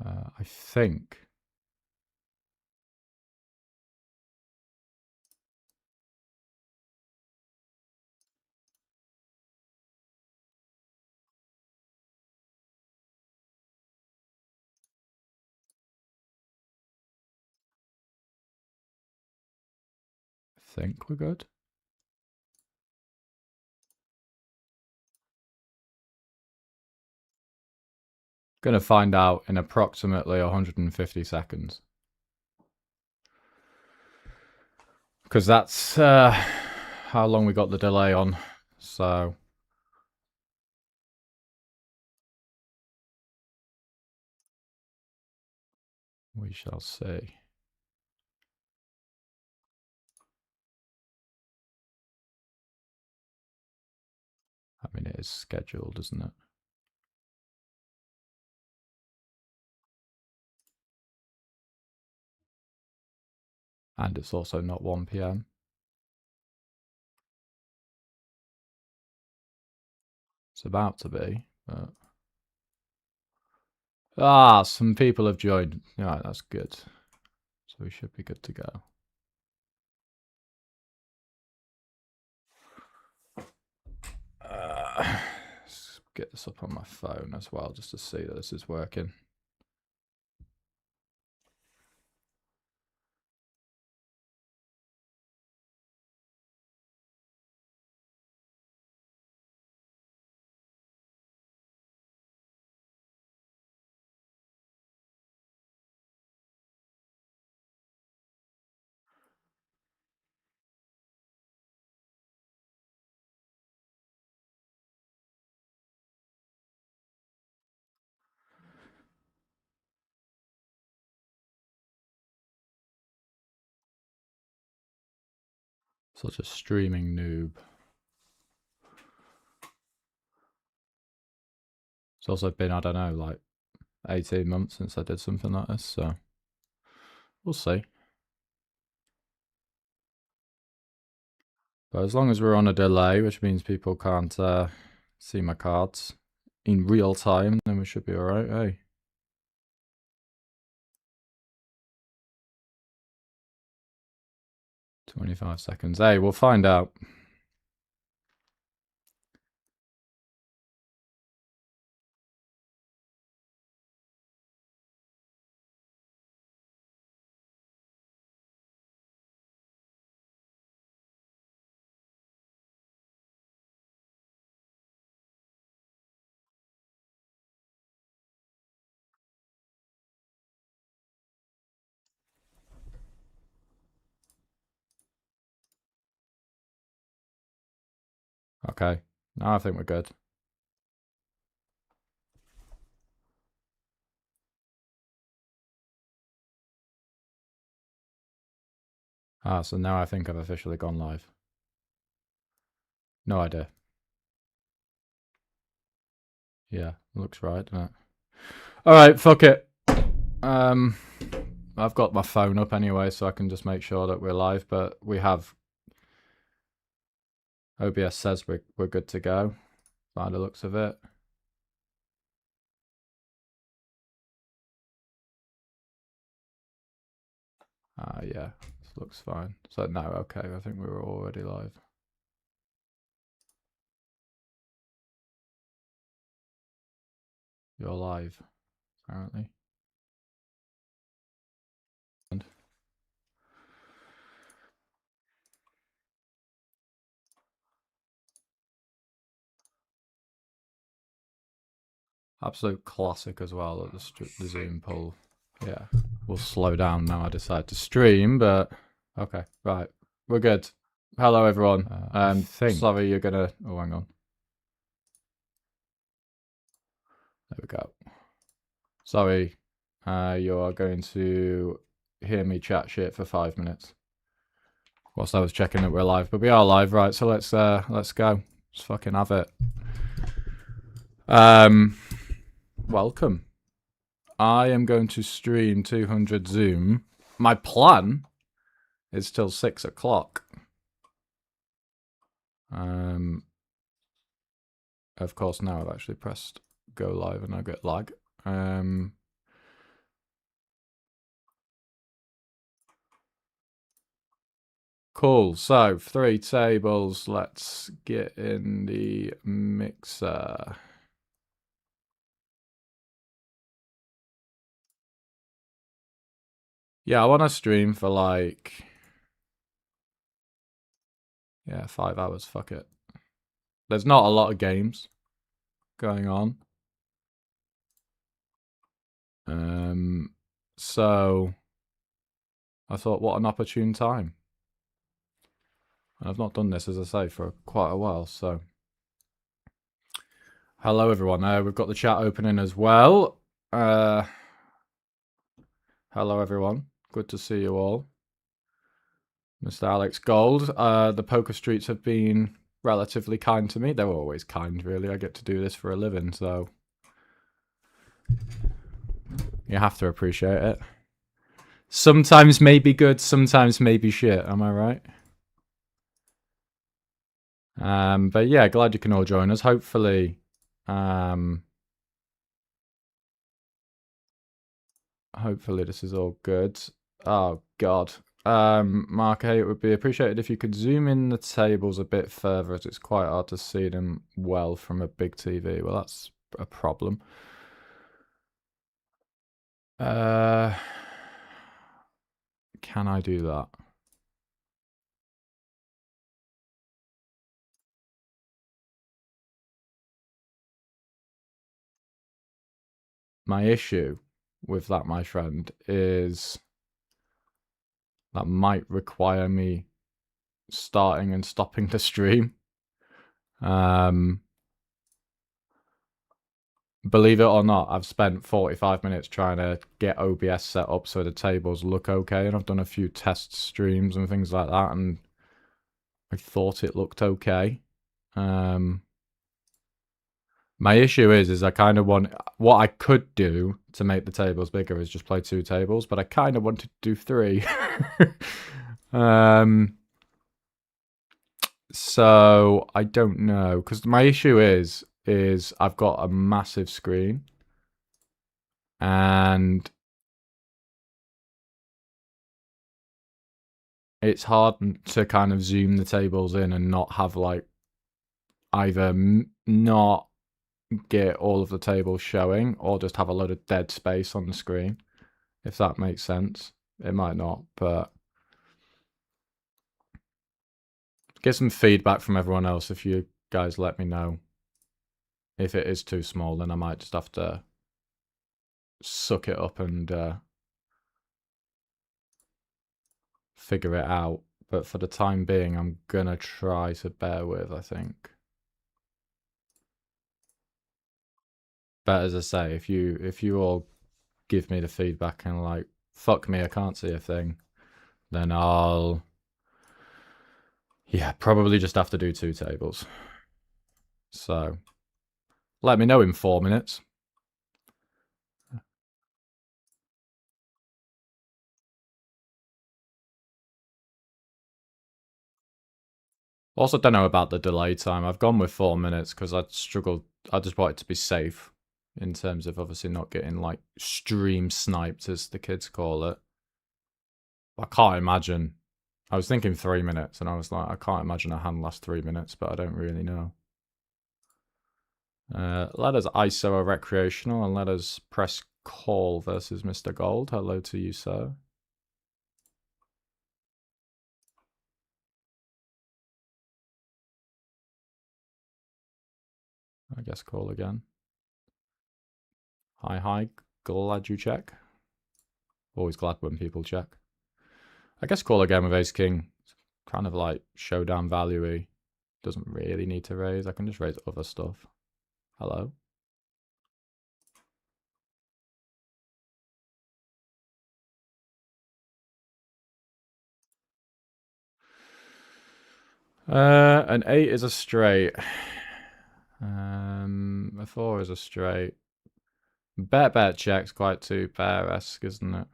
I think. I think we're good. Gonna find out in approximately 150 seconds. Because that's how long we got the delay on. So we shall see. I mean, it is scheduled, isn't it? And it's also not 1 PM. It's about to be, but... Ah, some people have joined. Yeah, that's good. So we should be good to go. Let's get this up on my phone as well, just to see that this is working. Such a streaming noob. It's also been, I don't know, like 18 months since I did something like this, so we'll see. But as long as we're on a delay, which means people can't see my cards in real time, then we should be alright, eh? "25 seconds. Hey, we'll find out. Okay. No, I think we're good. Ah, so now I think I've officially gone live. No idea. Yeah, looks right, doesn't it? Alright, fuck it. I've got my phone up anyway, so I can just make sure that we're live, but we have... OBS says we're good to go, by the looks of it. Yeah, this looks fine. So no, okay, I think we were already live. You're live, apparently. Absolute classic as well at the Zoom poll. Yeah, we'll slow down now. I decide to stream, but okay, right, we're good. Hello, everyone. Sorry, you're gonna. Oh, hang on. There we go. Sorry, you are going to hear me chat shit for 5 minutes whilst I was checking that we're live, but we are live, right? So let's go. Let's fucking have it. Welcome. I am going to stream 200 Zoom. My plan is till 6 o'clock. Of course, now I've actually pressed go live and I get lag. Cool. So 3 tables. Let's get in the mixer. Yeah, I want to stream for like, yeah, 5 hours. Fuck it. There's not a lot of games going on. So I thought, what an opportune time. I've not done this, as I say, for quite a while, so. Hello, everyone. We've got the chat opening as well. Hello, everyone. Good to see you all. Mr. Alex Gold. The poker streets have been relatively kind to me. They're always kind, really. I get to do this for a living, so you have to appreciate it. Sometimes may be good, sometimes may be shit. Am I right? But yeah, glad you can all join us. Hopefully, hopefully this is all good. Oh God, Mark, hey, it would be appreciated if you could zoom in the tables a bit further, as it's quite hard to see them well from a big TV. Well, that's a problem. Can I do that? My issue with that, my friend, is that might require me starting and stopping the stream. Believe it or not, I've spent 45 minutes trying to get OBS set up so the tables look okay, and I've done a few test streams and things like that, and I thought it looked okay. My issue is I kind of want, what I could do to make the tables bigger is just play 2 tables, but I kind of wanted to do 3. So I don't know, because my issue is I've got a massive screen, and it's hard to kind of zoom the tables in and not have like either not get all of the tables showing or just have a load of dead space on the screen, if that makes sense. It might not, but get some feedback from everyone else. If you guys let me know if it is too small, then I might just have to suck it up and figure it out. But for the time being, I'm gonna try to bear with, I think. But as I say, if you all give me the feedback and like, fuck me, I can't see a thing, then I'll, yeah, probably just have to do 2 tables. So let me know in 4 minutes. Also, don't know about the delay time. I've gone with 4 minutes because I struggled. I just wanted to be safe in terms of obviously not getting like stream sniped, as the kids call it. I can't imagine. I was thinking 3 minutes, and I was like, I can't imagine a hand lasts 3 minutes, but I don't really know. Let us ISO a recreational, and let us press call versus Mr. Gold. Hello to you, sir. I guess call again. Hi, glad you check. Always glad when people check. I guess call again with ace king. Kind of like showdown value-y. Doesn't really need to raise. I can just raise other stuff. Hello. An 8 is a straight. A 4 is a straight. Bet check's quite too pair-esque, isn't it?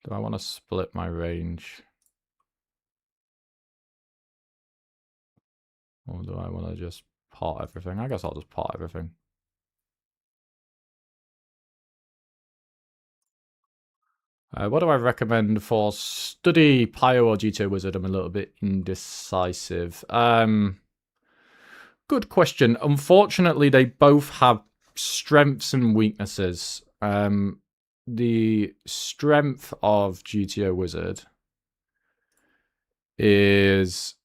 Do I want to split my range? Or do I want to just pot everything? I guess I'll just pot everything. What do I recommend for study? Pyro or GTO Wizard? I'm a little bit indecisive. Good question. Unfortunately, they both have strengths and weaknesses. The strength of GTO Wizard is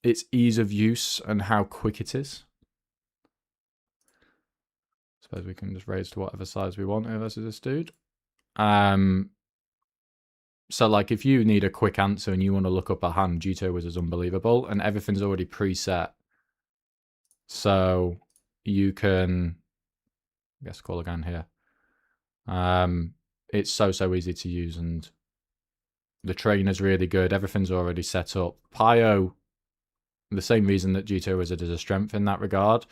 its ease of use and how quick it is. Suppose we can just raise to whatever size we want here versus this dude. So like if you need a quick answer and you want to look up a hand, GTO Wizard's unbelievable and everything's already preset. So you can, I guess, call again here. It's so easy to use and the trainer's really good. Everything's already set up. Pio, the same reason that GTO Wizard is a strength in that regard,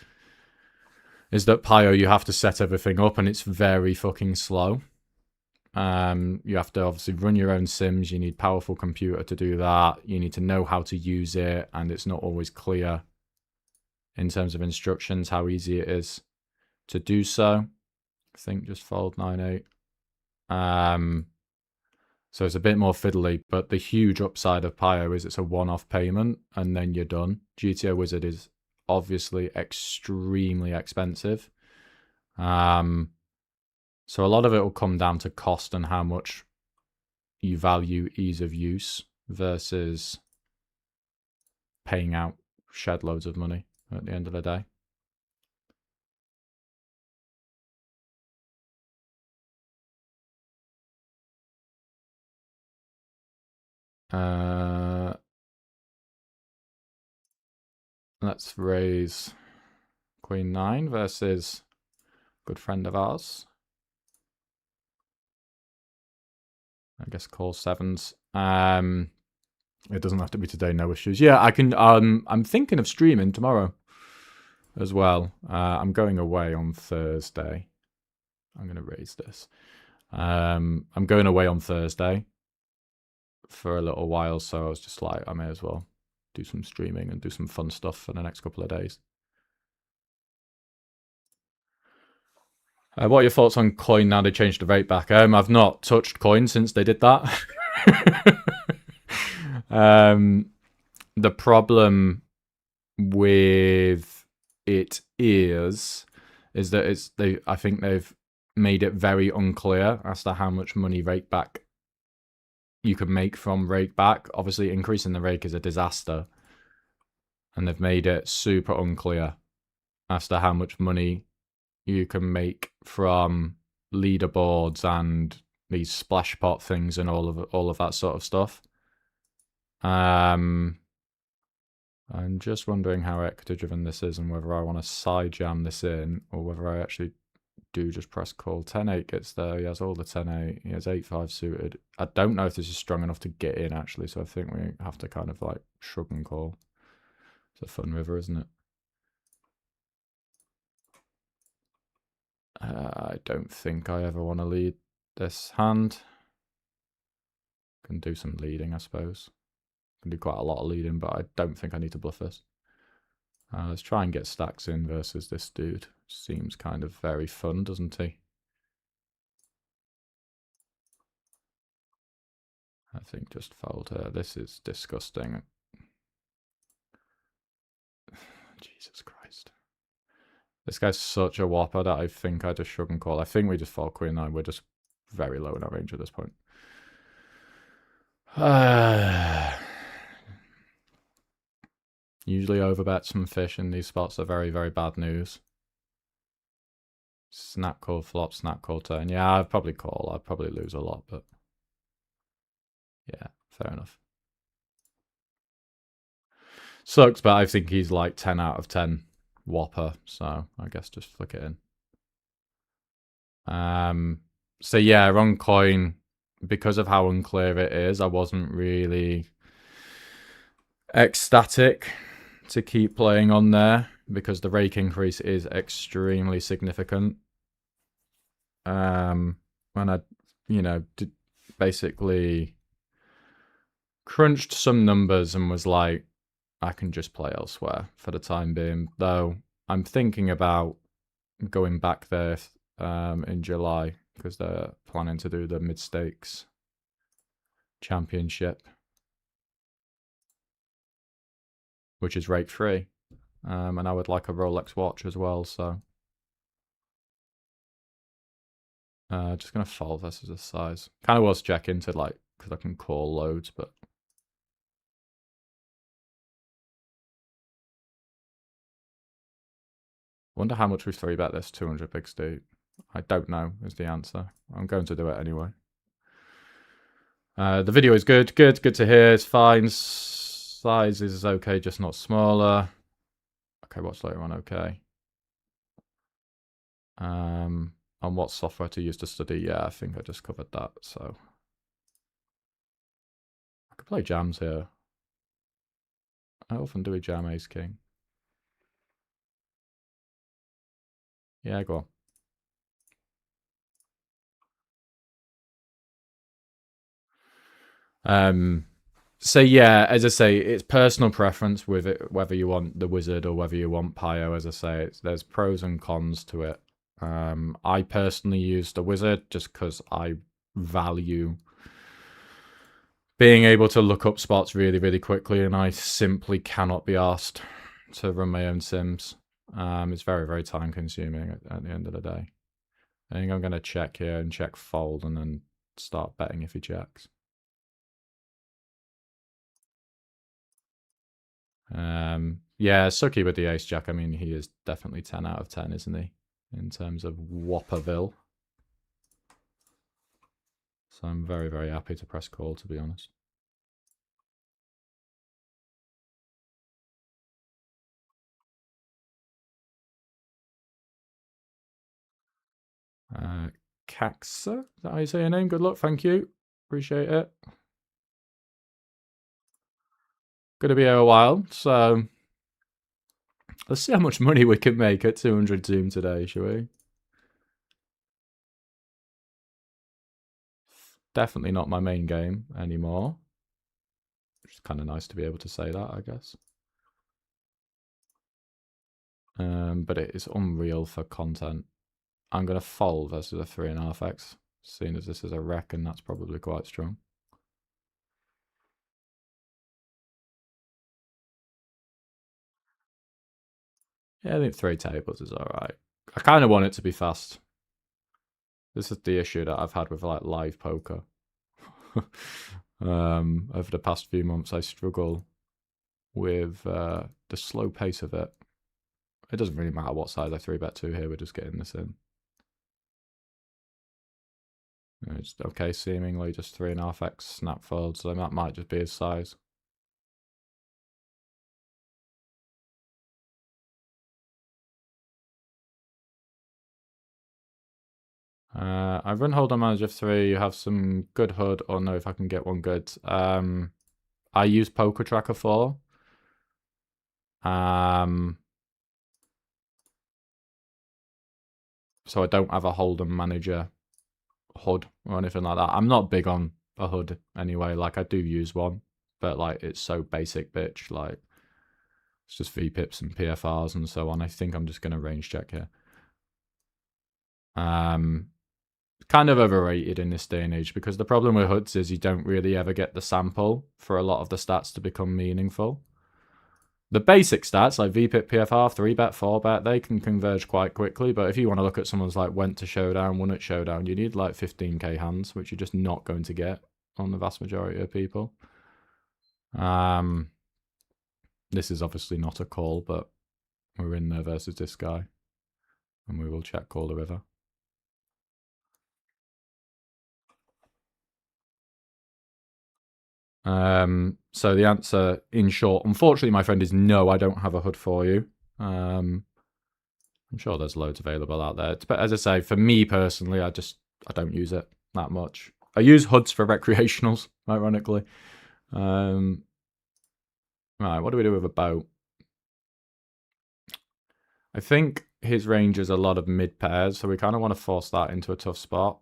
is that Pio, you have to set everything up and it's very fucking slow. You have to obviously run your own sims. You need powerful computer to do that. You need to know how to use it, and it's not always clear in terms of instructions how easy it is to do so. I think just fold 9-8. So it's a bit more fiddly, but the huge upside of Pio is it's a one-off payment and then you're done. GTO Wizard is obviously extremely expensive. So a lot of it will come down to cost and how much you value ease of use versus paying out shed loads of money at the end of the day. Let's raise Queen 9 versus good friend of ours. I guess call 7s. It doesn't have to be today, no issues. Yeah, I can. I'm thinking of streaming tomorrow as well. I'm going away on Thursday. I'm going to raise this. I'm going away on Thursday for a little while, so I was just like, I may as well do some streaming and do some fun stuff for the next couple of days. What are your thoughts on coin now they changed the rate back? I've not touched coin since they did that. The problem with it is that I think they've made it very unclear as to how much money rake back you can make from rake back. Obviously, increasing the rake is a disaster, and they've made it super unclear as to how much money you can make from leaderboards and these splash pot things and all of that sort of stuff. I'm just wondering how equity driven this is and whether I want to side jam this in or whether I actually do just press call. 10-8 gets there. He has all the 10-8. He has 8-5 suited. I don't know if this is strong enough to get in actually, so I think we have to kind of like shrug and call. It's a fun river, isn't it? I don't think I ever want to lead this hand. Can do some leading, I suppose. Can do quite a lot of leading, but I don't think I need to bluff this. Let's try and get stacks in versus this dude. Seems kind of very fun, doesn't he? I think just fold her. This is disgusting. Jesus Christ. This guy's such a whopper that I think I just shrug and call. I think we just fold Queen 9. We're just very low in our range at this point. Usually overbet some fish in these spots are very, very bad news. Snap call flop, snap call turn. Yeah, I'd probably call. I'd probably lose a lot, but yeah, fair enough. Sucks, but I think he's like 10 out of 10 whopper, so I guess just flick it in. So yeah, wrong coin. Because of how unclear it is, I wasn't really ecstatic to keep playing on there because the rake increase is extremely significant. When I, basically crunched some numbers and was like, I can just play elsewhere for the time being. Though I'm thinking about going back there in July because they're planning to do the mid-stakes championship, which is rate free. And I would like a Rolex watch as well, so just gonna fold versus a size. Kind of was check into like because I can call loads, but wonder how much we 3-bet this 200 big steep. I don't know is the answer. I'm going to do it anyway. The video is good to hear. It's fine. Size is okay, just not smaller. Okay, what's later on? Okay. On what software to use to study? Yeah, I think I just covered that. So I could play jams here. How often do we jam ace king? Yeah, go on. So yeah, as I say, it's personal preference with it, whether you want the wizard or whether you want Pio. As I say, there's pros and cons to it. I personally use the wizard just because I value being able to look up spots really, really quickly, and I simply cannot be asked to run my own sims. It's very, very time consuming at the end of the day. I think I'm going to check here and check fold and then start betting if he checks. Yeah, Suki with the ace jack. I mean, he is definitely 10 out of 10, isn't he? In terms of Whopperville. So I'm very, very happy to press call, to be honest. Caxa, is that how you say your name? Good luck, thank you. Appreciate it. Gonna be here a while, so let's see how much money we can make at 200 Zoom today, shall we? Definitely not my main game anymore. Which is kind of nice to be able to say that, I guess. But it is unreal for content. I'm going to fold versus a 3.5x, seeing as this is a rec, and that's probably quite strong. Yeah, I think 3 tables is alright. I kind of want it to be fast. This is the issue that I've had with like live poker. Over the past few months, I struggle with the slow pace of it. It doesn't really matter what size I 3-bet to here, we're just getting this in. It's okay, seemingly just 3.5x snap fold, so that might just be his size. I run hold on manager 3. You have some good HUD, or no, if I can get one good. I use Poker Tracker 4. So I don't have a Hold'em manager HUD or anything like that. I'm not big on a HUD anyway. Like, I do use one, but like it's so basic bitch. Like, it's just VPIPs and PFRs and so on. I think I'm just going to range check here. Kind of overrated in this day and age, because the problem with HUDs is you don't really ever get the sample for a lot of the stats to become meaningful. The basic stats like VPIP, PFR, 3-bet, 4-bet, they can converge quite quickly, but if you want to look at someone's like went to showdown, won at showdown, you need like 15k hands, which you're just not going to get on the vast majority of people. This is obviously not a call, but we're in there versus this guy, and we will check call the river. So the answer, in short, unfortunately, my friend, is no, I don't have a HUD for you. I'm sure there's loads available out there. But as I say, for me personally, I don't use it that much. I use HUDs for recreationals, ironically. Right, what do we do with a boat? I think his range is a lot of mid pairs, so we kind of want to force that into a tough spot.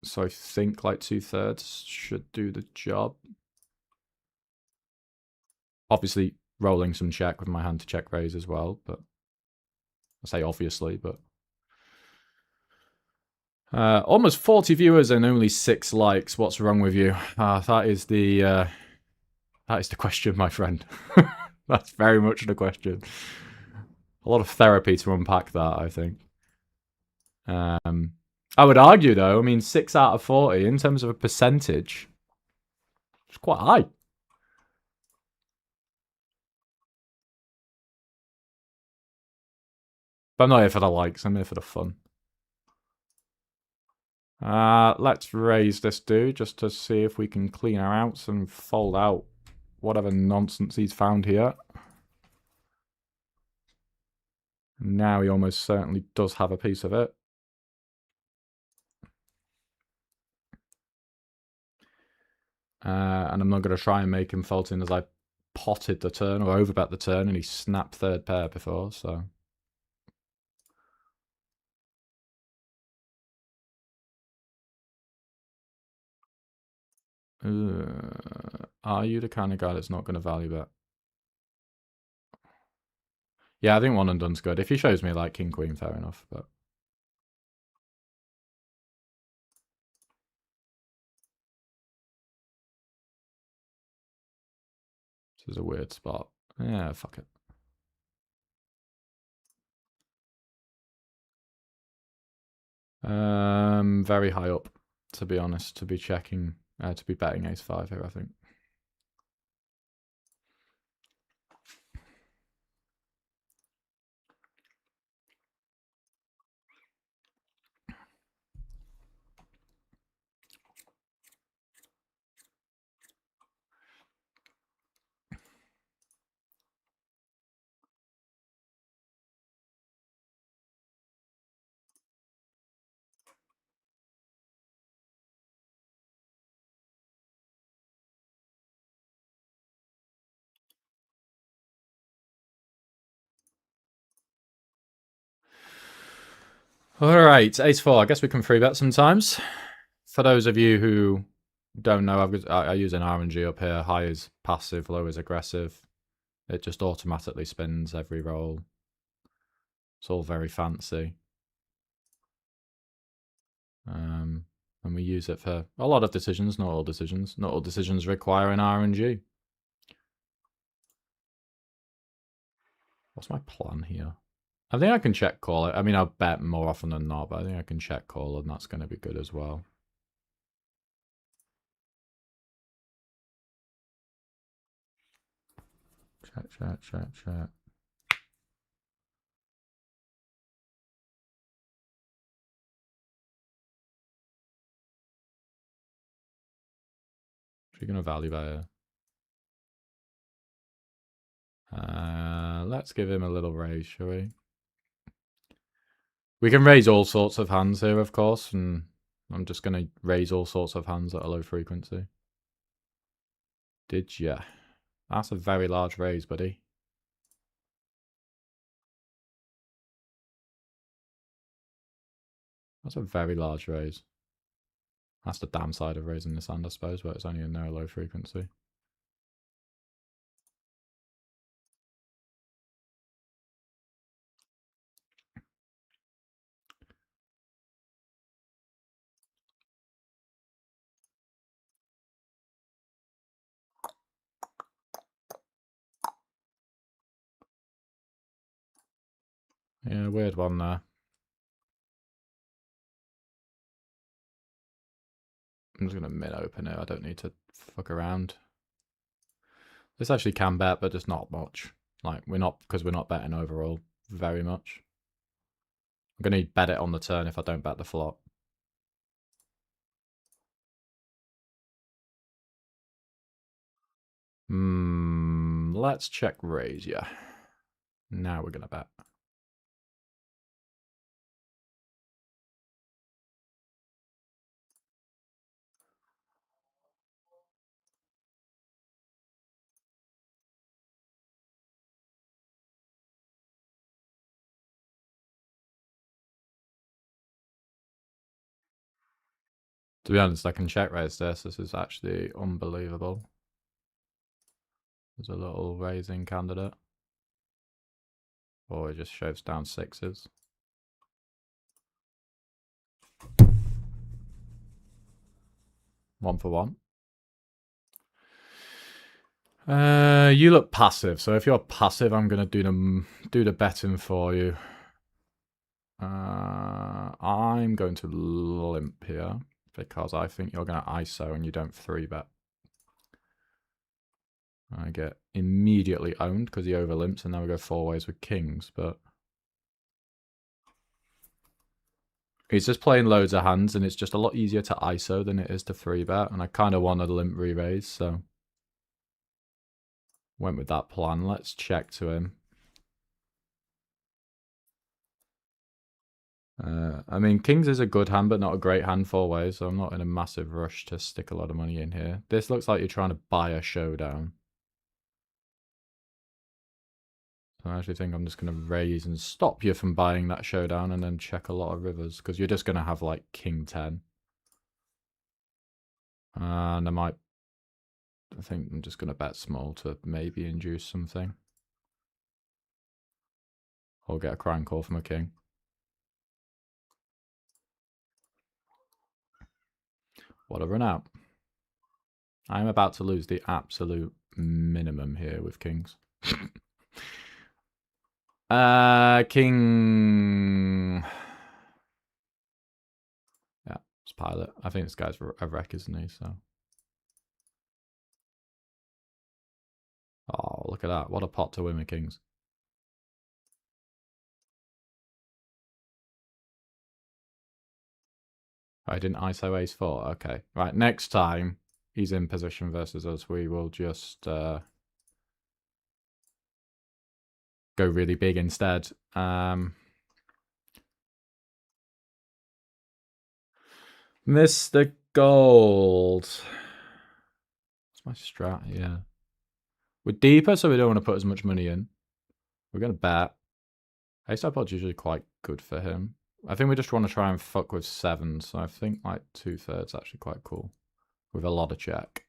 So I think like 2/3 should do the job. Obviously, rolling some check with my hand to check raise as well, but I say obviously, but almost 40 viewers and only 6 likes. What's wrong with you? That is the question, my friend. That's very much the question. A lot of therapy to unpack that, I think. I would argue, though, I mean, 6 out of 40 in terms of a percentage, it's quite high. But I'm not here for the likes, I'm here for the fun. Let's raise this dude just to see if we can clean our outs and fold out whatever nonsense he's found here. Now he almost certainly does have a piece of it. And I'm not going to try and make him fold in as I potted the turn or overbet the turn and he snapped third pair before, so... Are you the kind of guy that's not going to value bet? Yeah, I think one and done's good. If he shows me like king queen, fair enough. But this is a weird spot. Yeah, fuck it. Very high up, to be honest. To be checking, to be betting ace 5 here, I think. Alright, ace 4. I guess we can free bet sometimes. For those of you who don't know, I use an RNG up here. High is passive, low is aggressive. It just automatically spins every roll. It's all very fancy. And we use it for a lot of decisions, not all decisions. Not all decisions require an RNG. What's my plan here? I think I can check call it. I mean, I'll bet more often than not, but I think I can check call, and that's going to be good as well. Check. We're going to value bet here. Let's give him a little raise, shall we? We can raise all sorts of hands here, of course, and I'm just going to raise all sorts of hands at a low frequency. Did ya? That's a very large raise, buddy. That's a very large raise. That's the downside of raising this hand, I suppose, but it's only a no low frequency. Yeah, weird one there. I'm just going to mid-open it. I don't need to fuck around. This actually can bet, but just not much. Like, because we're not betting overall very much. I'm going to bet it on the turn if I don't bet the flop. Let's check raise, yeah. Now we're going to bet. To be honest, I can check raise this. This is actually unbelievable. There's a little raising candidate. Or it just shoves down 6s. One for one. You look passive, so if you're passive, I'm gonna do the betting for you. I'm going to limp here because I think you're gonna ISO and you don't 3-bet. I get immediately owned because he overlimps, and now we go 4 ways with kings, but he's just playing loads of hands, and it's just a lot easier to ISO than it is to 3-bet, and I kind of wanted a limp re-raise, so went with that plan. Let's check to him. I mean, kings is a good hand, but not a great hand 4 ways, so I'm not in a massive rush to stick a lot of money in here. This looks like you're trying to buy a showdown. So I actually think I'm just going to raise and stop you from buying that showdown and then check a lot of rivers, because you're just going to have like king 10. And I think I'm just going to bet small to maybe induce something. Or get a crying call from a king. What a run out. I'm about to lose the absolute minimum here with kings. King. Yeah, it's pilot. I think this guy's a wreck, isn't he? So. Oh, look at that. What a pot to win with kings. I didn't ISO ace 4. Okay. Right, next time he's in position versus us, we will just go really big instead. Mr. Gold. What's my strat? Yeah. We're deeper, so we don't want to put as much money in. We're going to bet. Ace-high pot's usually quite good for him. I think we just want to try and fuck with 7, so I think like 2/3 actually quite cool. With a lot of check.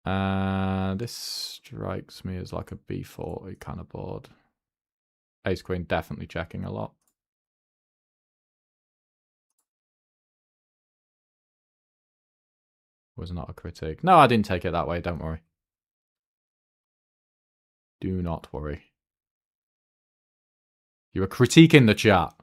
This strikes me as like a B40 kind of board. Ace-queen definitely checking a lot. Was not a critique. No, I didn't take it that way, don't worry. Do not worry. You were critiquing the chat.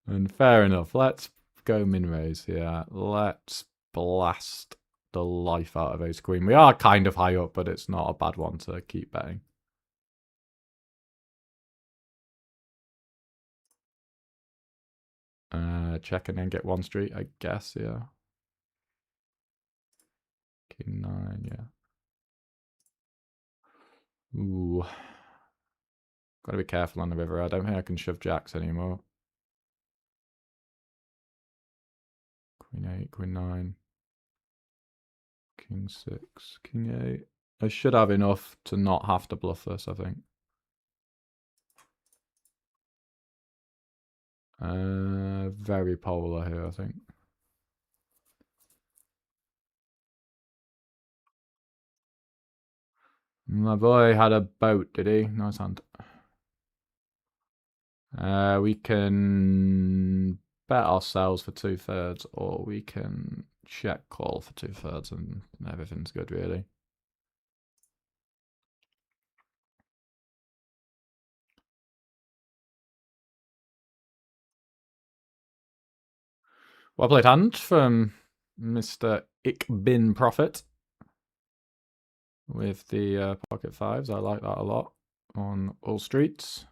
And fair enough. Let's go min raise here. Let's blast the life out of ace queen. We are kind of high up, but it's not a bad one to keep betting. Check and then get 1 street, I guess, yeah. King 9, yeah. Ooh. Gotta be careful on the river. I don't think I can shove jacks anymore. Queen 8, Queen 9. King 6, King 8. I should have enough to not have to bluff this, I think. Very polar here, I think. My boy had a boat, did he? Nice hand. We can bet ourselves for 2/3, or we can check call for 2/3, and everything's good, really. Well played hand from Mr. Ik Bin Prophet with the pocket 5s. I like that a lot on all streets.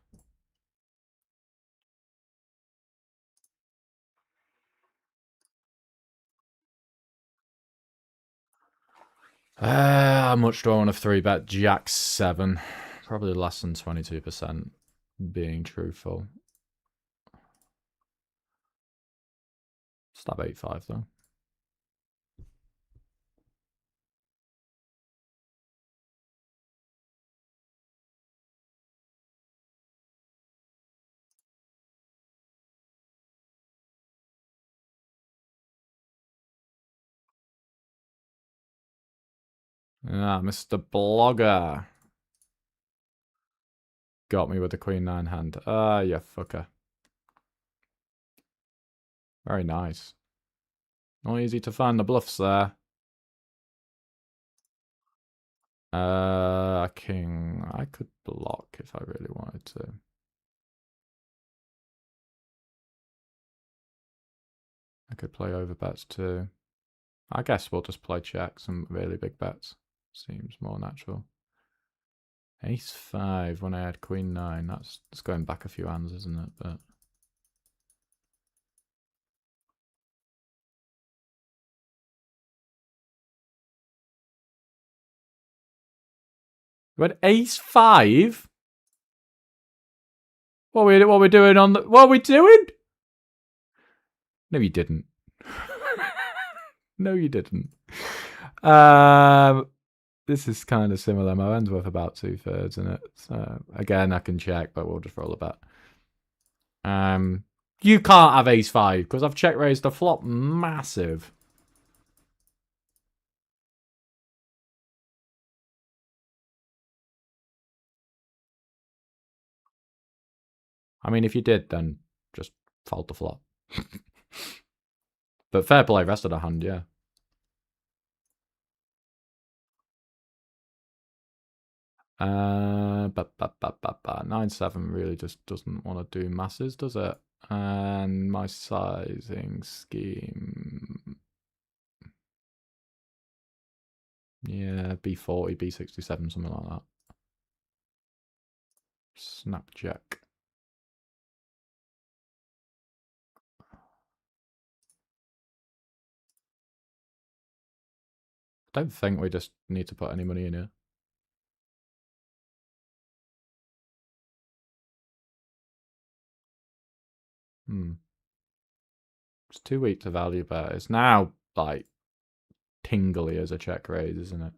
How much do I want to 3-bet? Jack 7. Probably less than 22%, being truthful. Stab 8-5 though. Yeah, Mr. Blogger. got me with the queen nine hand. Ah, you fucker. Very nice. Not easy to find the bluffs there. King. I could block if I really wanted to. I could play over bets too. I guess we'll just play check, some really big bets. Seems more natural. Ace 5 when I had queen 9. That's going back a few hands, isn't it? But we had ace 5? What are we doing on the... What are we doing? No, you didn't. No, you didn't. This is kind of similar. My hand's worth about 2/3 in it. So again, I can check, but we'll just roll a bet. You can't have ace 5 because I've check raised the flop massive. I mean, if you did, then just fold the flop. But fair play, rest of the hand, yeah. But 9/7 really just doesn't want to do masses, does it? And my sizing scheme, yeah, B40, B67, something like that. Snap check. I don't think we just need to put any money in here. It's too weak to value bet. It's now like tingly as a check raise, isn't it?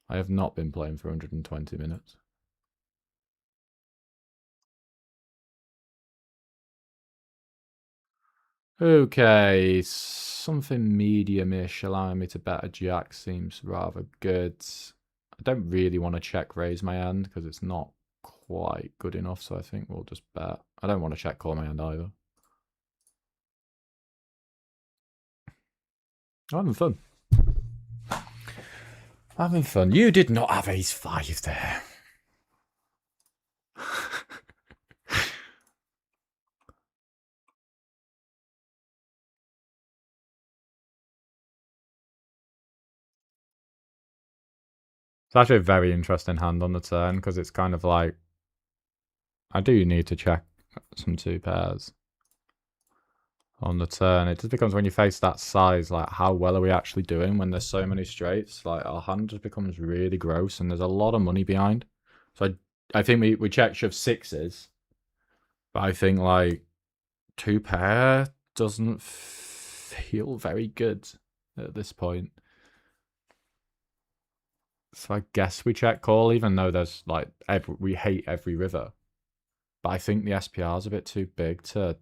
I have not been playing for 120 minutes. Okay, something medium-ish allowing me to bet a jack seems rather good. I don't really want to check raise my hand because it's not quite good enough, so I think we'll just bet. I don't want to check call my hand either. I'm having fun. Having fun. You did not have ace 5 there. It's actually a very interesting hand on the turn because it's kind of like I do need to check some 2 pairs on the turn. It just becomes when you face that size, like how well are we actually doing when there's so many straights? Like our hand just becomes really gross and there's a lot of money behind. So I think we check shove 6s, but I think like 2 pair doesn't feel very good at this point. So I guess we check call, even though there's like we hate every river. But I think the SPR is a bit too big to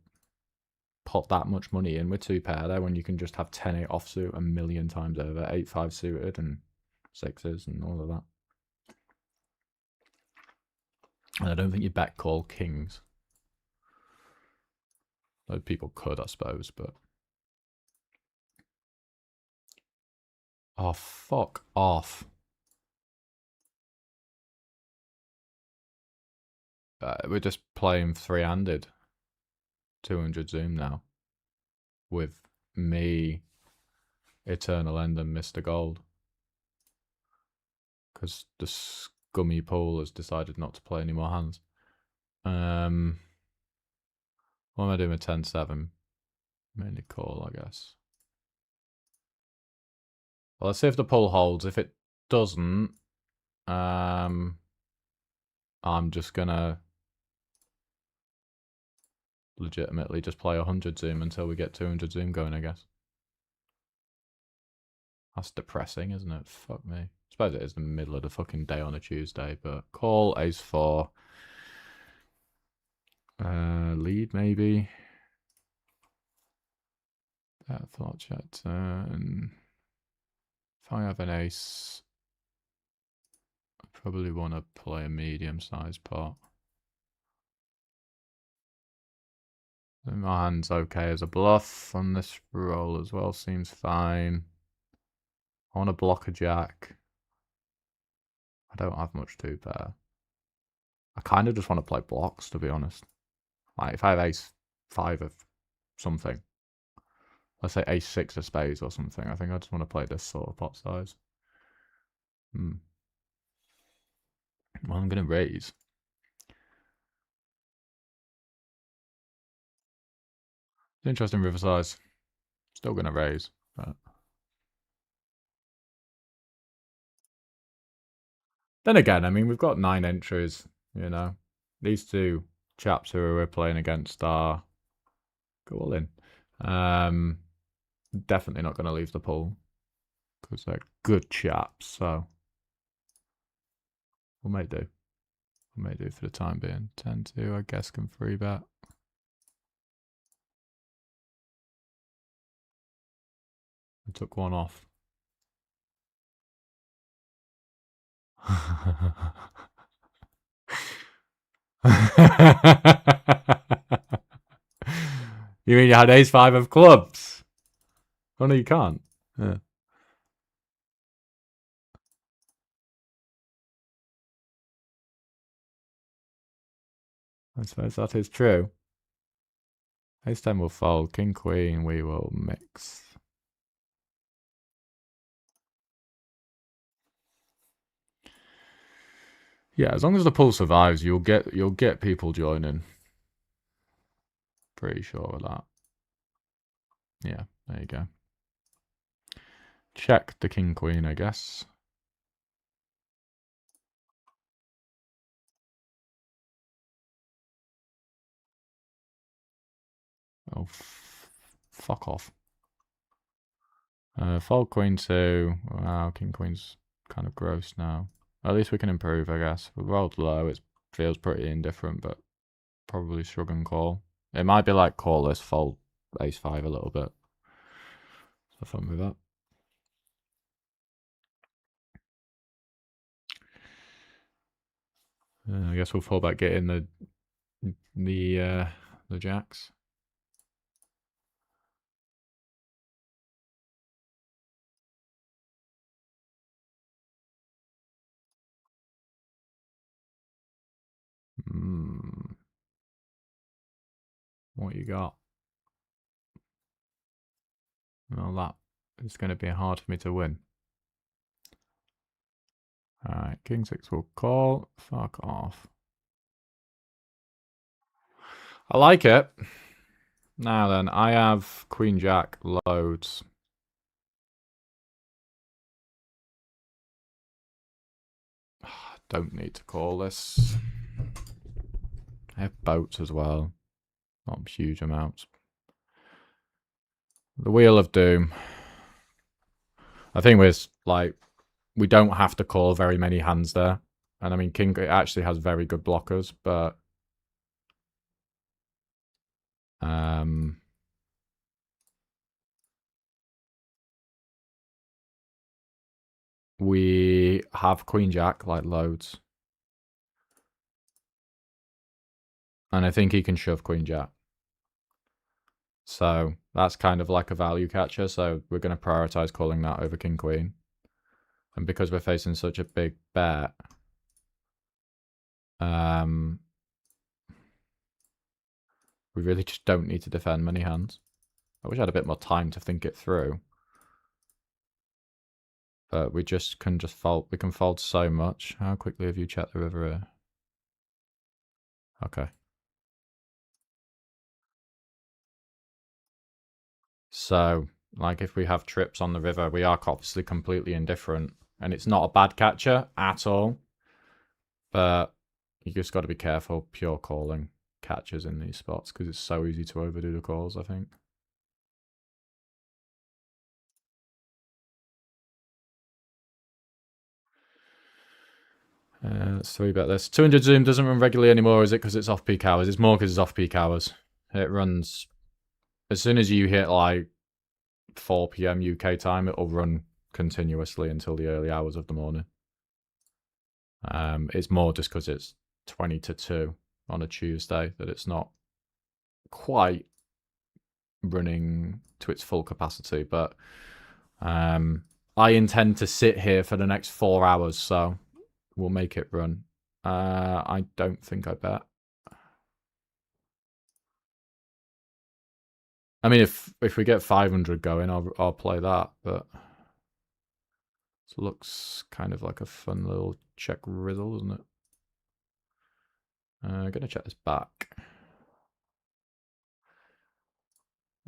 put that much money in with 2 pair there when you can just have 10-8 offsuit a million times over, 8-5 suited and 6s and all of that. And I don't think you bet call kings. Though people could, I suppose, but... Oh, fuck off. We're just playing 3-handed. 200 zoom now. With me, Eternal End and Mr. Gold. Because the scummy pool has decided not to play any more hands. What am I doing with 10-7? Mainly call, I guess. Well, let's see if the pull holds. If it doesn't, I'm just gonna legitimately just play 100 zoom until we get 200 zoom going, I guess. That's depressing, isn't it? Fuck me. I suppose it is the middle of the fucking day on a Tuesday, but call ace 4. Lead maybe. Flop chat turn. If I have an ace, I Probably want to play a medium-sized pot. My hand's okay as a bluff on this roll as well, seems fine. I want to block a jack. I don't have much two pair. I kind of just want to play blocks, to be honest. Like, if I have ace 5 of something, let's say ace 6 of spades or something, I think I just want to play this sort of pot size. Well, I'm going to raise. It's interesting river size. Still going to raise, but... Then again, I mean, we've got 9 entries, you know. These two chaps who we're playing against are... Go all in. Definitely not going to leave the pool. Because they're good chaps, so... We may do. We may do for the time being. 10-2, I guess, can 3-bet. I took one off. You mean you had ace 5 of clubs? Oh no, you can't. Yeah. I suppose that is true. Ace 10 will fold. King queen we will mix. Yeah, as long as the pool survives, you'll get people joining. Pretty sure of that. Yeah, there you go. Check the king queen, I guess. Oh, fuck off. Fold queen 2. Wow, king queen's kind of gross now. At least we can improve, I guess. We rolled low. It feels pretty indifferent, but probably shrug and call. It might be like call this, fold ace 5 a little bit. So fun with that. I guess we'll fall back getting the jacks. What you got? Well, that is going to be hard for me to win. Alright, king 6 will call. Fuck off. I like it. Now then, I have queen jack loads. Don't need to call this. I have boats as well. Not huge amounts. The Wheel of Doom. I think we don't have to call very many hands there. And I mean, king actually has very good blockers, but we have queen jack, like loads. And I think he can shove queen jack. So that's kind of like a value catcher. So we're going to prioritize calling that over king queen. And because we're facing such a big bet, we really just don't need to defend many hands. I wish I had a bit more time to think it through. But we can fold. We can fold so much. How quickly have you checked the river here? Okay. So, like, if we have trips on the river, we are obviously completely indifferent. And it's not a bad catcher at all. But you just got to be careful pure calling catches in these spots because it's so easy to overdo the calls, I think. Let's 3-bet this. 200 Zoom doesn't run regularly anymore, is it? Because it's off-peak hours. It's more because it's off-peak hours. It runs... As soon as you hit, like, 4 PM UK time, it'll run continuously until the early hours of the morning. It's more just because it's 20 to 2 on a Tuesday that it's not quite running to its full capacity. But I intend to sit here for the next 4 hours, so we'll make it run. I don't think I bet. I mean, if we get 500 going, I'll play that. But it looks kind of like a fun little check riddle, isn't it? I'm gonna check this back.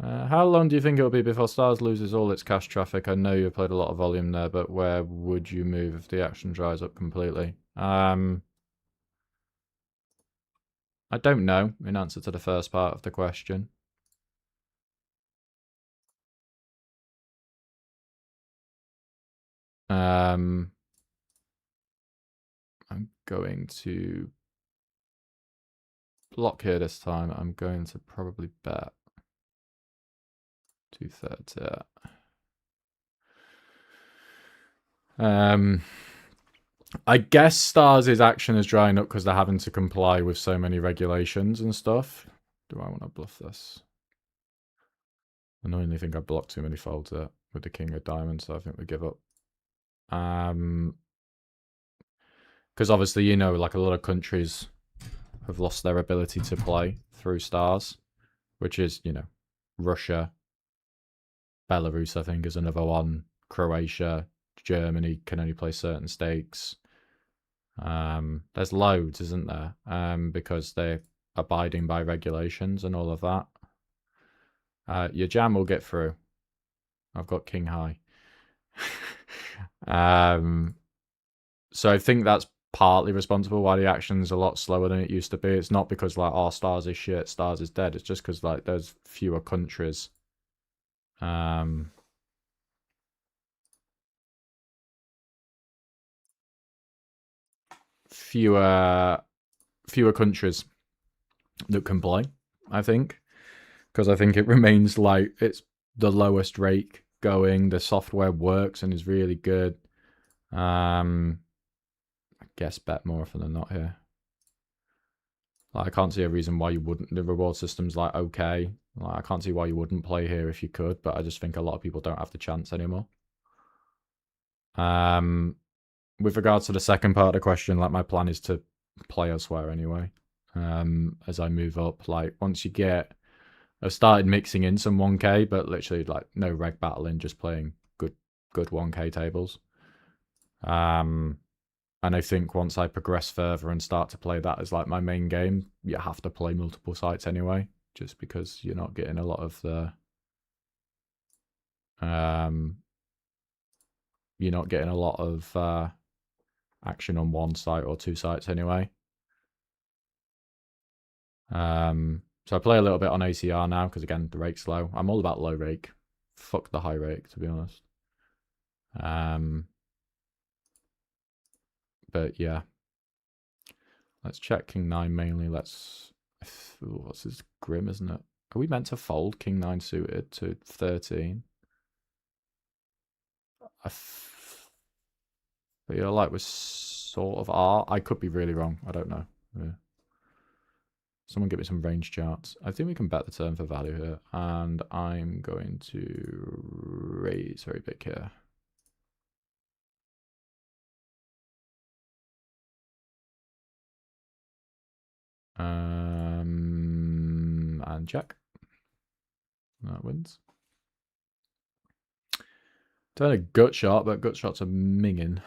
How long do you think it'll be before Stars loses all its cash traffic? I know you played a lot of volume there, but where would you move if the action dries up completely? I don't know, in answer to the first part of the question. I'm going to block here this time. I'm going to probably bet 2/3 here. I guess Stars' action is drying up because they're having to comply with so many regulations and stuff. Do I want to bluff this? I annoyingly think I blocked too many folds there with the King of Diamonds, so I think we give up. Because obviously, you know, like a lot of countries have lost their ability to play through Stars, which is, you know, Russia, Belarus, I think, is another one. Croatia, Germany can only play certain stakes. There's loads, isn't there? Because they're abiding by regulations and all of that. Your jam will get through. I've got King High. So I think that's partly responsible why the action's a lot slower than it used to be. It's not because like, oh, Stars is shit, Stars is dead. It's just because like there's fewer countries. Fewer countries that can play, I think. Because I think it remains like it's the lowest rake going. The software works and is really good. I guess bet more often than not here. Like, I can't see a reason why you wouldn't. The reward system's like okay. Like, I can't see why you wouldn't play here if you could, but I just think a lot of people don't have the chance anymore. With regards to the second part of the question, like my plan is to play elsewhere anyway. As I move up, like once you get, I've started mixing in some 1K, but literally like no reg battling, just playing good 1K tables. And I think once I progress further and start to play that as like my main game, you have to play multiple sites anyway, just because you're not getting a lot of the you're not getting a lot of action on one site or two sites anyway. So I play a little bit on ACR now because again the rake's low. I'm all about low rake. Fuck the high rake, to be honest. But yeah, let's check King 9 mainly. Let's. Ooh, what's his Grim, isn't it? Are we meant to fold King 9 suited to 13? I feel like we're sort of are. I could be really wrong. I don't know. Yeah. Someone give me some range charts. I think we can bet the turn for value here. And I'm going to raise very big here. And check. That wins. Turn a gut shot, but gut shots are minging.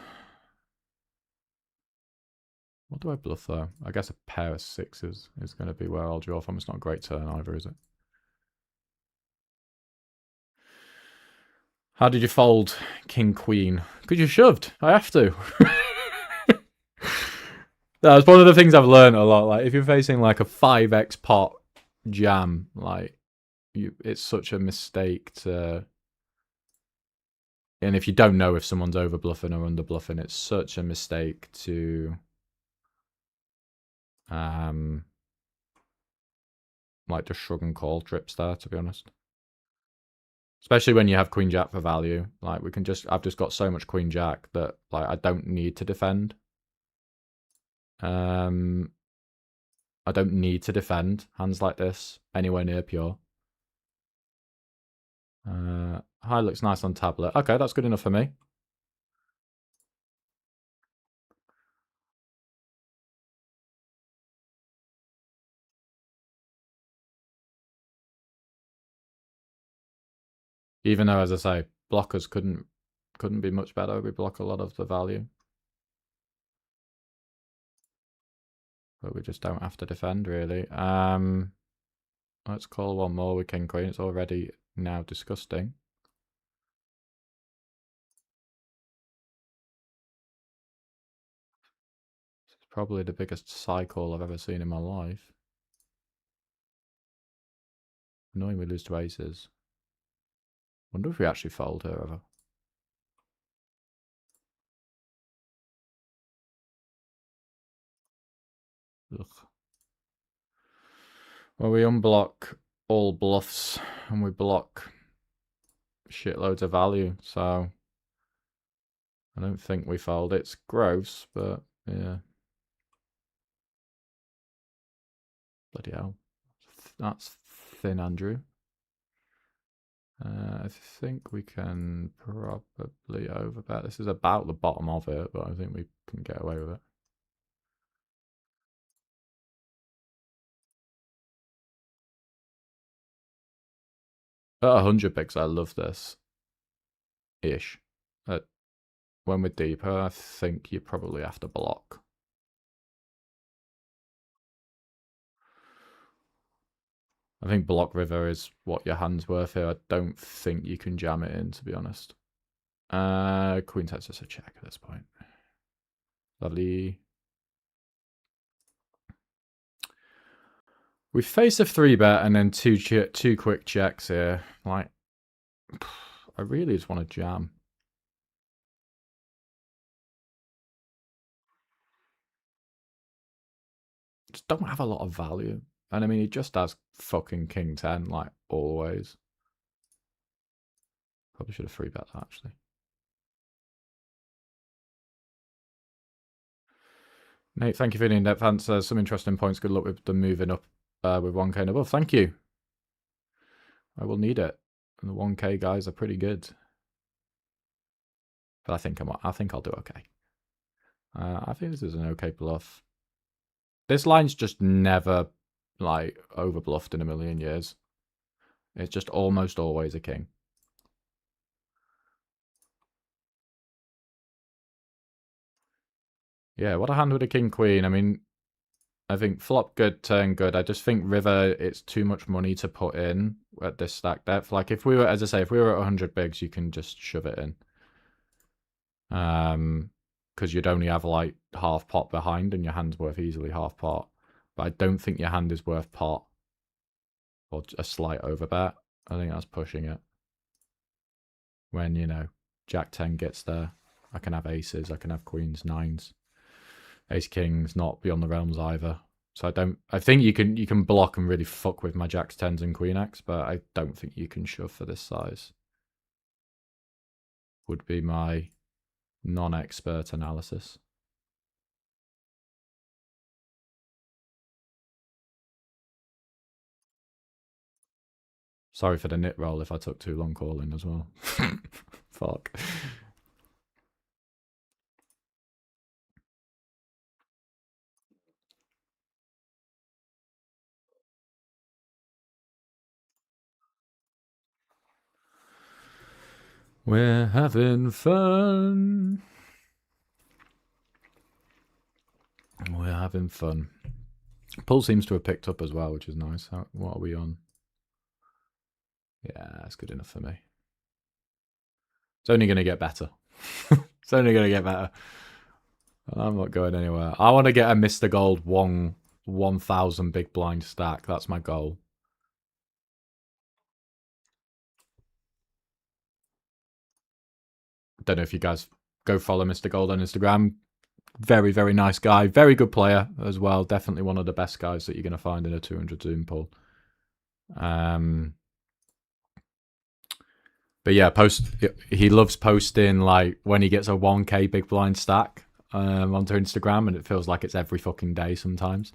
What do I bluff though? I guess a pair of sixes is going to be where I'll draw from. It's not a great turn either, is it? How did you fold King Queen? Because you shoved. I have to. That's one of the things I've learned a lot. Like if you're facing like a 5x pot jam, like it's such a mistake to. And if you don't know if someone's over bluffing or under bluffing, it's such a mistake to like just shrug and call trips there, to be honest. Especially when you have Queen Jack for value. Like I've just got so much Queen Jack that like I don't need to defend. I don't need to defend hands like this anywhere near pure. High looks nice on tablet. Okay, that's good enough for me. Even though, as I say, blockers couldn't be much better. We block a lot of the value. But we just don't have to defend, really. Let's call one more with King Queen. It's already now disgusting. It's probably the biggest cycle I've ever seen in my life. Annoying we lose to aces. Wonder if we actually fold here ever. Ugh. Well, we unblock all bluffs and we block shitloads of value, so I don't think we fold. It's gross, but yeah. Bloody hell. That's thin, Andrew. I think we can probably overbet. This is about the bottom of it, but I think we can get away with it. At 100 bigs, I love this. Ish. When we're deeper, I think you probably have to block. I think block river is what your hand's worth here. I don't think you can jam it in, to be honest. Queen takes us a check at this point. Lovely. We face a 3-bet and then two quick checks here. Like, I really just want to jam. Just don't have a lot of value. And I mean, he just has fucking King 10, like, always. Probably should have 3-bet that, actually. Nate, thank you for the in-depth answer. Some interesting points. Good luck with the moving up with 1k and above. Thank you. I will need it. And the 1k guys are pretty good. But I think I'll do okay. I think this is an okay bluff. This line's just never, like, over bluffed in a million years. It's just almost always a king. Yeah, what a hand with a king queen. I mean, I think flop good, turn good. I just think river, it's too much money to put in at this stack depth. Like, if we were, as I say, if we were at 100 bigs, you can just shove it in. Because you'd only have, like, half pot behind and your hand's worth easily half pot. But I don't think your hand is worth pot. Or a slight overbet. I think that's pushing it. When, you know, Jack 10 gets there, I can have aces, I can have queens, nines. Ace kings, not beyond the realms either. So I think you can block and really fuck with my jacks, tens, and queen x, but I don't think you can shove for this size. Would be my non-expert analysis. Sorry for the nit roll if I took too long calling as well. Fuck. We're having fun. We're having fun. Pull seems to have picked up as well, which is nice. What are we on? Yeah, that's good enough for me. It's only going to get better. It's only going to get better. I'm not going anywhere. I want to get a Mr. Gold 1,000 big blind stack. That's my goal. Don't know if you guys go follow Mr. Gold on Instagram. Very, very nice guy. Very good player as well. Definitely one of the best guys that you're going to find in a 200 Zoom pool. But yeah, he loves posting, like, when he gets a 1k big blind stack. onto Instagram, and it feels like it's every fucking day sometimes,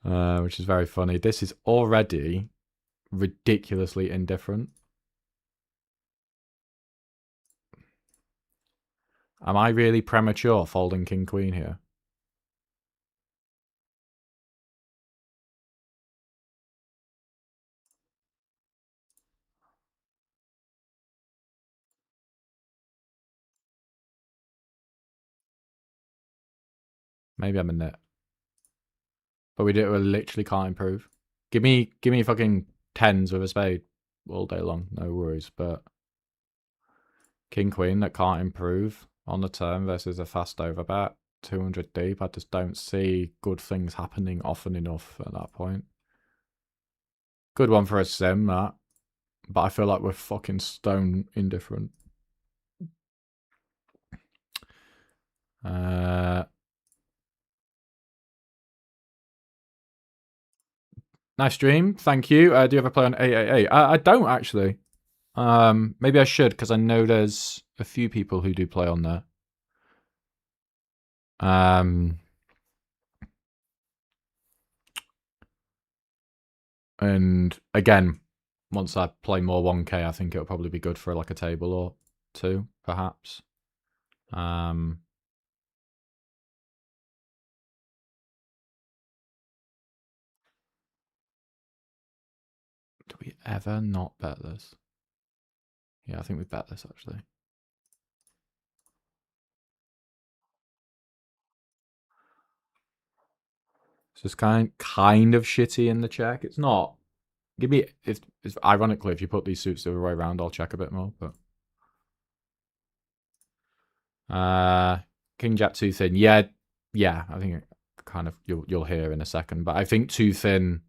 which is very funny. This is already ridiculously indifferent. Am I really premature folding king queen here? Maybe I'm a nit. But we literally can't improve. Give me fucking tens with a spade all day long, no worries. But king queen that can't improve on the turn versus a fast over bet, 200 deep. I just don't see good things happening often enough at that point. Good one for a sim, that. But I feel like we're fucking stone indifferent. Nice stream, thank you. Do you ever play on 888? I don't actually. Maybe I should, because I know there's a few people who do play on there. And again, once I play more 1K, I think it'll probably be good for like a table or two, perhaps. Do we ever not bet this? Yeah, I think we bet this actually. It's just kind of shitty in the check. It's not. Give me. It's ironically, if you put these suits the other way around, I'll check a bit more. But King Jack too thin. Yeah, I think it kind of you'll hear in a second. But I think too thin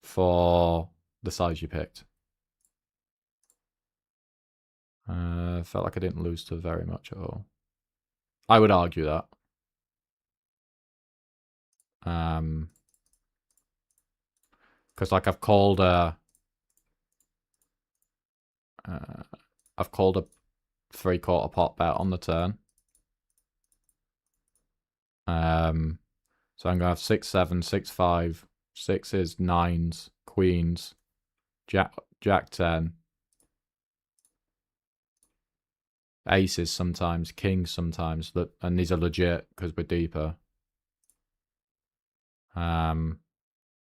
for the size you picked. Felt like I didn't lose to very much at all. I would argue that. Because like I've called a 3/4 pot bet on the turn. So I'm gonna have 6, 7, 6, 5, sixes, nines, queens, Jack 10, aces sometimes, kings sometimes, and these are legit because we're deeper.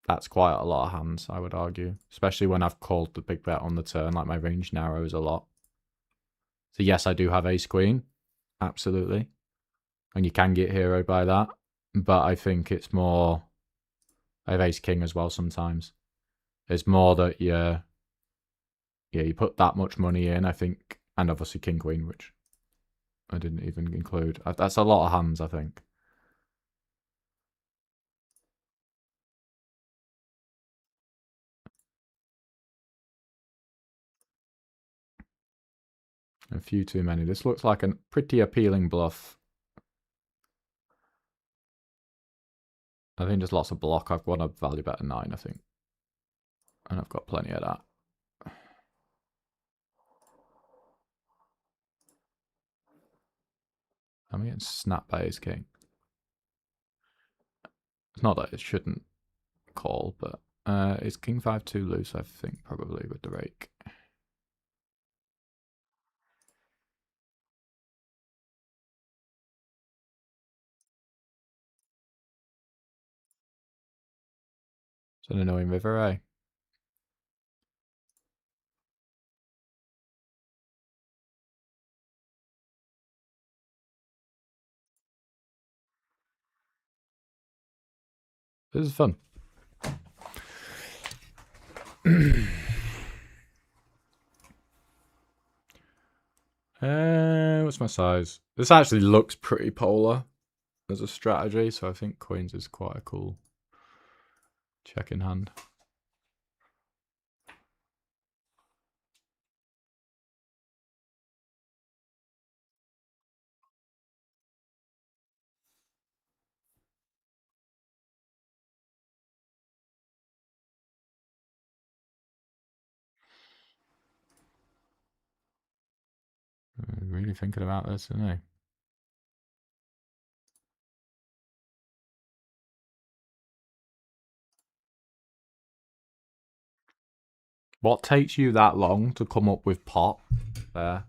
That's quite a lot of hands, I would argue, especially when I've called the big bet on the turn. Like my range narrows a lot. So yes, I do have ace queen, absolutely, and you can get heroed by that. But I think it's more. I have ace king as well sometimes. It's more that you put that much money in, I think, and obviously king queen, which I didn't even include. That's a lot of hands, I think. A few too many. This looks like a pretty appealing bluff. I think there's lots of block. I've won a value bet of 9, I think. And I've got plenty of that. I'm getting snapped by ace king. It's not that it shouldn't call, but is king 5 too loose, I think, probably with the rake. It's an annoying river, eh? This is fun. What's my size? This actually looks pretty polar as a strategy, so I think queens is quite a cool check in hand. Really thinking about this, isn't he? What takes you that long to come up with pot? There.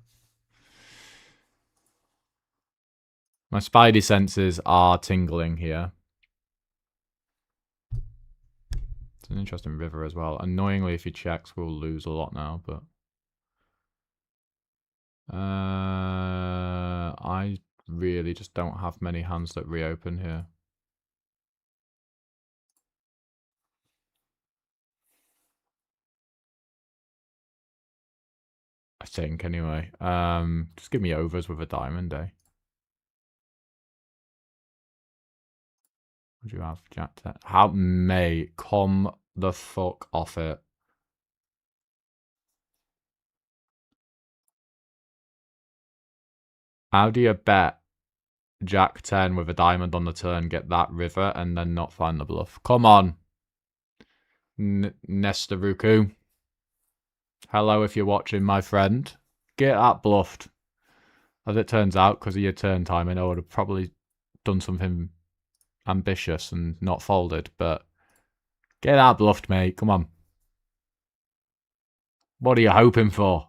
My spidey senses are tingling here. It's an interesting river as well. Annoyingly, if he checks, we'll lose a lot now, but... I really just don't have many hands that reopen here. I think, anyway. Just give me overs with a diamond, eh? Would you have Jack 10? How, mate, come the fuck off it. How do you bet Jack 10 with a diamond on the turn, get that river, and then not find the bluff? Come on. Nestaruku. Hello if you're watching, my friend. Get that bluffed. As it turns out, because of your turn timing, I would have probably done something ambitious and not folded, but get that bluffed, mate. Come on. What are you hoping for?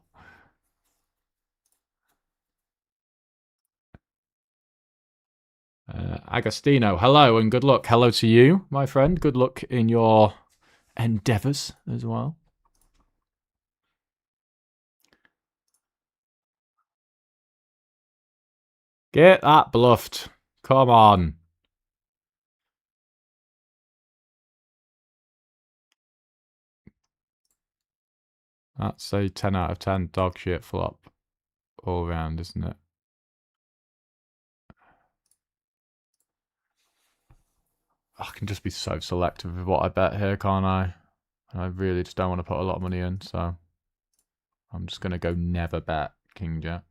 Agostino, hello and good luck. Hello to you, my friend. Good luck in your endeavors as well. Get that bluffed. Come on. That's a 10 out of 10 dog shit flop all round, isn't it? I can just be so selective with what I bet here, can't I? I really just don't want to put a lot of money in, so I'm just going to go never bet King Jack.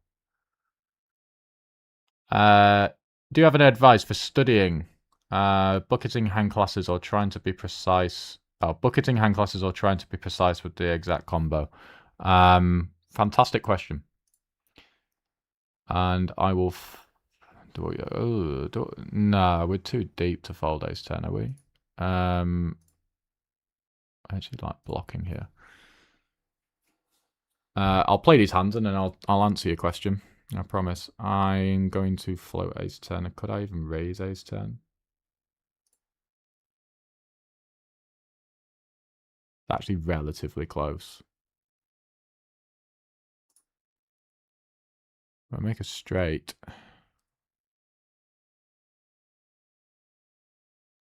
Do you have any advice for studying? Bucketing hand classes or trying to be precise? Oh, bucketing hand classes or trying to be precise with the exact combo? Fantastic question. And I will... no, we're too deep to fold ace 10, are we? I actually like blocking here. I'll play these hands and then I'll answer your question. I promise. I'm going to float ace 10. Could I even raise ace 10? Actually relatively close. I'll make a straight.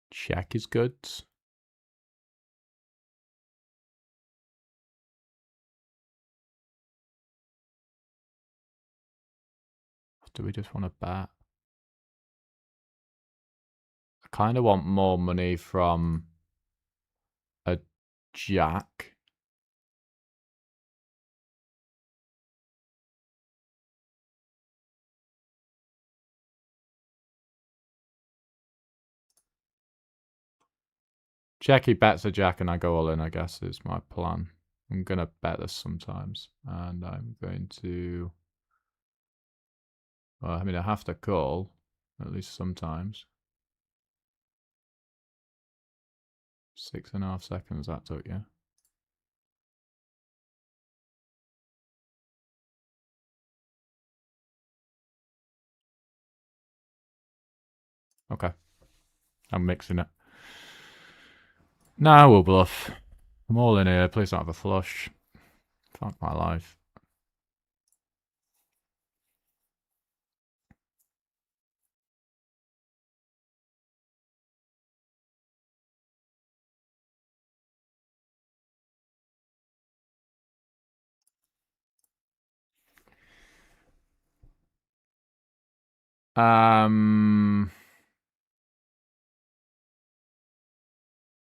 Check is good. Do we just want to bet? I kind of want more money from a jack. Check, he bets a jack and I go all in, I guess, is my plan. I'm going to bet this sometimes. And I'm going to... Well, I mean, I have to call, at least sometimes. 6.5 seconds that took, yeah? Okay. I'm mixing it. No, we'll bluff. I'm all in here. Please don't have a flush. Fuck my life.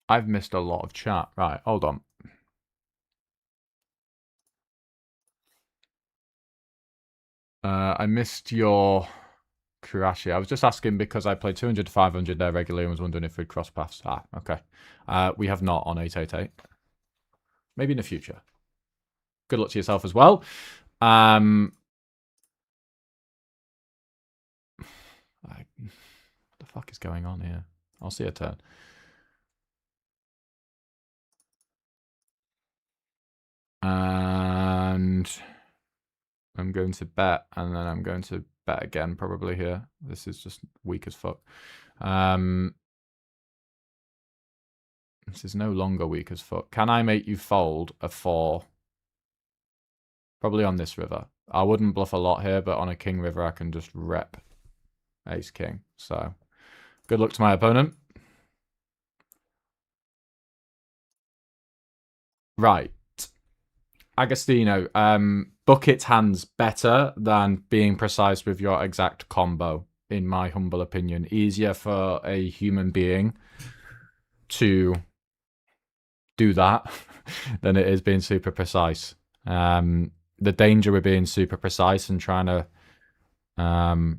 I've missed a lot of chat. Right, hold on. I missed your Kurashi. I was just asking because I played 200 to 500 there regularly and was wondering if we'd cross paths. Ah, okay. We have not on 888. Maybe in the future. Good luck to yourself as well. What the fuck is going on here? I'll see a turn. And I'm going to bet, and then I'm going to bet again probably here. This is just weak as fuck. This is no longer weak as fuck. Can I make you fold a 4? Probably on this river. I wouldn't bluff a lot here, but on a king river I can just rep ace king. So good luck to my opponent. Right. Agostino, bucket hands better than being precise with your exact combo, in my humble opinion. Easier for a human being to do that than it is being super precise. The danger with being super precise and trying to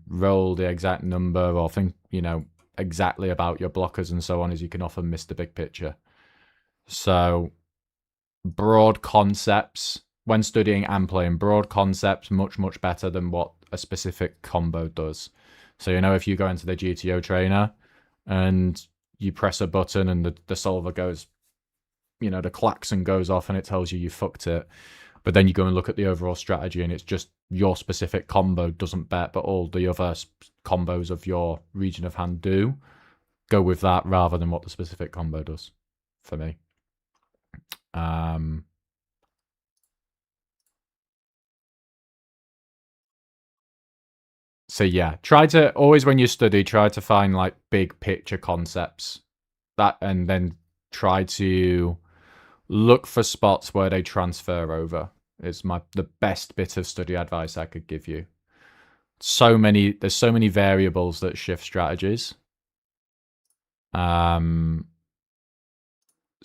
roll the exact number or think, exactly about your blockers and so on is you can often miss the big picture. So broad concepts, when studying and playing, broad concepts much better than what a specific combo does. So if you go into the GTO trainer and you press a button and the solver goes, the klaxon goes off and it tells you fucked it, but then you go and look at the overall strategy and it's just your specific combo doesn't bet, but all the other combos of your region of hand do, go with that rather than what the specific combo does for me. So yeah, try to always, when you study, try to find like big picture concepts that, and then try to look for spots where they transfer over. Is the best bit of study advice I could give you. There's so many variables that shift strategies.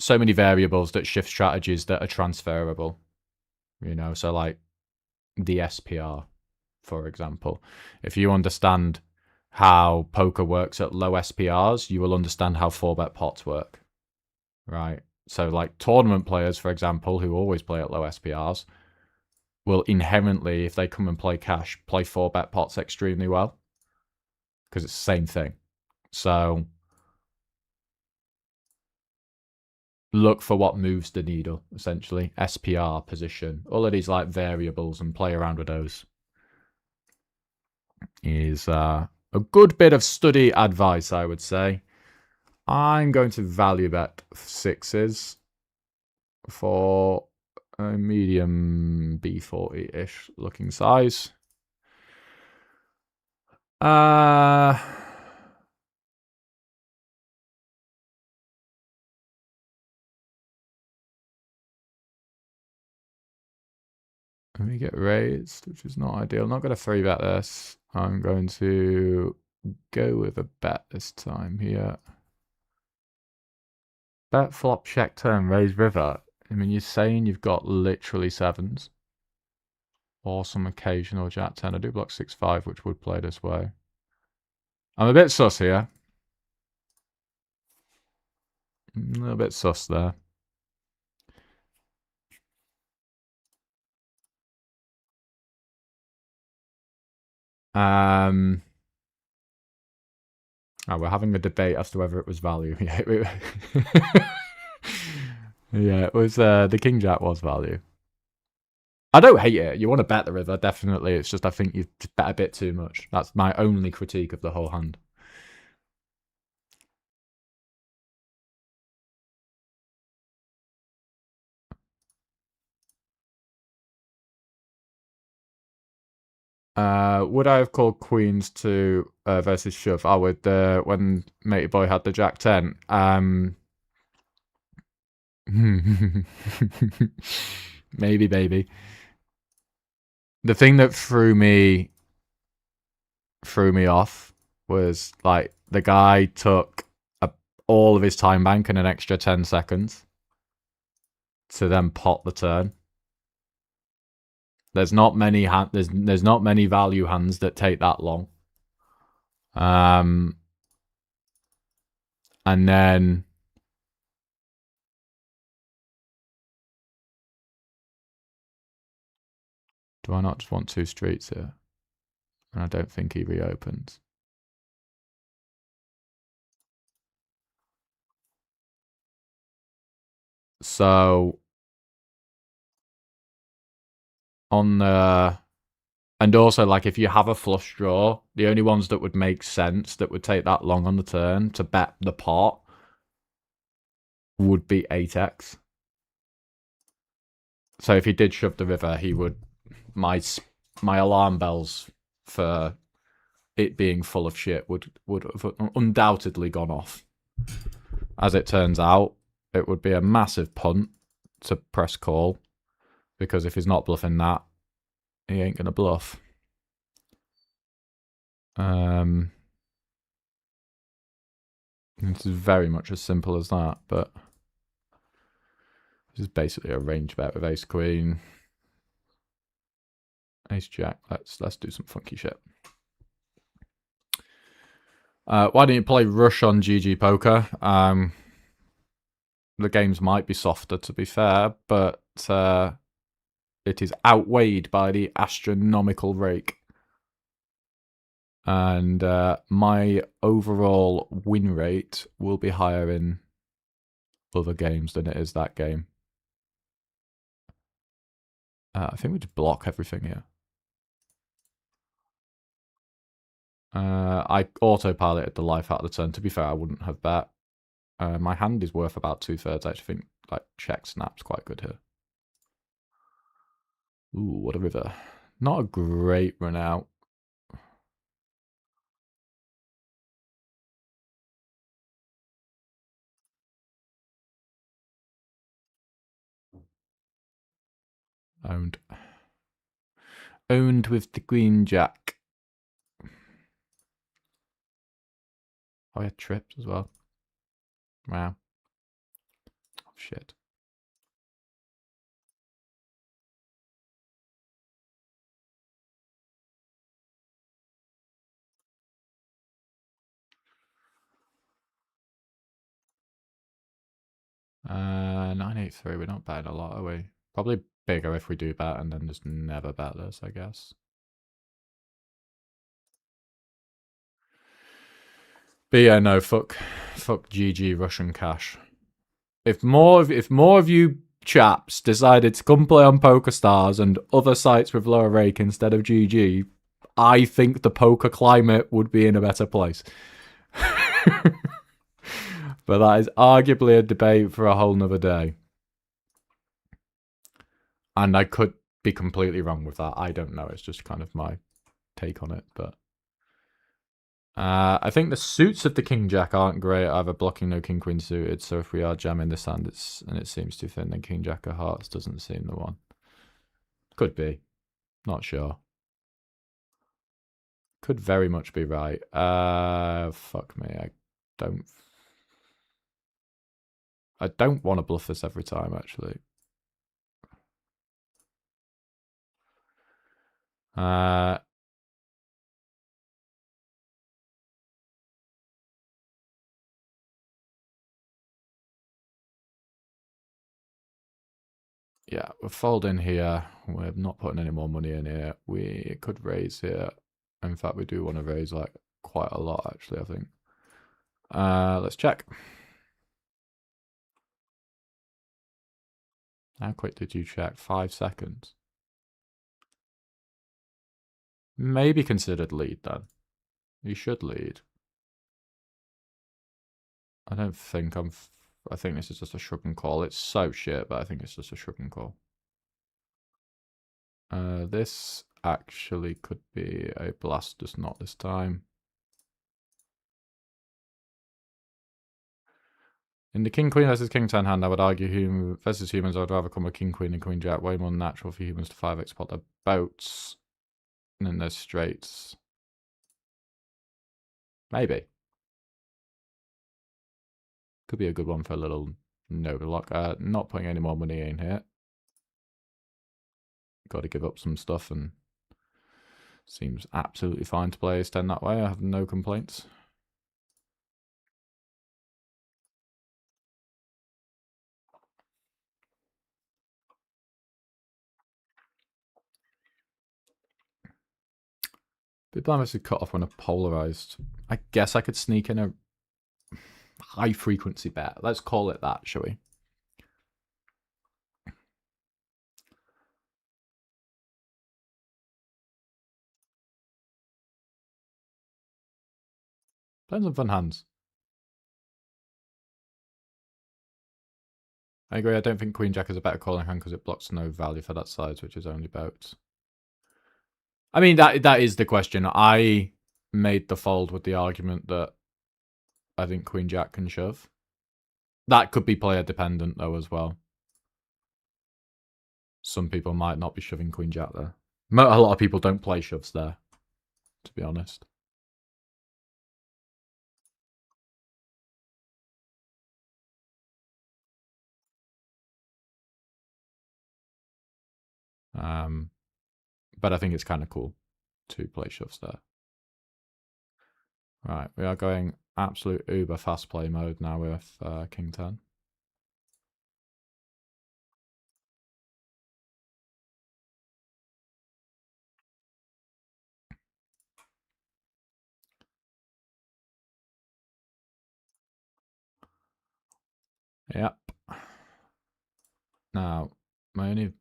So many variables that shift strategies that are transferable. So like the SPR, for example. If you understand how poker works at low SPRs, you will understand how 4-bet pots work, right? So like tournament players, for example, who always play at low SPRs, will inherently, if they come and play cash, play 4-bet pots extremely well because it's the same thing. So look for what moves the needle, essentially. SPR, position, all of these like variables, and play around with those is a good bit of study advice, I would say. I'm going to value bet 6s for a medium B40-ish looking size. Let me get raised, which is not ideal. I'm not going to 3-bet this. I'm going to go with a bet this time here. Bet flop, check turn, raise river. I mean, you're saying you've got literally 7s. Or some occasional jack 10. I do block 6-5, which would play this way. I'm a bit sus here. A little bit sus there. We're having a debate as to whether it was value. Yeah, yeah, it was. The king jack was value. I don't hate it. You want to bet the river, definitely. It's just I think you've bet a bit too much. That's my only critique of the whole hand. Would I have called queens to versus shove? I would. When Matey Boy had the jack 10. Maybe, baby. The thing that threw me off was like the guy took all of his time bank and an extra 10 seconds to then pot the turn. There's not many there's not many value hands that take that long. And then do I not just want 2 streets here? And I don't think he reopens. So on and also, like, if you have a flush draw, the only ones that would make sense that would take that long on the turn to bet the pot would be 8x. So if he did shove the river, he would... My alarm bells for it being full of shit would have undoubtedly gone off. As it turns out, it would be a massive punt to press call, because if he's not bluffing that, he ain't gonna bluff. It's very much as simple as that, but this is basically a range bet with ace queen, ace jack. Let's do some funky shit. Why don't you play Rush on GG Poker? The games might be softer, to be fair, but it is outweighed by the astronomical rake. And my overall win rate will be higher in other games than it is that game. I think we just block everything here. I autopiloted the life out of the turn. To be fair, I wouldn't have bet. My hand is worth about 2/3. I actually think like check snap's quite good here. Ooh, what a river. Not a great run out. Owned. Owned with the queen jack. Oh, I had trips as well. Wow. Oh, shit. Uh, 983. We're not betting a lot, are we? Probably bigger if we do bet, and then just never bet this, I guess. But yeah, no, fuck GG Russian cash. If more of you chaps decided to come play on PokerStars and other sites with lower rake instead of GG, I think the poker climate would be in a better place. But that is arguably a debate for a whole nother day. And I could be completely wrong with that. I don't know. It's just kind of my take on it. But I think the suits of the King Jack aren't great either, blocking no King Queen suited. So if we are jamming this hand, and it seems too thin, then King Jack of Hearts doesn't seem the one. Could be. Not sure. Could very much be right. Fuck me. I don't want to bluff this every time, actually. Yeah, we're folding here. We're not putting any more money in here. We could raise here. In fact, we do want to raise like quite a lot, actually, I think. Let's check. How quick did you check? 5 seconds. Maybe considered lead then. You should lead. I don't think I think this is just a shrug and call. It's so shit, but I think it's just a shrug and call. This actually could be a blast, just not this time. In the King Queen versus King 10 hand, I would argue versus humans, I would rather come with King Queen and Queen Jack. Way more natural for humans to 5x pot their boats. And then there's straights. Maybe. Could be a good one for a little no lock. Not putting any more money in here. Got to give up some stuff, and seems absolutely fine to play Ace 10 that way. I have no complaints. Big blind versus cut off when a polarized. I guess I could sneak in a high frequency bet. Let's call it that, shall we? Playing some fun hands. I agree. I don't think Queen Jack is a better calling hand because it blocks no value for that size, which is only boats. I mean, that is the question. I made the fold with the argument that I think Queen Jack can shove. That could be player dependent though as well. Some people might not be shoving Queen Jack there. A lot of people don't play shoves there, to be honest. But I think it's kind of cool to play shoves there. Right, we are going absolute uber fast play mode now with King 10. Yep. Now, my only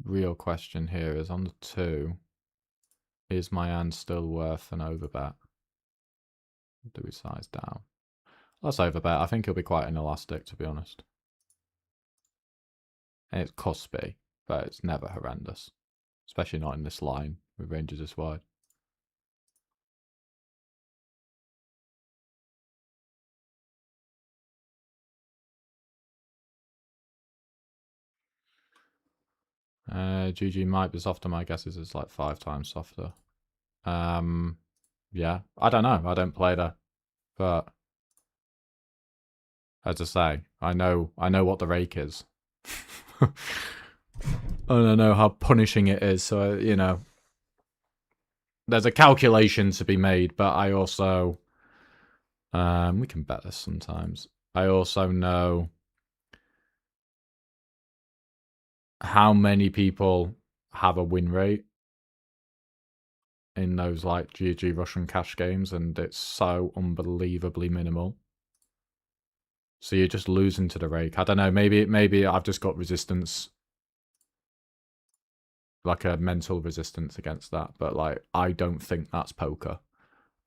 real question here is on the 2, is my hand still worth an overbet? Do we size down? Let's overbet. I think he'll be quite inelastic, to be honest. And it's cuspy, but it's never horrendous. Especially not in this line with ranges this wide. GG might be softer. My guess is it's like 5 times softer. Yeah, I don't know. I don't play there, but as I say, I know what the rake is. I don't know how punishing it is. So you know, there's a calculation to be made, but I also we can bet this sometimes. I also know how many people have a win rate in those like GG Russian cash games, and it's so unbelievably minimal. So you're just losing to the rake. I don't know. Maybe I've just got resistance, like a mental resistance against that. But like, I don't think that's poker.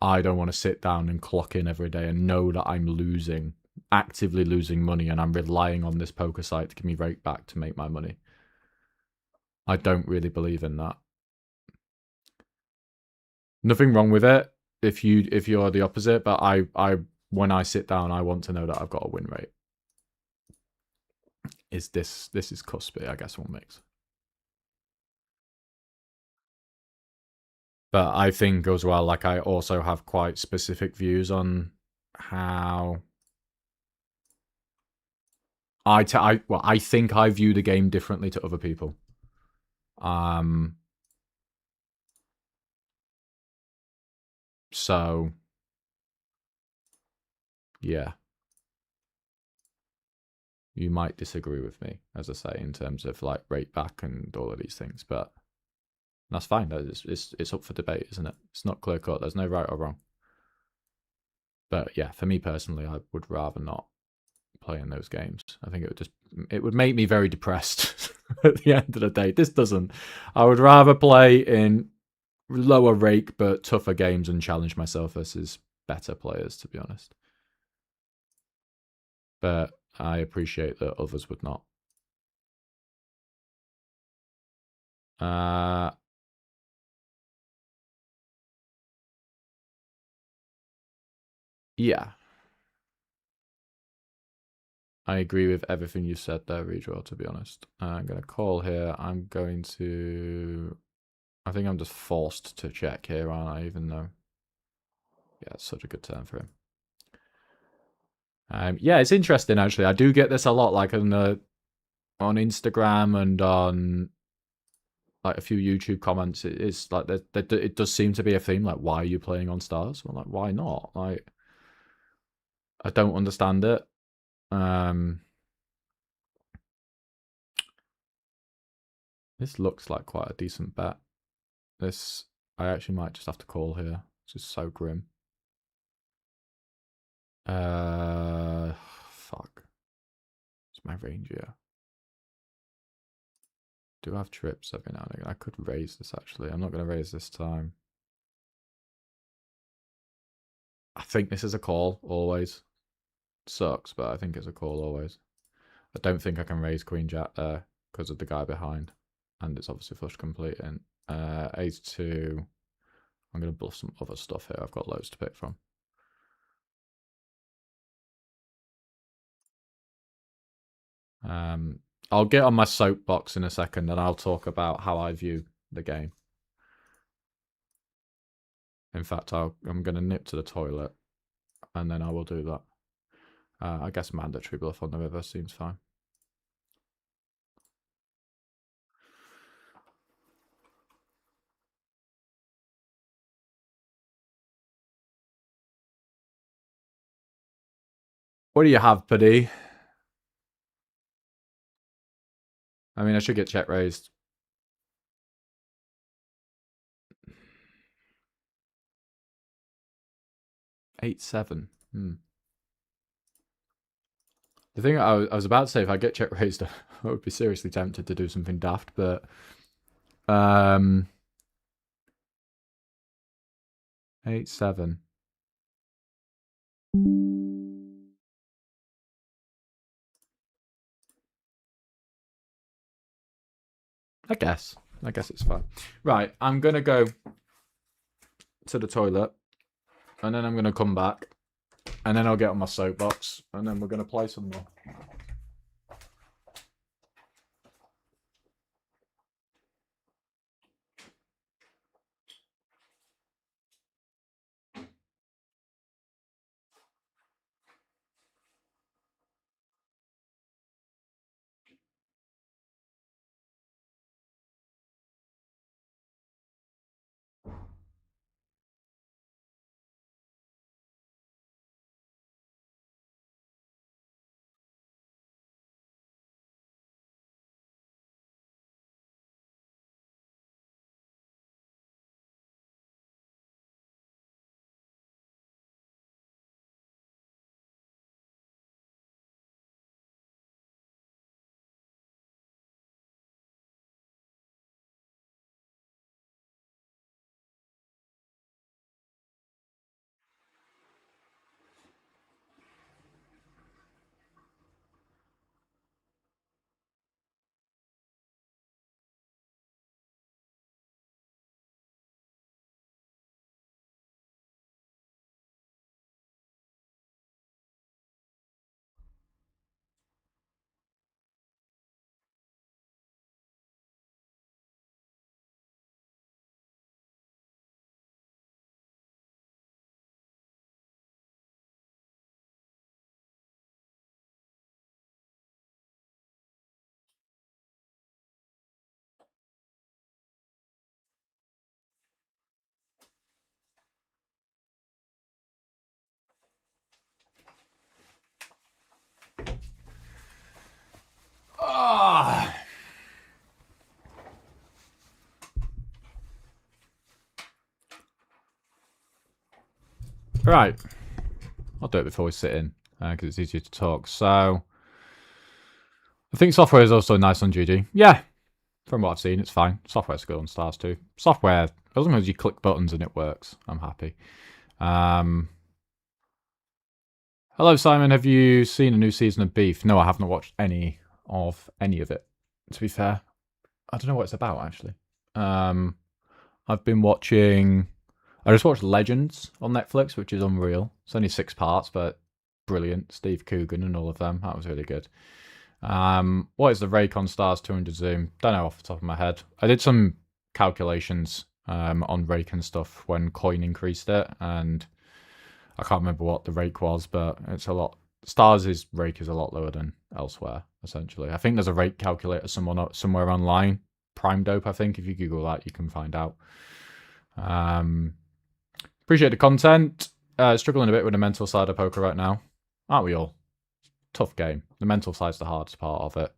I don't want to sit down and clock in every day and know that I'm losing, actively losing money, and I'm relying on this poker site to give me rake back to make my money. I don't really believe in that. Nothing wrong with it if you're the opposite, but I when I sit down, I want to know that I've got a win rate. Is this is cuspy? I guess one makes. But I think as well, like I also have quite specific views on how I think I view the game differently to other people. So yeah, you might disagree with me, as I say, in terms of like rate back and all of these things, but that's fine. It's up for debate, isn't it? It's not clear cut. There's no right or wrong. But yeah, for me personally, I would rather not play in those games. I think it would make me very depressed at the end of the day. This doesn't. I would rather play in lower rake but tougher games and challenge myself versus better players, to be honest. But I appreciate that others would not. Yeah. I agree with everything you said there, Redraw, to be honest. I'm going to call here. I think I'm just forced to check here, aren't I? Even though, yeah, it's such a good turn for him. Yeah, it's interesting, actually. I do get this a lot, like on Instagram and on like a few YouTube comments. It's like it does seem to be a theme, like, why are you playing on stars? Well, like, why not? Like, I don't understand it. This looks like quite a decent bet. I actually might just have to call here. It's just so grim. Fuck. It's my range here. Do I have trips every now and again? I could raise this, actually. I'm not going to raise this time. I think this is a call, always. Sucks, but I think it's a call, always. I don't think I can raise Queen Jack there because of the guy behind. And it's obviously flush completing. Ace 2. I'm going to bluff some other stuff here. I've got loads to pick from. I'll get on my soapbox in a second and I'll talk about how I view the game. In fact, I'm going to nip to the toilet and then I will do that. I guess mandatory bluff on the river seems fine. What do you have, Paddy? I mean, I should get check raised. 8-7. The thing I was about to say, if I get check raised, I would be seriously tempted to do something daft, but 8-7. I guess it's fine. Right, I'm gonna go to the toilet, and then I'm gonna come back, and then I'll get on my soapbox, and then we're gonna play some more. Right, I'll do it before we sit in, because it's easier to talk. So, I think software is also nice on GG. Yeah, from what I've seen, it's fine. Software's good on Stars too. Software, as long as you click buttons and it works, I'm happy. Hello, Simon. Have you seen a new season of Beef? No, I haven't watched any of it. To be fair, I don't know what it's about actually. I've been watching. I just watched Legends on Netflix, which is unreal. It's only 6 parts, but brilliant. Steve Coogan and all of them. That was really good. What is the Raycon Stars 200 zoom? Don't know off the top of my head. I did some calculations on Raycon stuff when Coin increased it, and I can't remember what the rake was, but it's a lot. Stars' rake is a lot lower than elsewhere, essentially. I think there's a rake calculator somewhere online. Prime Dope, I think. If you Google that, you can find out. Appreciate the content. Struggling a bit with the mental side of poker right now. Aren't we all? Tough game. The mental side's the hardest part of it.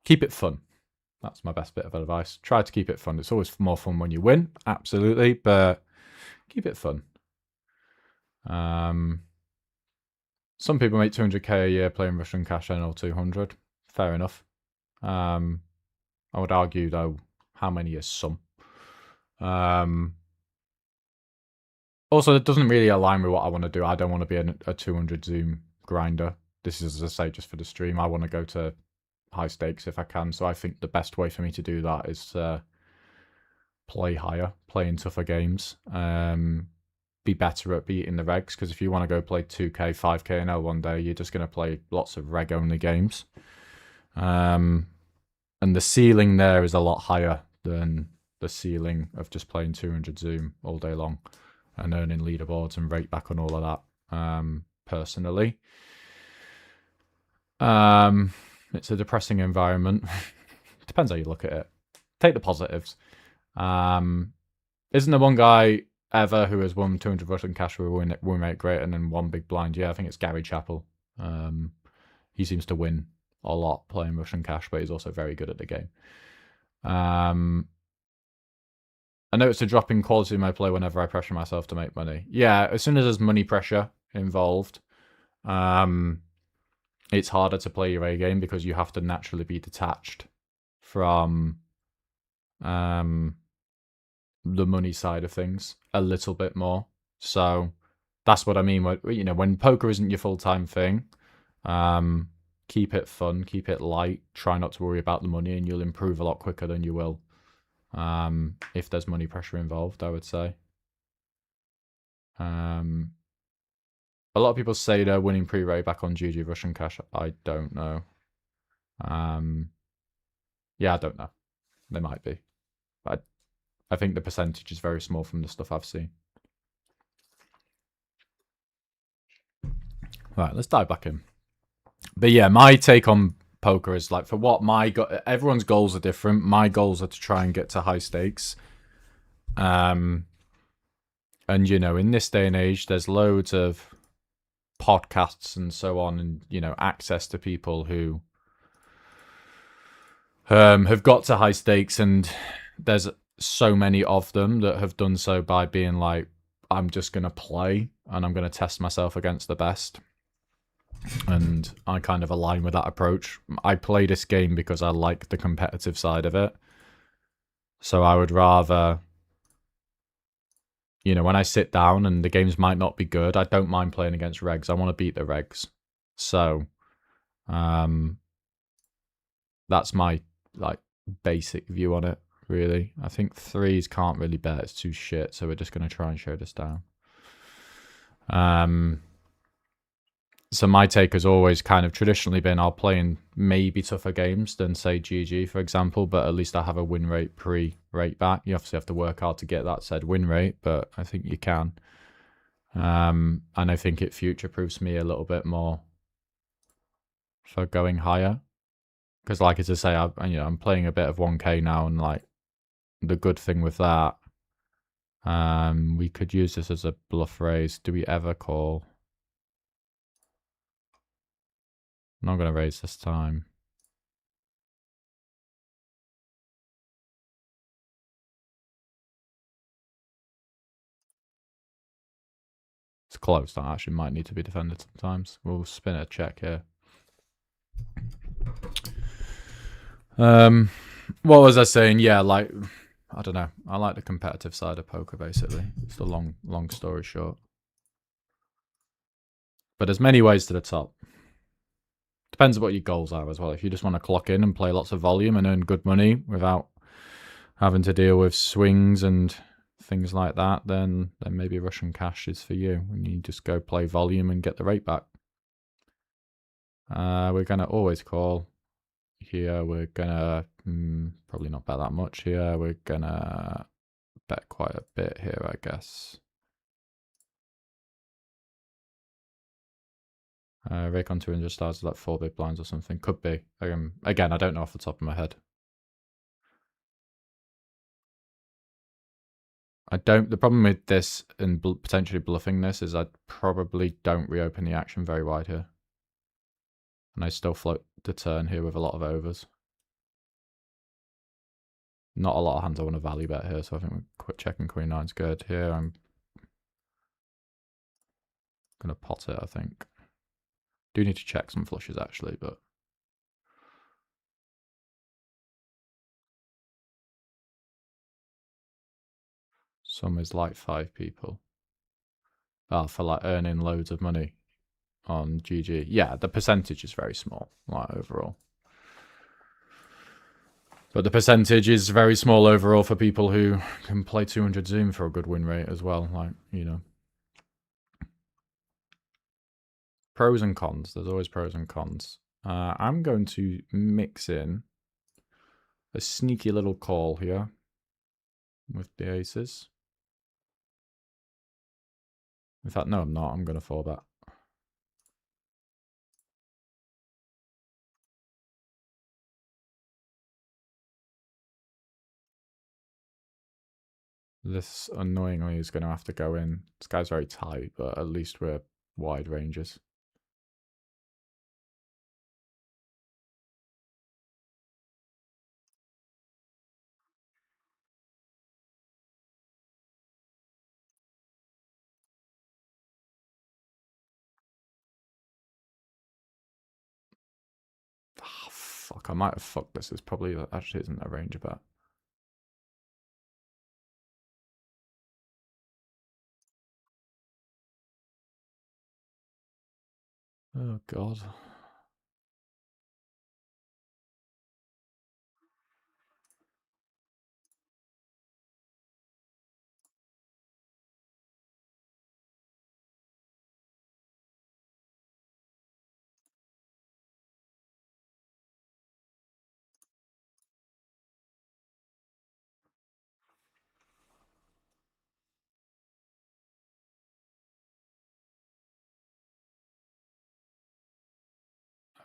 Keep it fun. That's my best bit of advice. Try to keep it fun. It's always more fun when you win, absolutely, but keep it fun. Some people make 200k a year playing Russian Cash NL 200. Fair enough. I would argue, though, how many is some? Also, it doesn't really align with what I want to do. I don't want to be a 200 zoom grinder. This is, as I say, just for the stream. I want to go to high stakes if I can. So I think the best way for me to do that is play higher, play in tougher games, be better at beating the regs. Because if you want to go play 2K, 5K and L one day, you're just going to play lots of reg only games. And the ceiling there is a lot higher than the ceiling of just playing 200 zoom all day long and earning leaderboards and rate back on all of that. Personally, it's a depressing environment. Depends how you look at it. Take the positives. Isn't there one guy ever who has won 200 Russian cash with a win rate greater than one big blind? Yeah, I think it's Gary Chappell. He seems to win a lot playing Russian cash, but he's also very good at the game. I know it's a drop in quality in my play whenever I pressure myself to make money. Yeah, as soon as there's money pressure involved, it's harder to play your A game because you have to naturally be detached from the money side of things a little bit more. So that's what I mean. When poker isn't your full-time thing, keep it fun, keep it light, try not to worry about the money, and you'll improve a lot quicker than you will if there's money pressure involved, I would say. A lot of people say they're winning pre-rate back on GG Russian cash. I don't know. Yeah, I don't know. They might be. But I think the percentage is very small from the stuff I've seen. Right, let's dive back in. But yeah, my take on poker is like, for what everyone's goals are different. My goals are to try and get to high stakes. And in this day and age, there's loads of podcasts and so on, and access to people who have got to high stakes, and there's so many of them that have done so by being like, I'm just going to play and I'm going to test myself against the best. And I kind of align with that approach. I play this game because I like the competitive side of it. So I would rather, when I sit down and the games might not be good, I don't mind playing against regs. I want to beat the regs. So that's my basic view on it, really. I think threes can't really bet. It's too shit. So we're just going to try and show this down. So my take has always kind of traditionally been, I'll play in maybe tougher games than, say, GG, for example, but at least I have a win rate pre-rate back. You obviously have to work hard to get that said win rate, but I think you can. And I think it future-proofs me a little bit more for going higher. Because as I say, I'm playing a bit of 1K now, and the good thing with that, we could use this as a bluff raise. Do we ever call? I'm not going to raise this time. It's close. That actually might need to be defended sometimes. We'll spin a check here. What was I saying? Yeah, I don't know. I like the competitive side of poker, basically. It's the long story short. But there's many ways to the top. Depends on what your goals are as well. If you just want to clock in and play lots of volume and earn good money without having to deal with swings and things like that, then maybe Russian cash is for you. And you just go play volume and get the rate back. We're going to always call. Here we're going to probably not bet that much here. We're going to bet quite a bit here, I guess. Rake on 200 stars like 4 big blinds or something. Could be. Again, I don't know off the top of my head. The problem with this and potentially bluffing this is I probably don't reopen the action very wide here. And I still float the turn here with a lot of overs. Not a lot of hands I want to value bet here, so I think we're checking Queen 9's good. Here I'm going to pot it, I think. Do need to check some flushes actually, but some is like 5 people. Oh, for like earning loads of money on GG. Yeah, the percentage is very small, like overall. But the percentage is very small overall for people who can play 200 Zoom for a good win rate as well. Like, you know. Pros and cons. There's always pros and cons. I'm going to mix in a sneaky little call here with the aces. In fact, no, I'm not. I'm going to 4-bet. This annoyingly is going to have to go in. This guy's very tight, but at least we're wide ranges. Oh, fuck, I might have fucked this. This probably actually isn't a range bet. Oh, God.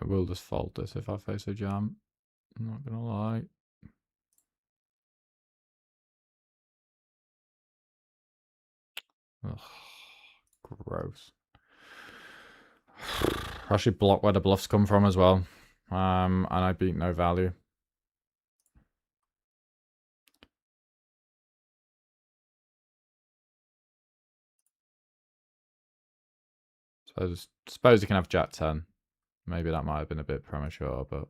I will just fold this if I face a jam. I'm not going to lie. Ugh, gross. I should block where the bluffs come from as well. And I beat no value. So I just suppose you can have Jack 10. Maybe that might have been a bit premature, but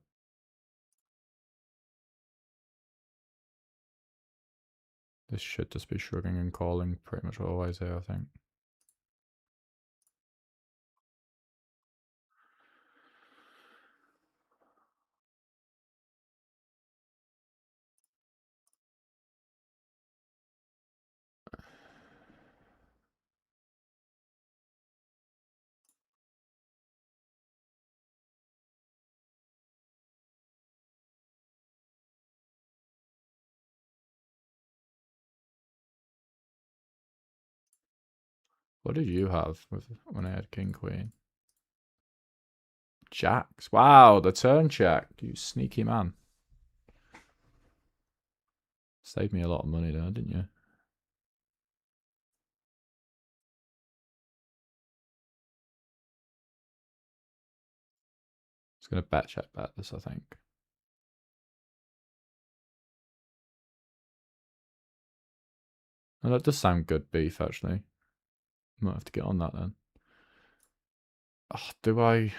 this should just be shrugging and calling pretty much always here, I think. What did you have when I had King Queen? Jacks. Wow, the turn check. You sneaky man. Saved me a lot of money there, didn't you? It's going to bet check bet this, I think. And that does sound good beef, actually. Might have to get on that then. Oh, do I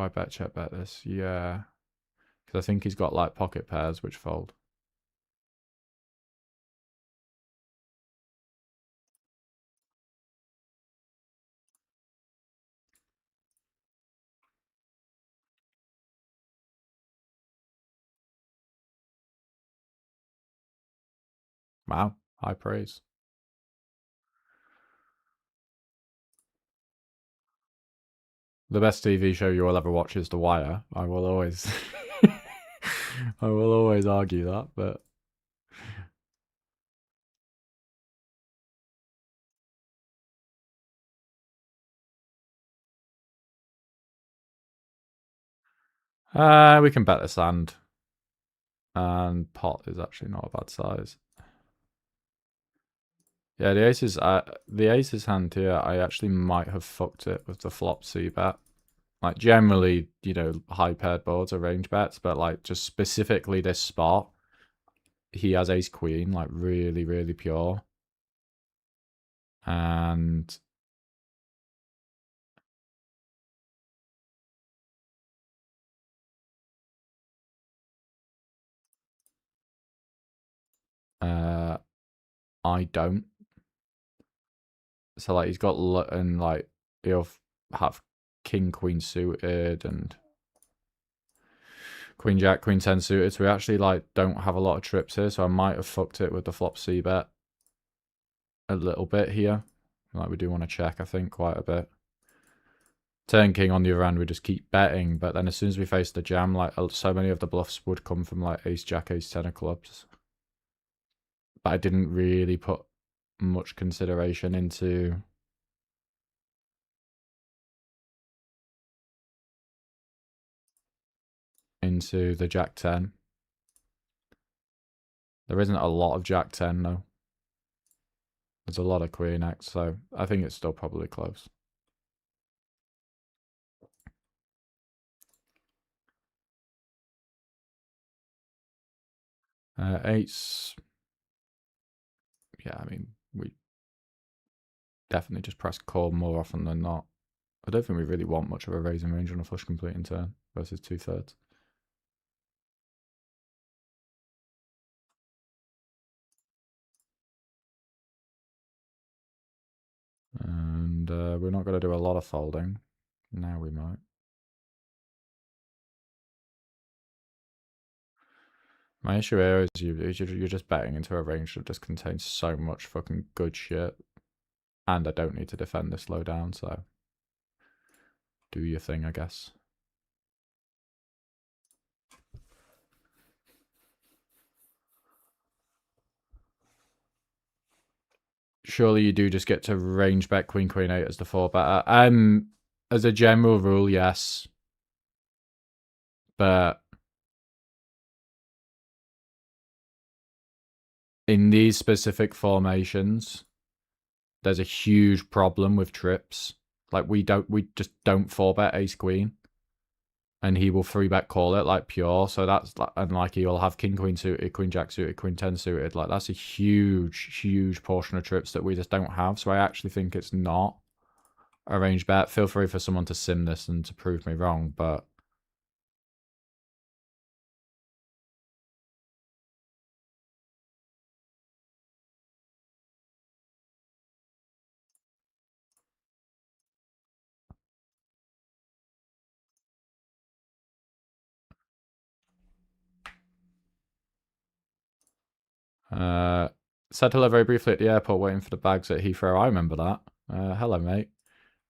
bet check bet this? Yeah. Because I think he's got like pocket pairs which fold. Wow, high praise. The best TV show you will ever watch is The Wire. I will always, I will always argue that, but we can bet this hand. And pot is actually not a bad size. Yeah, the aces hand here, I actually might have fucked it with the flop C bet. Like generally, you know, high paired boards are range bets, but like just specifically this spot, he has ace queen, like really, really pure. And I don't. So like he's got and like he'll have king queen suited and queen jack queen 10 suited. So we actually like don't have a lot of trips here. So I might have fucked it with the flop c bet a little bit here. Like we do want to check, I think, quite a bit. Turn king on the other hand, we just keep betting, but then as soon as we face the jam, like so many of the bluffs would come from like ace jack ace 10 of clubs. But I didn't really put much consideration into the jack 10. There isn't a lot of jack 10 though. There's a lot of queen x, so I think it's still probably close. Eights. Yeah, I mean, we definitely just press call more often than not. I don't think we really want much of a raising range on a flush completing turn versus 2/3. And we're not going to do a lot of folding. Now we might. My issue here is you're just betting into a range that just contains so much fucking good shit. And I don't need to defend this low down, so do your thing, I guess. Surely you do just get to range bet queen, queen 8 as the 4 better. As a general rule, yes. But in these specific formations, there's a huge problem with trips. Like we just don't 4-bet ace queen. And he will 3-bet call it like pure. So that's, and like he'll have king queen suited, queen jack suited, queen 10 suited. Like that's a huge portion of trips that we just don't have. So I actually think it's not a range bet. Feel free for someone to sim this and to prove me wrong, but said hello very briefly at the airport waiting for the bags at Heathrow. I remember that. Hello, mate.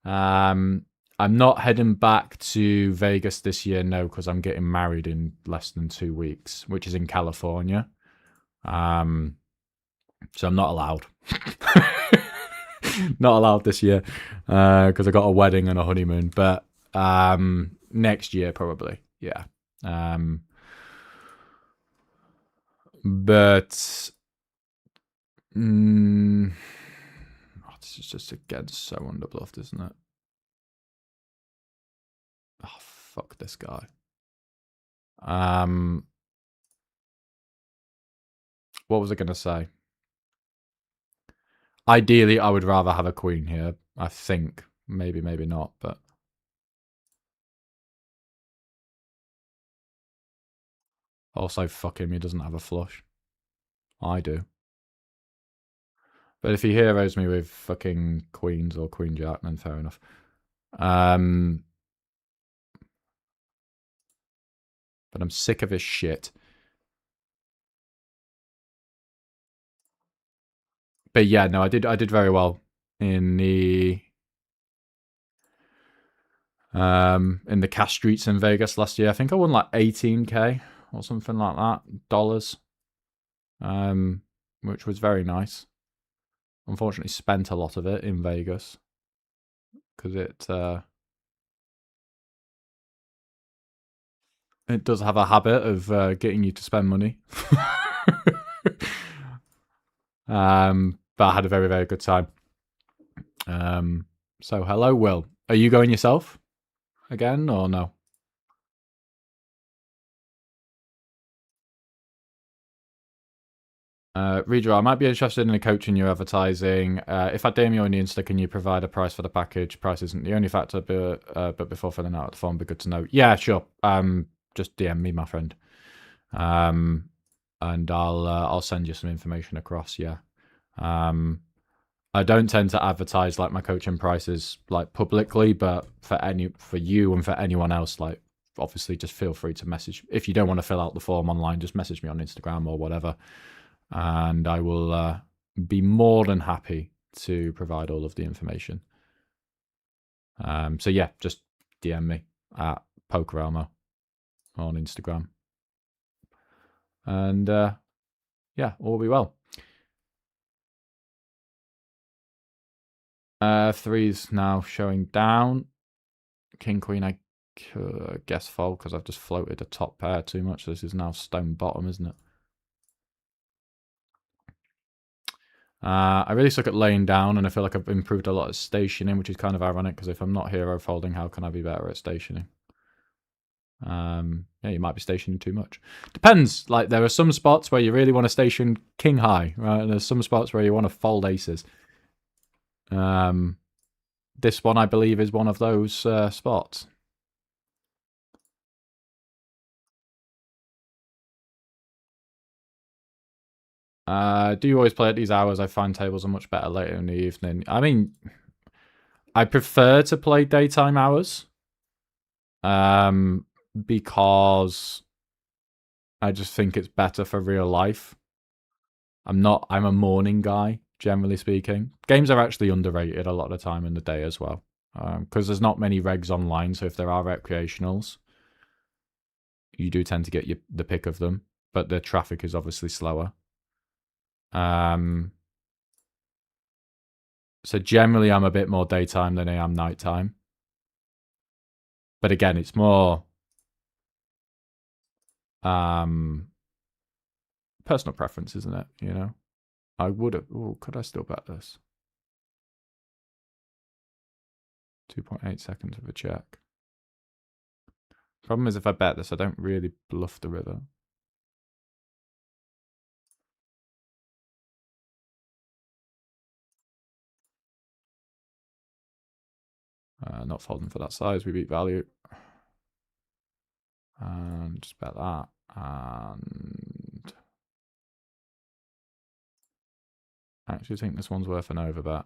I'm not heading back to Vegas this year, no, because I'm getting married in less than 2 weeks, which is in California. So I'm not allowed. Not allowed this year because I got a wedding and a honeymoon. But next year probably, yeah. But this is just again so underbluffed, isn't it? Oh, fuck this guy. What was I going to say? Ideally, I would rather have a queen here. I think. Maybe not, but... Also, fuck him, he doesn't have a flush. I do. But if he heroes me with fucking queens or queen jack, then fair enough. But I'm sick of his shit. But yeah, no, I did very well in the cash streets in Vegas last year. I think I won like 18k or something like that dollars, which was very nice. Unfortunately, spent a lot of it in Vegas because it does have a habit of getting you to spend money. But I had a very, very good time. So hello, Will. Are you going yourself again or no? Redraw, I might be interested in coaching your advertising. If I DM you on the Insta, can you provide a price for the package? Price isn't the only factor, but before filling out the form, it'd be good to know. Yeah, sure. Just DM me, my friend. And I'll send you some information across. Yeah. I don't tend to advertise like my coaching prices like publicly, but for you and for anyone else, like obviously just feel free to message. If you don't want to fill out the form online, just message me on Instagram or whatever, and I will be more than happy to provide all of the information. So yeah, just DM me at PokerElmo on Instagram, and yeah, all will be well. Three's now showing down. King Queen, I guess fold because I've just floated a top pair too much. This is now stone bottom, isn't it? I really suck at laying down, and I feel like I've improved a lot at stationing, which is kind of ironic because if I'm not hero folding, how can I be better at stationing? Yeah, you might be stationing too much. Depends. Like there are some spots where you really want to station king high, right? And there's some spots where you want to fold aces. This one, I believe, is one of those spots. Do you always play at these hours? I find tables are much better later in the evening. I mean, I prefer to play daytime hours, because I just think it's better for real life. I'm a morning guy, generally speaking. Games are actually underrated a lot of the time in the day as well, because there's not many regs online. So if there are recreationals, you do tend to get the pick of them, but the traffic is obviously slower. So generally, I'm a bit more daytime than I am nighttime. But again, it's more personal preference, isn't it? You know, I would have. Oh, could I still bet this? 2.8 seconds of a check. Problem is, if I bet this, I don't really bluff the river. Not folding for that size. We beat value. And just bet that. And I actually think this one's worth an overbet.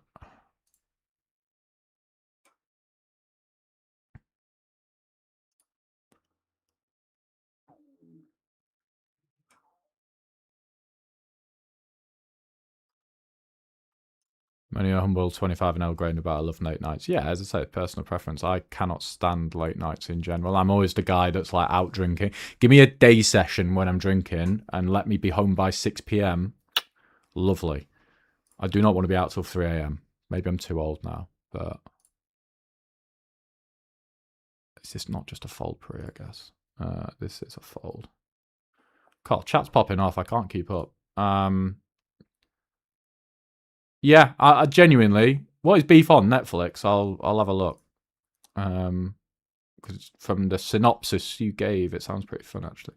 I'm only a humble 25 and L grade, but I love late nights. Yeah, as I say, personal preference. I cannot stand late nights in general. I'm always the guy that's like out drinking. Give me a day session when I'm drinking and let me be home by 6 p.m. Lovely. I do not want to be out till 3 a.m. Maybe I'm too old now, but is this not just a fold pre, I guess? This is a fold. God, chat's popping off. I can't keep up. Yeah, I genuinely. What is Beef on Netflix? I'll have a look. Because from the synopsis you gave, it sounds pretty fun actually.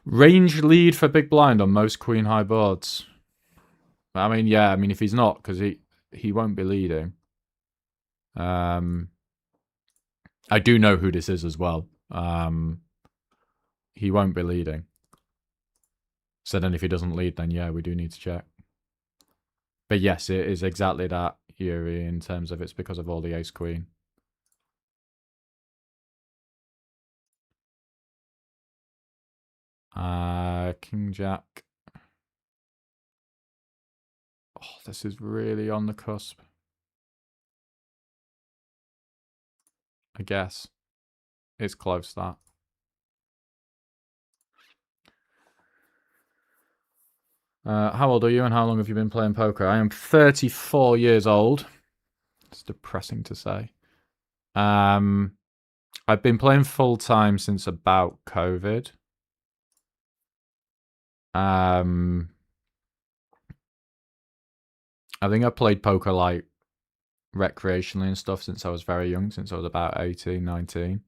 Range lead for big blind on most queen high boards. I mean, yeah. I mean, if he's not, because he won't be leading. I do know who this is as well. He won't be leading. So then if he doesn't lead, then yeah, we do need to check. But yes, it is exactly that, Yuri, in terms of it's because of all the ace queen. King Jack. Oh, this is really on the cusp. I guess. It's close, that. How old are you and how long have you been playing poker? I am 34 years old. It's depressing to say. I've been playing full time since about COVID. I think I played poker like recreationally and stuff since I was very young, since I was about 18, 19.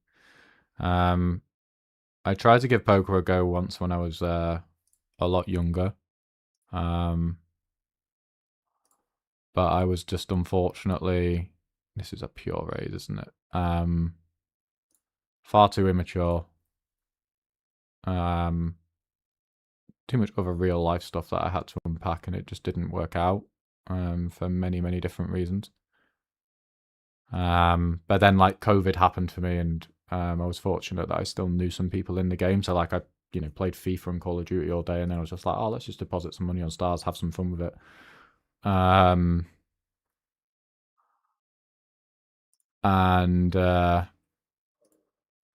I tried to give poker a go once when I was a lot younger. But I was just unfortunately, this is a pure raid, isn't it? Far too immature. Too much other real life stuff that I had to unpack, and it just didn't work out for many, many different reasons. But then like COVID happened for me, and I was fortunate that I still knew some people in the game. So like I, played FIFA and Call of Duty all day, and then I was just like, oh, let's just deposit some money on Stars, have some fun with it. And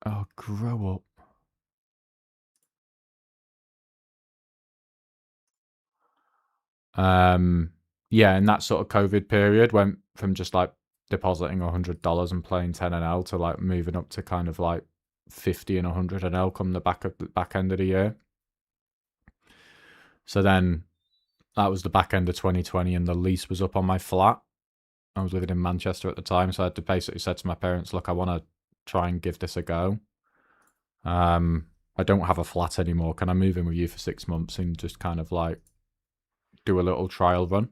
oh, grow up. Yeah, in that sort of COVID period, went from just like depositing $100 and playing 10 and L to like moving up to kind of like 50 and 100 and L come the back end of the year. So then that was the back end of 2020, and the lease was up on my flat. I was living in Manchester at the time, so I had to basically said to my parents, "Look, I want to try and give this a go. I don't have a flat anymore. Can I move in with you for 6 months and just kind of like do a little trial run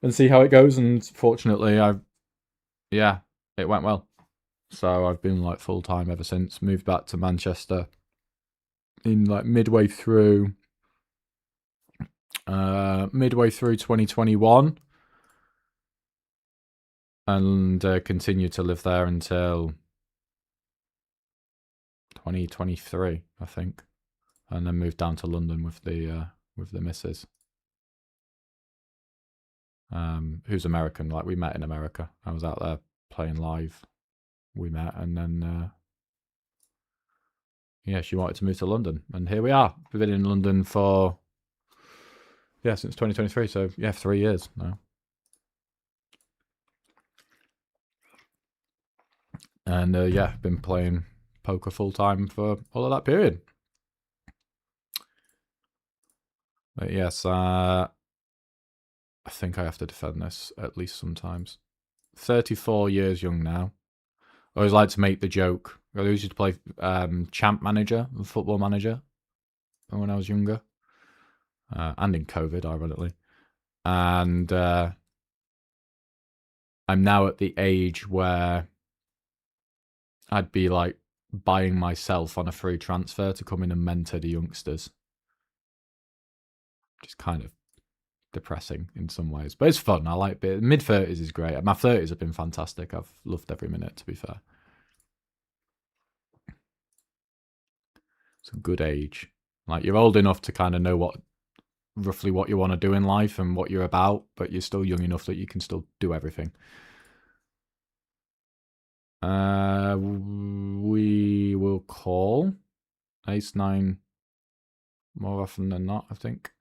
and see how it goes?" And fortunately, it went well. So I've been like full time ever since. Moved back to Manchester in like midway through 2021, and continued to live there until 2023, I think, and then moved down to London with the missus, who's American. Like we met in America. I was out there playing live. We met, and then she wanted to move to London, and here we are. We've been in London for since 2023. So 3 years now. And been playing poker full time for all of that period. But yes, I think I have to defend this at least sometimes. 34 years young now. I always like to make the joke. I always used to play Champ Manager, Football Manager, when I was younger. And in COVID, ironically. And I'm now at the age where I'd be like buying myself on a free transfer to come in and mentor the youngsters. Just kind of depressing in some ways, but it's fun. I like it. Mid-30s is great. My 30s have been fantastic. I've loved every minute, to be fair. It's a good age. Like you're old enough to kind of know roughly what you want to do in life and what you're about, but you're still young enough that you can still do everything. We will call ace 9 more often than not, I think.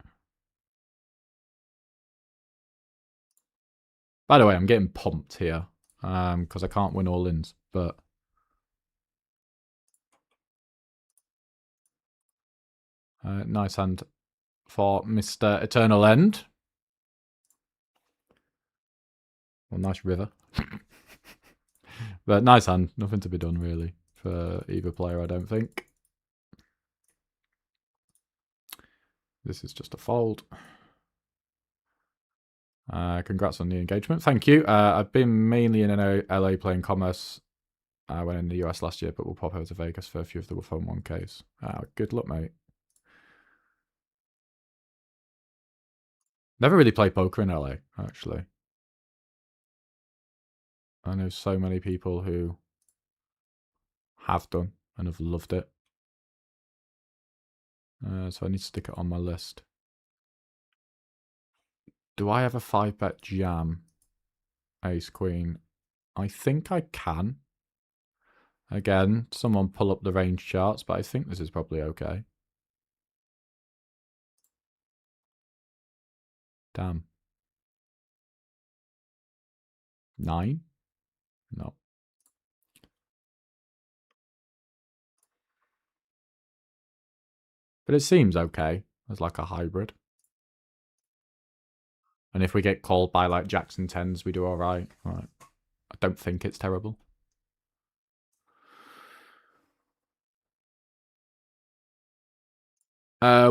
By the way, I'm getting pumped here because I can't win all ins, but nice hand for Mr. Eternal End. Well, nice river. But nice hand. Nothing to be done, really, for either player, I don't think. This is just a fold. Congrats on the engagement. Thank you. I've been mainly in LA playing Commerce. I went in the US last year, but we'll pop over to Vegas for a few of the Phone 1Ks. Good luck, mate. Never really played poker in LA, actually. I know so many people who have done and have loved it. So I need to stick it on my list. Do I have a 5-bet jam? Ace, Queen. I think I can. Again, someone pull up the range charts, but I think this is probably okay. Damn. 9? No. But it seems okay as like a hybrid. And if we get called by like Jackson 10s, we do all right. I don't think it's terrible.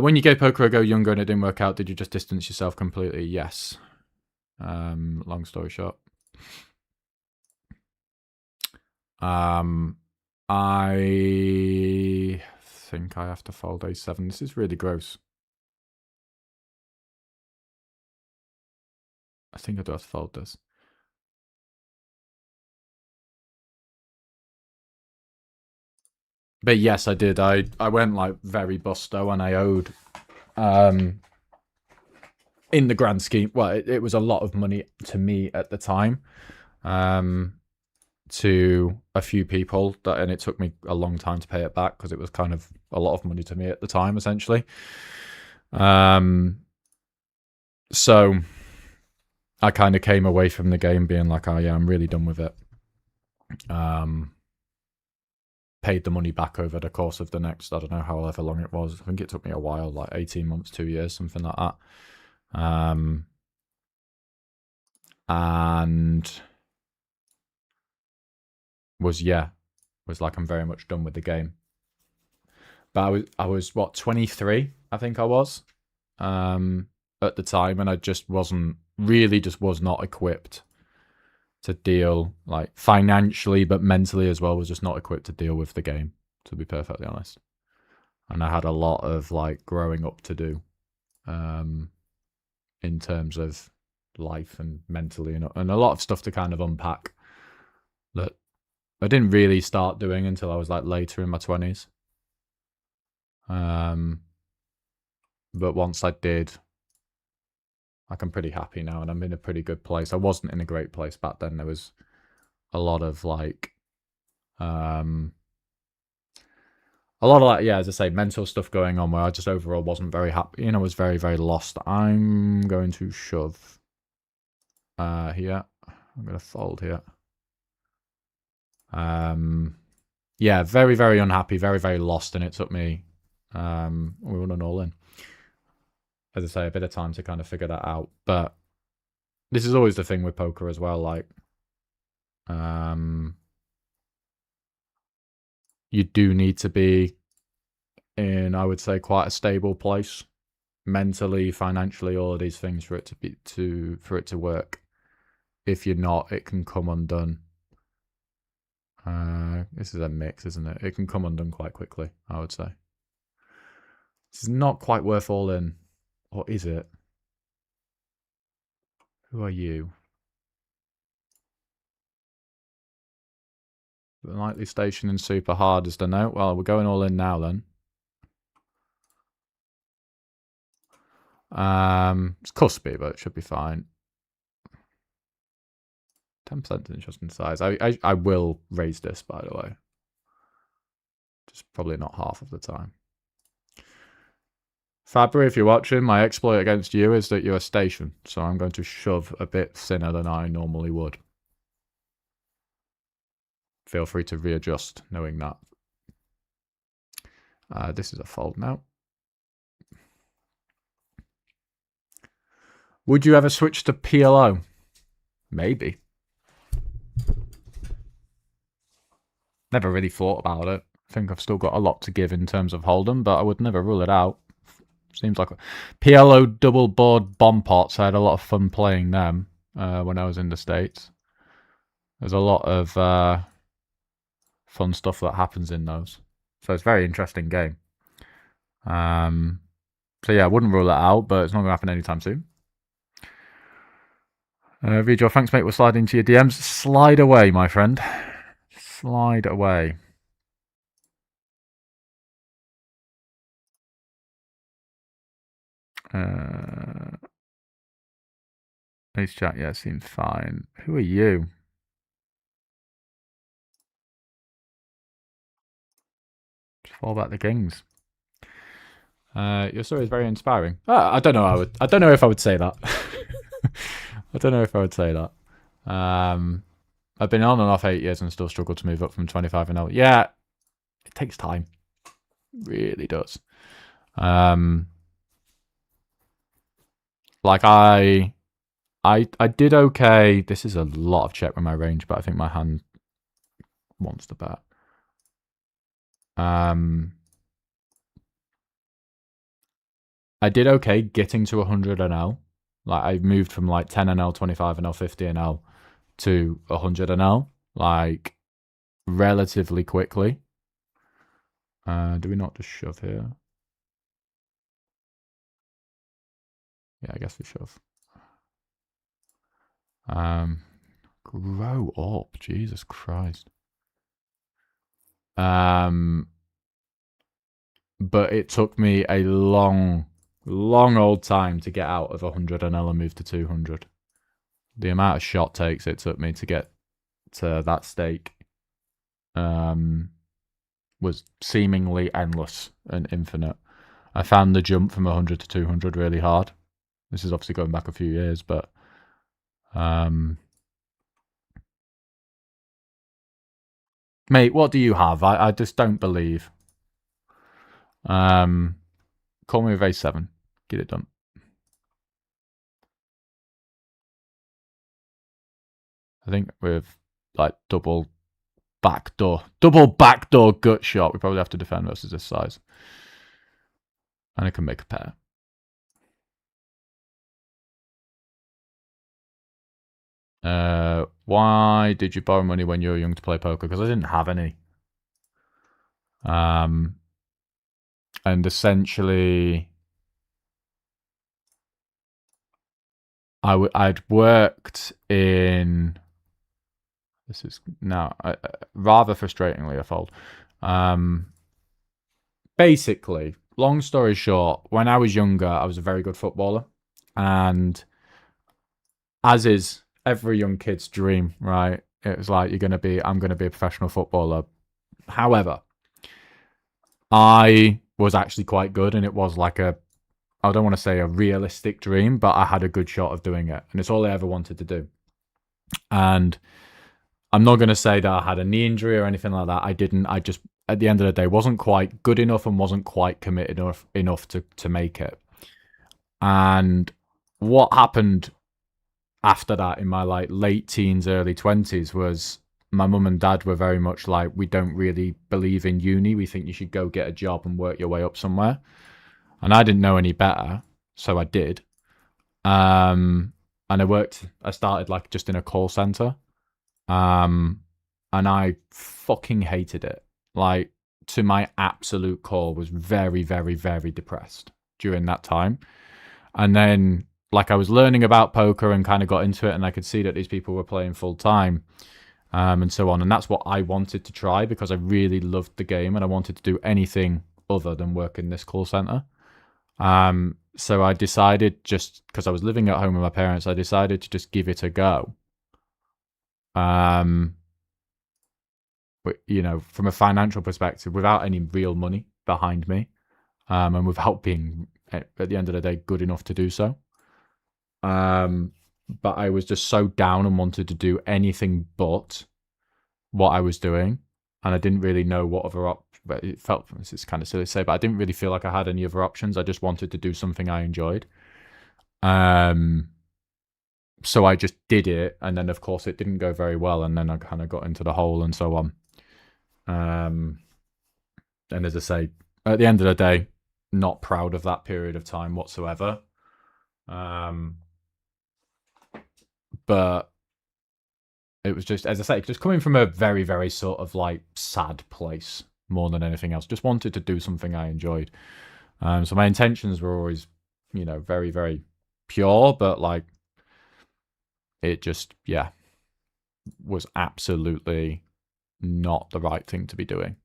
When you gave poker a go younger and it didn't work out, did you just distance yourself completely? Yes. Long story short. I think I have to fold a7. This is really gross. I think I do have to fold this. But yes, I did. I went like very busto and I owed in the grand scheme, well, it was a lot of money to me at the time, to a few people, and it took me a long time to pay it back because it was kind of a lot of money to me at the time, essentially. So I kind of came away from the game being like, oh yeah, I'm really done with it. Paid the money back over the course of the next, I don't know however long it was. I think it took me a while, like 18 months, 2 years, something like that. And was like, I'm very much done with the game. But I was what, 23, I think I was, at the time, and I just was not equipped to deal, like, financially, but mentally as well, was just not equipped to deal with the game, to be perfectly honest. And I had a lot of like growing up to do, in terms of life and mentally, and a lot of stuff to kind of unpack that I didn't really start doing until I was like later in my 20s. But once I did, like, I'm pretty happy now and I'm in a pretty good place. I wasn't in a great place back then. There was a lot of like, yeah, as I say, mental stuff going on where I just overall wasn't very happy. I was very, very lost. I'm going to shove here. I'm going to fold here. Yeah, very, very unhappy, very, very lost, and it took me, we were on all in. As I say, a bit of time to kind of figure that out. But this is always the thing with poker as well, like, you do need to be in, I would say, quite a stable place, mentally, financially, all of these things for it to work. If you're not, it can come undone. This is a mix, isn't it? It can come undone quite quickly, I would say. This is not quite worth all in. Or is it? Who are you? The nightly station and super hard is the note. Well, we're going all in now then. It's cuspy, but it should be fine. 10% interesting size. I will raise this, by the way. Just probably not half of the time. Fabry, if you're watching, my exploit against you is that you're a station, so I'm going to shove a bit thinner than I normally would. Feel free to readjust, knowing that. This is a fold now. Would you ever switch to PLO? Maybe. Never really thought about it. I think I've still got a lot to give in terms of Hold'em, but I would never rule it out. Seems like PLO double board bomb pots. I had a lot of fun playing them when I was in the States. There's a lot of fun stuff that happens in those. So it's a very interesting game. So yeah, I wouldn't rule it out, but it's not going to happen anytime soon. Vijo, thanks mate, we're sliding to your DMs. Slide away, my friend. Slide away. Ace Jack, yeah, seems fine. Who are you? Just fall back the kings. Your story is very inspiring. I don't know. I don't know if I would say that. I don't know if I would say that. I've been on and off 8 years and still struggle to move up from 25 and 0. Yeah, it takes time. It really does. Like I did okay. This is a lot of check with my range, but I think my hand wants to bet. I did okay getting to 100 NL. Like I moved from like 10 NL, 25 NL, 50 NL to 100 NL, like relatively quickly. Do we not just shove here? Yeah, I guess we shove. Grow up, Jesus Christ. But it took me a long old time to get out of 100 NL and move to 200. The amount of shot takes it took me to get to that stake was seemingly endless and infinite. I found the jump from 100 to 200 really hard. This is obviously going back a few years, but mate, what do you have? I just don't believe. Call me with A7. Get it done. I think with like double backdoor gut shot, we probably have to defend versus this size. And I can make a pair. Why did you borrow money when you were young to play poker? Because I didn't have any. And essentially, I'd worked in. This is now rather frustratingly a fold. Basically, long story short, when I was younger, I was a very good footballer, and as is every young kid's dream, right? It was like I'm gonna be a professional footballer. However, I was actually quite good, and it was like I don't want to say a realistic dream, but I had a good shot of doing it, and it's all I ever wanted to do. And I'm not going to say that I had a knee injury or anything like that. I didn't. I just, at the end of the day, wasn't quite good enough and wasn't quite committed enough to make it. And what happened after that in my like late teens, early 20s was my mum and dad were very much like, we don't really believe in uni. We think you should go get a job and work your way up somewhere. And I didn't know any better, so I did. And I started like just in a call center. And I fucking hated it. Like, to my absolute core, was very, very, very depressed during that time. And then, like, I was learning about poker and kind of got into it, and I could see that these people were playing full time, and so on. And that's what I wanted to try because I really loved the game and I wanted to do anything other than work in this call center. So I decided, just because I was living at home with my parents, I decided to just give it a go. But, you know, from a financial perspective, without any real money behind me, and without being, at the end of the day, good enough to do so. But I was just so down and wanted to do anything but what I was doing, and I didn't really know what other but it felt, this is kind of silly to say, but I didn't really feel like I had any other options. I just wanted to do something I enjoyed. So I just did it, and then of course it didn't go very well, and then I kind of got into the hole and so on. And as I say, at the end of the day, not proud of that period of time whatsoever. But it was just, as I say, just coming from a very, very sort of like sad place more than anything else. Just wanted to do something I enjoyed. So my intentions were always, you know, very, very pure, but like it just, yeah, was absolutely not the right thing to be doing.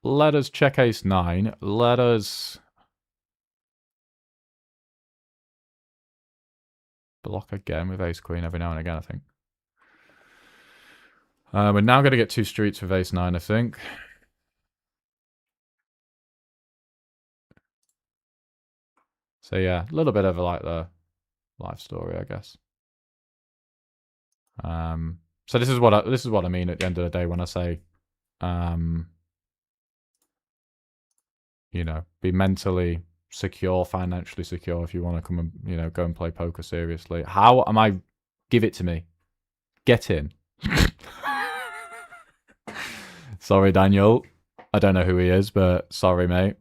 Let us check ace 9. Let us block again with ace queen every now and again, I think. We're now going to get 2 streets with ace 9, I think. So yeah, a little bit of like the life story, I guess. So this is what I mean at the end of the day when I say, you know, be mentally secure, financially secure if you want to come and, you know, go and play poker seriously. How am I? Give it to me. Get in. Sorry, Daniel. I don't know who he is, but sorry, mate.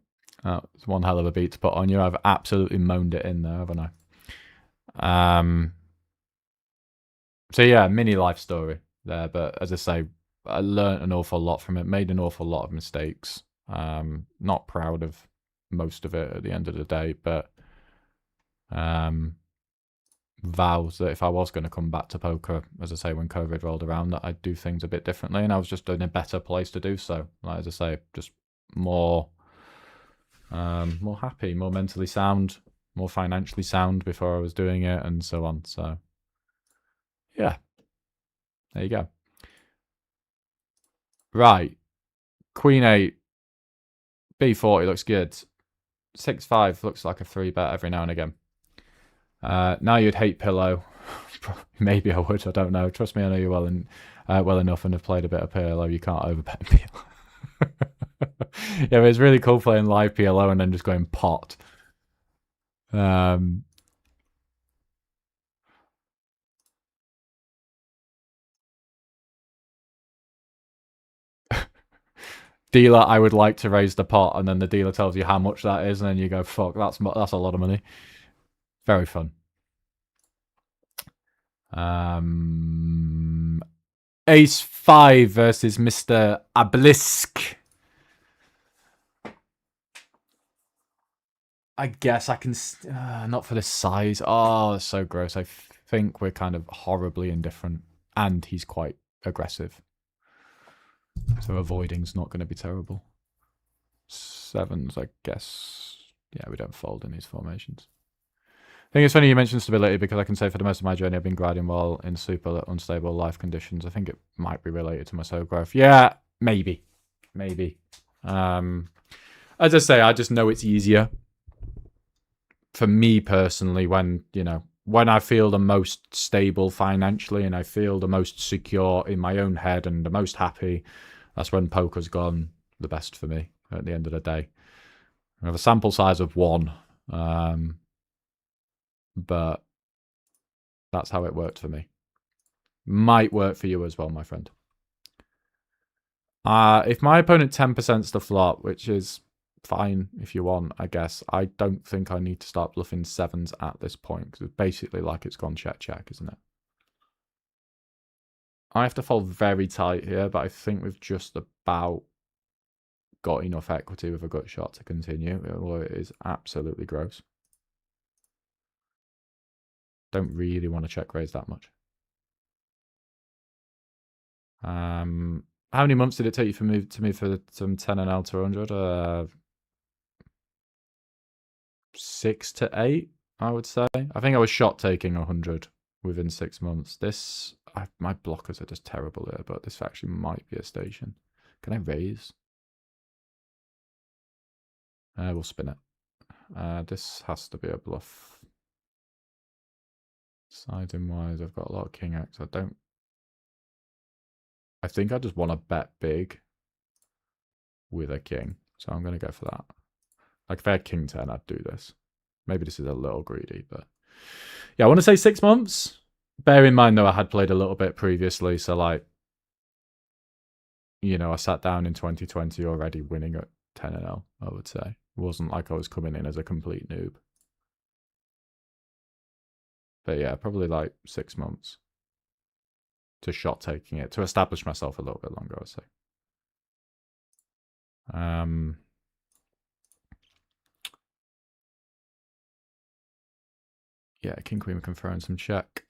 It's one hell of a beat to put on you. I've absolutely moaned it in there, haven't I? So yeah, mini life story there. But as I say, I learned an awful lot from it. Made an awful lot of mistakes. Not proud of most of it at the end of the day, but vows that if I was going to come back to poker, as I say, when COVID rolled around, that I'd do things a bit differently, and I was just in a better place to do so. Like, as I say, just more happy, more mentally sound, more financially sound before I was doing it, and so on. So, yeah, there you go. Right, Queen 8, B40 looks good. 6-5 looks like a 3-bet every now and again. Now you'd hate pillow. Maybe I would. I don't know. Trust me, I know you well enough, and have played a bit of PLO. You can't overbet PLO. Yeah, but it's really cool playing live PLO and then just going pot. Dealer, I would like to raise the pot, and then the dealer tells you how much that is, and then you go, fuck, that's a lot of money. Very fun. Ace 5 versus Mr. Obelisk. I guess I can... not for this size. Oh, it's so gross. I think we're kind of horribly indifferent. And he's quite aggressive. So avoiding's not going to be terrible. 7s, I guess. Yeah, we don't fold in these formations. I think it's funny you mentioned stability, because I can say for the most of my journey I've been grinding while in super unstable life conditions. I think it might be related to my soul growth. Yeah, maybe. As I say, I just know it's easier for me personally when I feel the most stable financially and I feel the most secure in my own head and the most happy. That's when poker's gone the best for me at the end of the day. I have a sample size of 1, but that's how it worked for me. Might work for you as well, my friend. If my opponent 10%'s the flop, which is fine if you want, I guess, I don't think I need to start bluffing 7s at this point, because it's basically like it's gone check, isn't it? I have to fold very tight here, but I think we've just about got enough equity with a gut shot to continue, although it is absolutely gross. Don't really want to check raise that much. How many months did it take you to move from 10 and L to 100? 6 to 8, I would say. I think I was shot taking 100 within 6 months. My blockers are just terrible here, but this actually might be a station. Can I raise? We'll spin it. This has to be a bluff. Siding wise, I've got a lot of king X. I think I just want to bet big with a king, so I'm going to go for that. Like if I had king 10, I'd do this. Maybe this is a little greedy, but yeah, I want to say 6 months. Bear in mind though, I had played a little bit previously, so like, I sat down in 2020 already winning at 10 and 0, I would say. It wasn't like I was coming in as a complete noob. But yeah, probably like 6 months to shot taking it, to establish myself a little bit longer, I'd say. Yeah, king queen, we can throw in some check.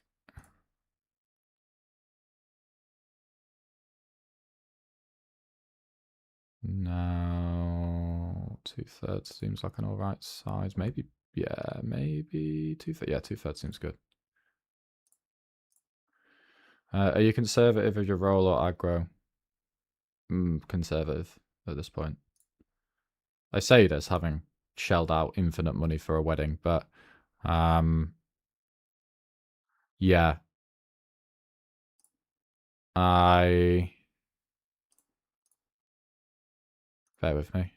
No, 2/3 seems like an all right size. Maybe, yeah, maybe 2/3. Yeah, 2/3 seems good. Are you conservative with your roll or aggro? Conservative at this point. I say this having shelled out infinite money for a wedding, but yeah. Bear with me.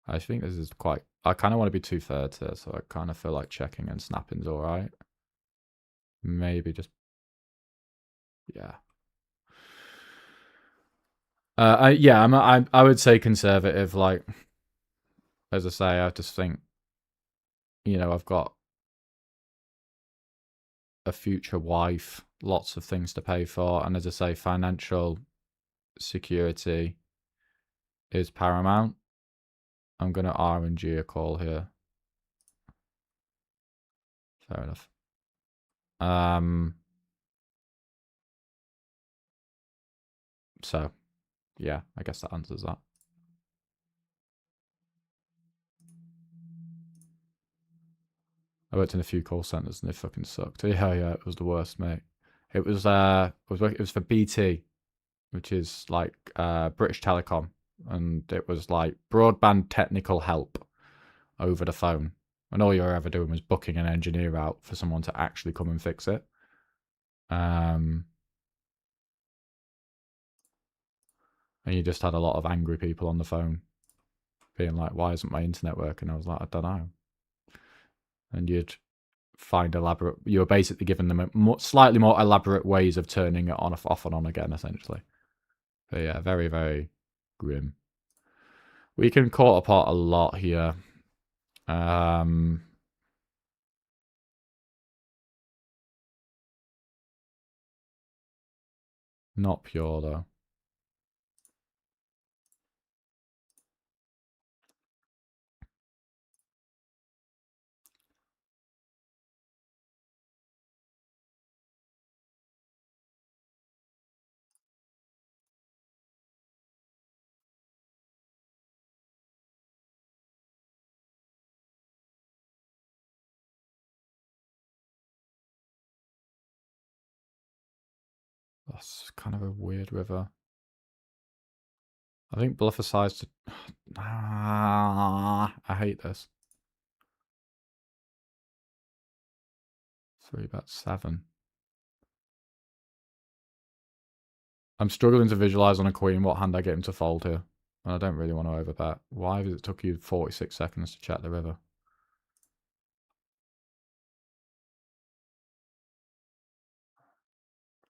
I think this is quite... I kind of want to be 2/3 here, so I kind of feel like checking and snapping's alright. Maybe just Yeah. I would say conservative. Like, as I say, I just think, I've got a future wife, lots of things to pay for, and as I say, financial security is paramount. I'm gonna RNG a call here. Fair enough. So yeah, I guess that answers that. I worked in a few call centers and they fucking sucked. Yeah, it was the worst, mate. It was for BT, which is like British Telecom, and it was like broadband technical help over the phone. And all you were ever doing was booking an engineer out for someone to actually come and fix it. And you just had a lot of angry people on the phone being like, why isn't my internet working? I was like, I don't know. And you'd find you were basically giving them slightly more elaborate ways of turning it on, off and on again, essentially. But yeah, very, very grim. We can caught apart a lot here. Not pure though. That's kind of a weird river. I think bluff size to... I hate this. 3-bet-7. I'm struggling to visualize on a queen what hand I get him to fold here. And I don't really want to overbet. Why has it took you 46 seconds to check the river?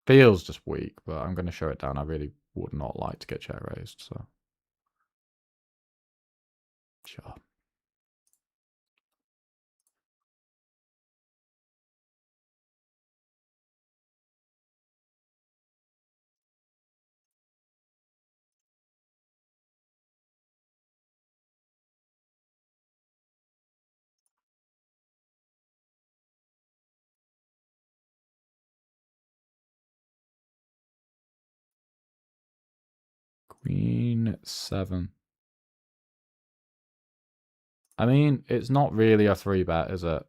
Feels just weak, but I'm going to show it down. I really would not like to get check raised, so... Sure. Queen 7. I mean, it's not really a 3-bet, is it?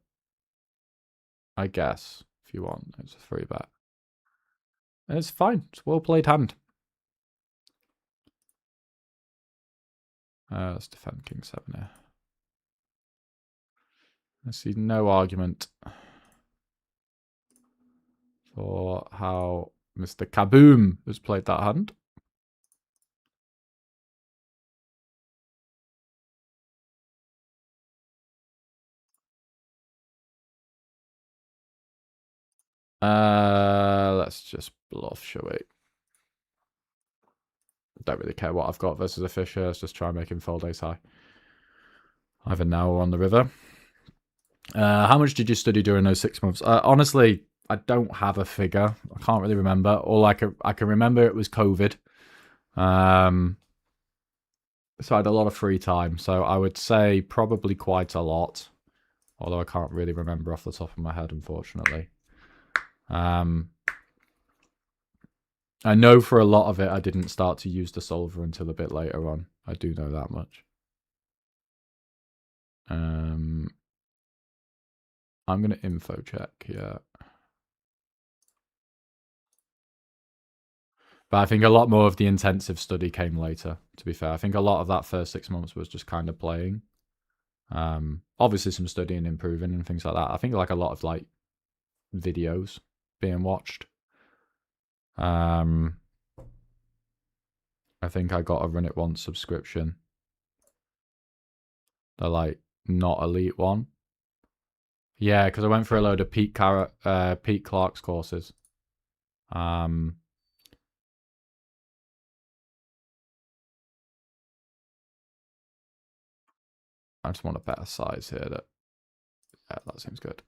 I guess, if you want, it's a 3-bet. It's fine. It's a well-played hand. Let's defend King 7 here. I see no argument for how Mr. Kaboom has played that hand. Let's just bluff, shall we? Don't really care what I've got versus a Fisher. Let's just try and make him fold ace high. Either now or on the river. How much did you study during those 6 months? Honestly, I don't have a figure. I can't really remember. All I can remember it was COVID. So I had a lot of free time. So I would say probably quite a lot. Although I can't really remember off the top of my head, unfortunately. I know for a lot of it, I didn't start to use the solver until a bit later on. I do know that much. I'm going to info check here. But I think a lot more of the intensive study came later, to be fair. I think a lot of that first 6 months was just kind of playing. Obviously some studying, improving and things like that. I think like a lot of like videos being watched. I think I got a Run It Once subscription. The like not elite one. Yeah, because I went for a load of Pete Clark's courses. Um, I just want a better size here. That seems good.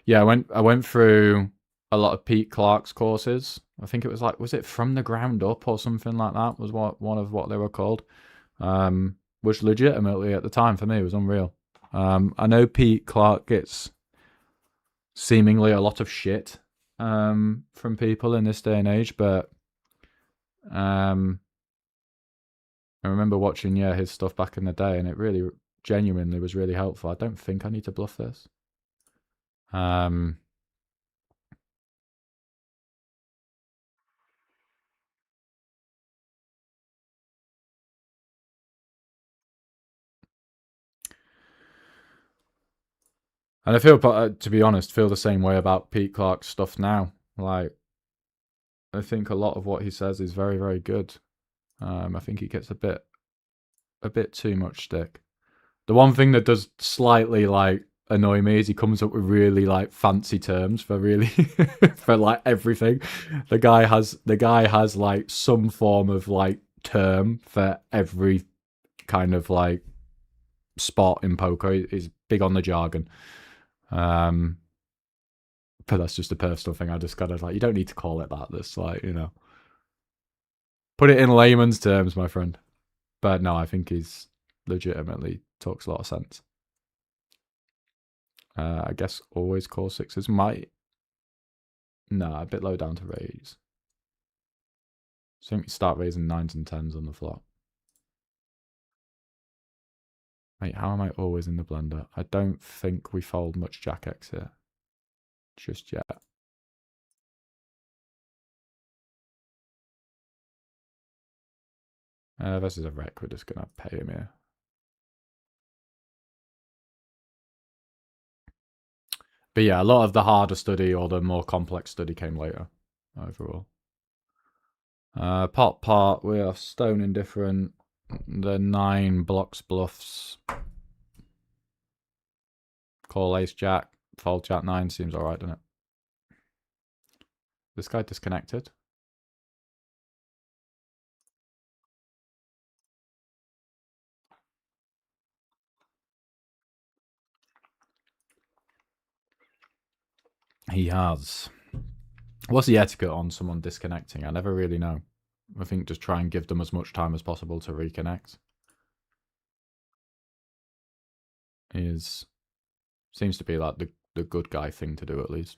Yeah, I went through a lot of Pete Clark's courses. I think it was like, was it From the Ground Up or something like that? Was one of what they were called. Which legitimately at the time for me was unreal. I know Pete Clark gets seemingly a lot of shit from people in this day and age, but um, I remember watching his stuff back in the day, and it really genuinely was really helpful. I don't think I need to bluff this. Um, and I feel, to be honest, feel the same way about Pete Clark's stuff now. Like, I think a lot of what he says is very, very good. I think he gets a bit too much stick. The one thing that does slightly like annoy me is he comes up with really like fancy terms for really for like everything. The guy has like some form of like term for every kind of like spot in poker. He's big on the jargon. Um but that's just a personal thing. I just gotta like, you don't need to call it that. That's like, put it in layman's terms, my friend. But no, I think he's legitimately talks a lot of sense. I guess always call sixes. Might No, a bit low down to raise. So I think we start raising nines and tens on the flop. Wait, how am I always in the blender? I don't think we fold much jack X here. Just yet. Versus a rec, we're just going to pay him here. But yeah, a lot of the harder study or the more complex study came later, overall. Pot, we are stone indifferent. The 9 blocks bluffs. Call ace jack. Fold jack 9 seems alright, doesn't it? This guy disconnected. He has. What's the etiquette on someone disconnecting? I never really know. I think just try and give them as much time as possible to reconnect. Seems to be like the good guy thing to do, at least.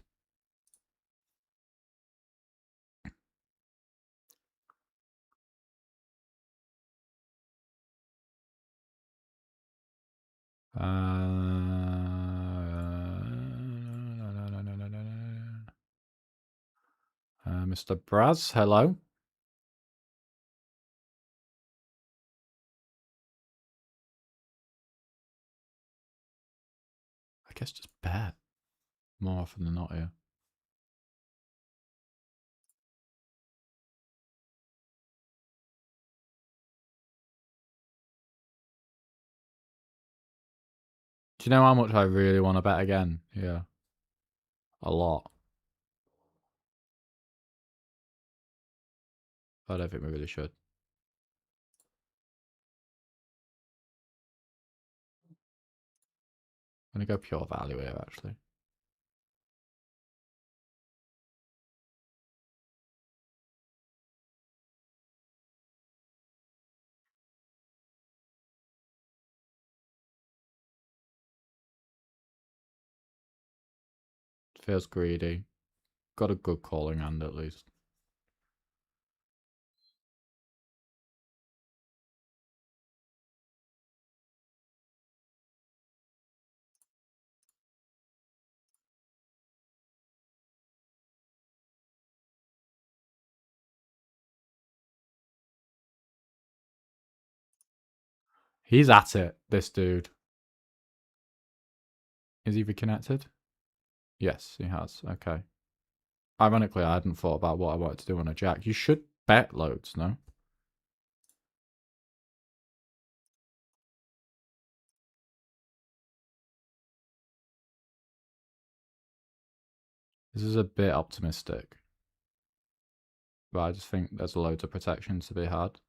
Mr. Braz, hello. I guess just bet more often than not here. Do you know how much I really want to bet again? Yeah, a lot. I don't think we really should. I'm gonna go pure value here, actually. Feels greedy. Got a good calling hand, at least. He's at it, this dude. Is he reconnected? Yes, he has. Okay. Ironically, I hadn't thought about what I wanted to do on a jack. You should bet loads, no? This is a bit optimistic. But I just think there's loads of protection to be had.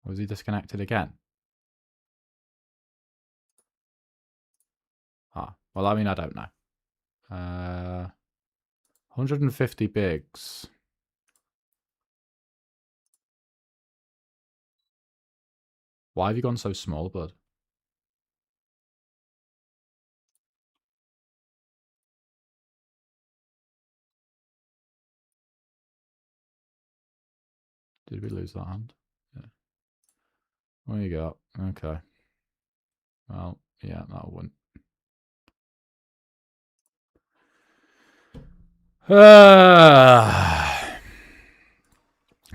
Was he disconnected again? Ah, well, I mean, I don't know. 150 bigs. Why have you gone so small, bud? Did we lose that hand? Yeah. What you got? Okay. Well, yeah, that wouldn't.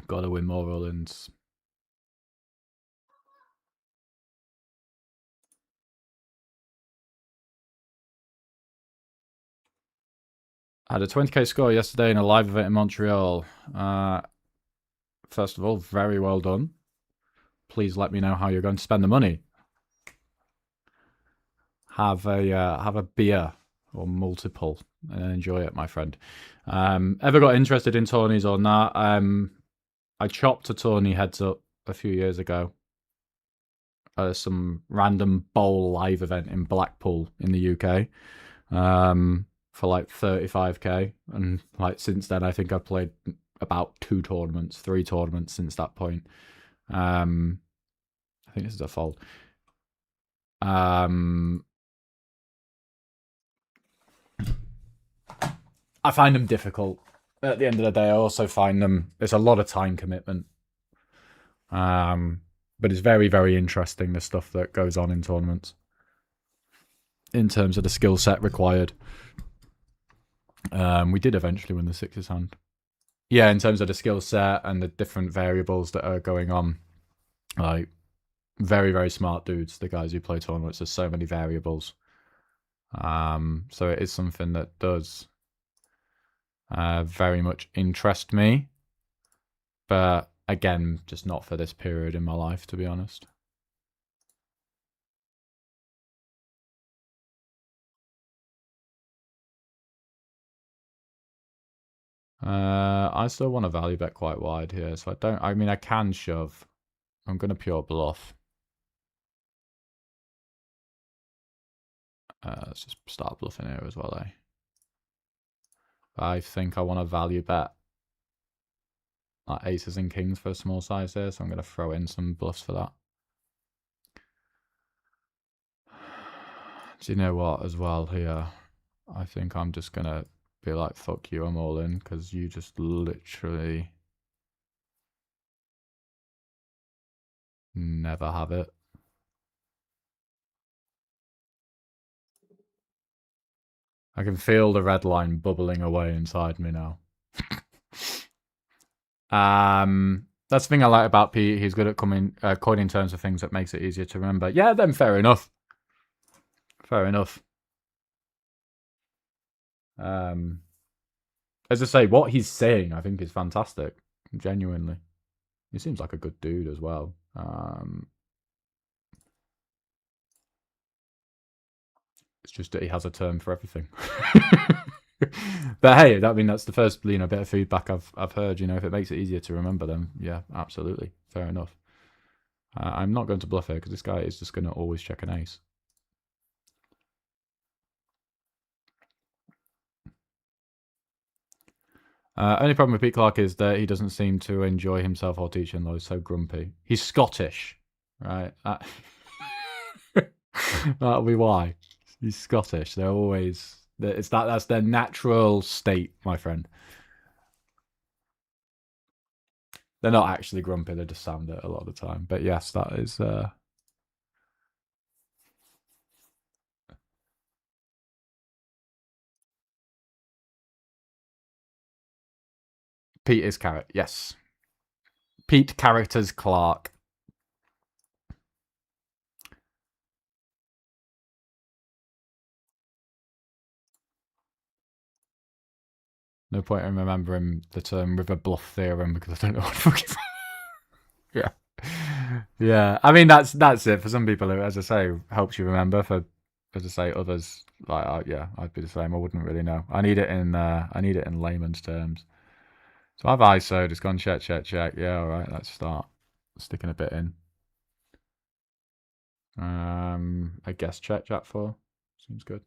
Gotta win more roll-ins. I had a 20k score yesterday in a live event in Montreal. First of all, very well done. Please let me know how you're going to spend the money. Have a beer or multiple and enjoy it, my friend. Ever got interested in tourneys or not? I chopped a tourney heads up a few years ago. Some random bowl live event in Blackpool in the UK. For like 35k, and like since then I think I've played about 3 tournaments since that point. I think this is a fold. I find them difficult. At the end of the day, I also find them, it's a lot of time commitment. But it's very, very interesting, the stuff that goes on in tournaments in terms of the skill set required. We did eventually win the sixes hand. Yeah, in terms of the skill set and the different variables that are going on. Like, very, very smart dudes, the guys who play tournaments. There's so many variables. So it is something that does very much interest me. But again, just not for this period in my life, to be honest. I still want to value bet quite wide here, so I mean, I can shove. I'm going to pure bluff. Let's just start bluffing here as well, eh? I think I want to value bet like aces and kings for a small size here, so I'm going to throw in some bluffs for that. Do you know what, as well, here? I think I'm just going to be like, fuck you, I'm all in, because you just literally never have it. I can feel the red line bubbling away inside me now. That's the thing I like about Pete. He's good at coining terms of things that makes it easier to remember. Yeah, then fair enough. Fair enough. As I say, what he's saying, I think, is fantastic. Genuinely, he seems like a good dude as well. It's just that he has a term for everything. But hey, I mean, that's the first bit of feedback I've heard. If it makes it easier to remember them, yeah, absolutely, fair enough. I'm not going to bluff here because this guy is just going to always check an ace. Only problem with Pete Clark is that he doesn't seem to enjoy himself or teaching, though. He's so grumpy. He's Scottish, right? That'll be why. He's Scottish. They're always that's their natural state, my friend. They're not actually grumpy, they just sound it a lot of the time. But yes, that is Pete is Carrot, yes. Pete characters Clark. No point in remembering the term river bluff theorem because I don't know what fucking. Yeah. Yeah. I mean, that's it. For some people, as I say, helps you remember. For, as I say, others, like, yeah, I'd be the same. I wouldn't really know. I need it in layman's terms. So I've ISO'd, it's gone check. Yeah, all right, let's start sticking a bit in. I guess check Jack 4. Seems good.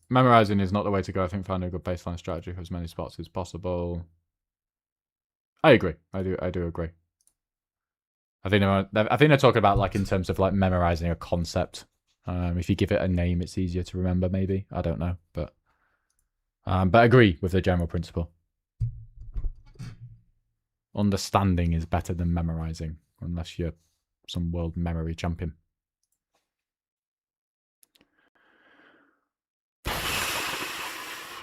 Memorizing is not the way to go. I think finding a good baseline strategy for as many spots as possible. I agree. I do agree. I think they're talking about like in terms of like memorizing a concept. If you give it a name, it's easier to remember. Maybe I don't know, but agree with the general principle. Understanding is better than memorizing, unless you're some world memory champion.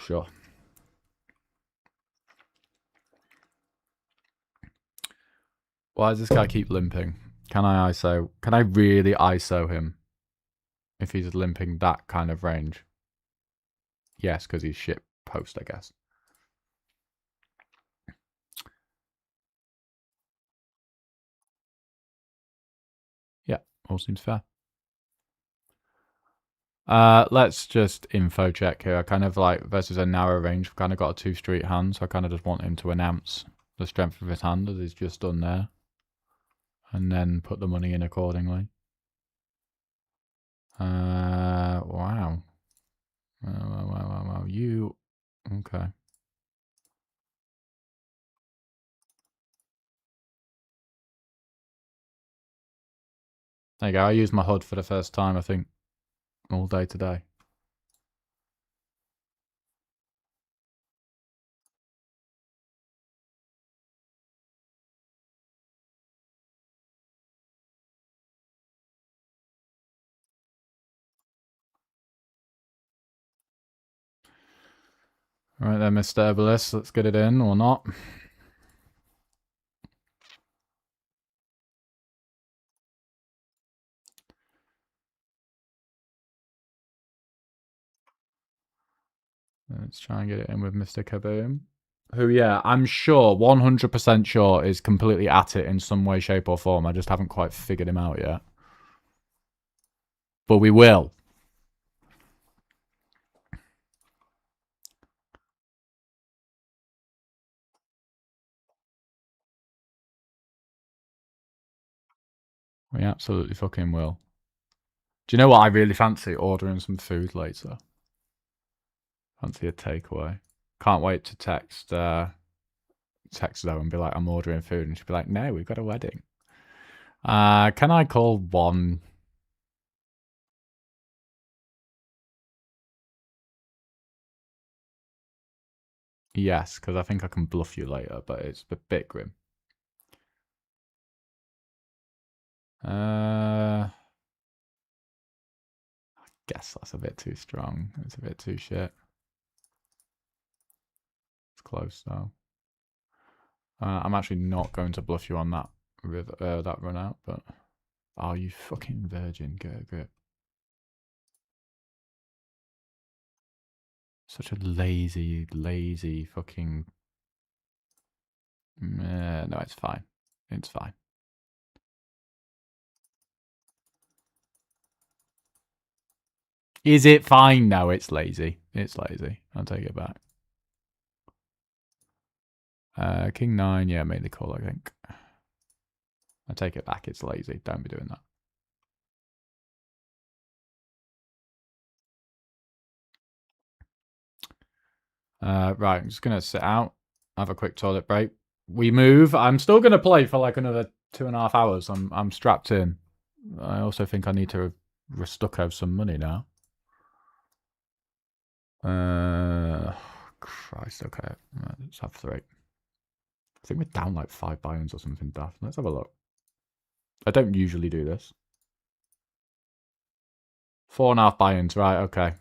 Sure. Why does this guy keep limping? Can I ISO? Can I really ISO him if he's limping that kind of range? Yes, because he's shit post, I guess. Yeah, all seems fair. Let's just info check here. I kind of like versus a narrow range. We've kind of got a 2 street hand, so I kind of just want him to announce the strength of his hand as he's just done there, and then put the money in accordingly. Wow. Wow. You okay? There you go. I used my HUD for the first time, I think, all day today. All right then, Mr. Herbalist, let's get it in or not. Let's try and get it in with Mr. Kaboom. Who, yeah, I'm sure, 100% sure, is completely at it in some way, shape, or form. I just haven't quite figured him out yet. But we will. We absolutely fucking will. Do you know what I really fancy? Ordering some food later. Fancy a takeaway. Can't wait to text Zoe and be like, I'm ordering food. And she'll be like, no, we've got a wedding. Can I call one? Yes, because I think I can bluff you later, but it's a bit grim. I guess that's a bit too strong. It's a bit too shit. It's close though. I'm actually not going to bluff you on that that run out, but oh, you fucking virgin, get. Such a lazy fucking. No, it's fine. It's fine. Is it fine? No, it's lazy. It's lazy. I'll take it back. King 9, yeah, made the call, I think. I take it back. It's lazy. Don't be doing that. Right, I'm just going to sit out, have a quick toilet break. We move. I'm still going to play for like another 2.5 hours. I'm strapped in. I also think I need to restucco some money now. Christ, okay. Let's have 3. I think we're down like 5 buy-ins or something daft. Let's have a look. I don't usually do this. 4.5 buy-ins, right, okay.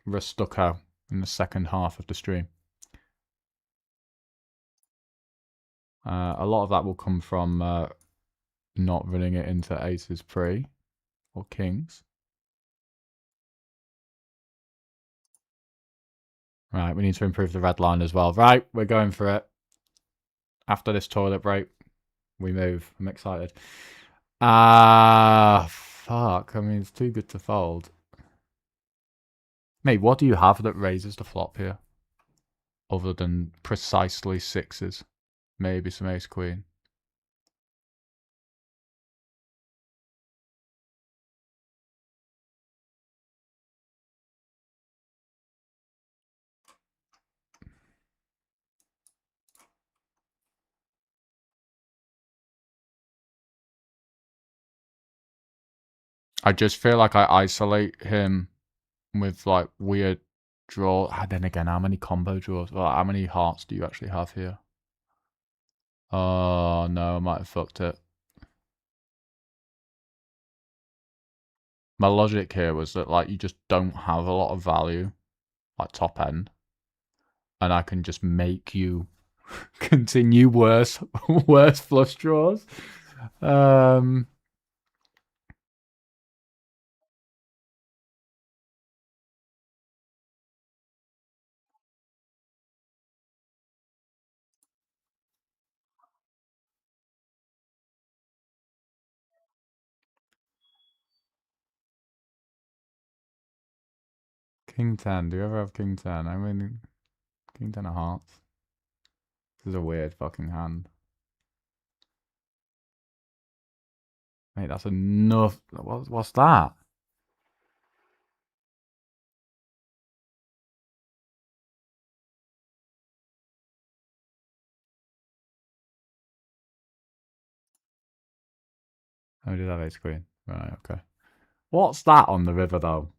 Restucco in the second half of the stream. A lot of that will come from not running it into aces pre or kings. Right, we need to improve the red line as well. Right, we're going for it. After this toilet break, we move. I'm excited. Ah, fuck. I mean, it's too good to fold. Mate, what do you have that raises the flop here? Other than precisely sixes. Maybe some ace queen. I just feel like I isolate him with like weird draw. Then again, how many combo draws? Well, how many hearts do you actually have here? Oh no, I might have fucked it. My logic here was that like you just don't have a lot of value, like top end, and I can just make you continue worse flush draws. King 10. Do you ever have King 10? I mean, King 10 of hearts. This is a weird fucking hand. Mate, that's enough. What's that? Oh, we did have ace queen. Right, okay. What's that on the river, though?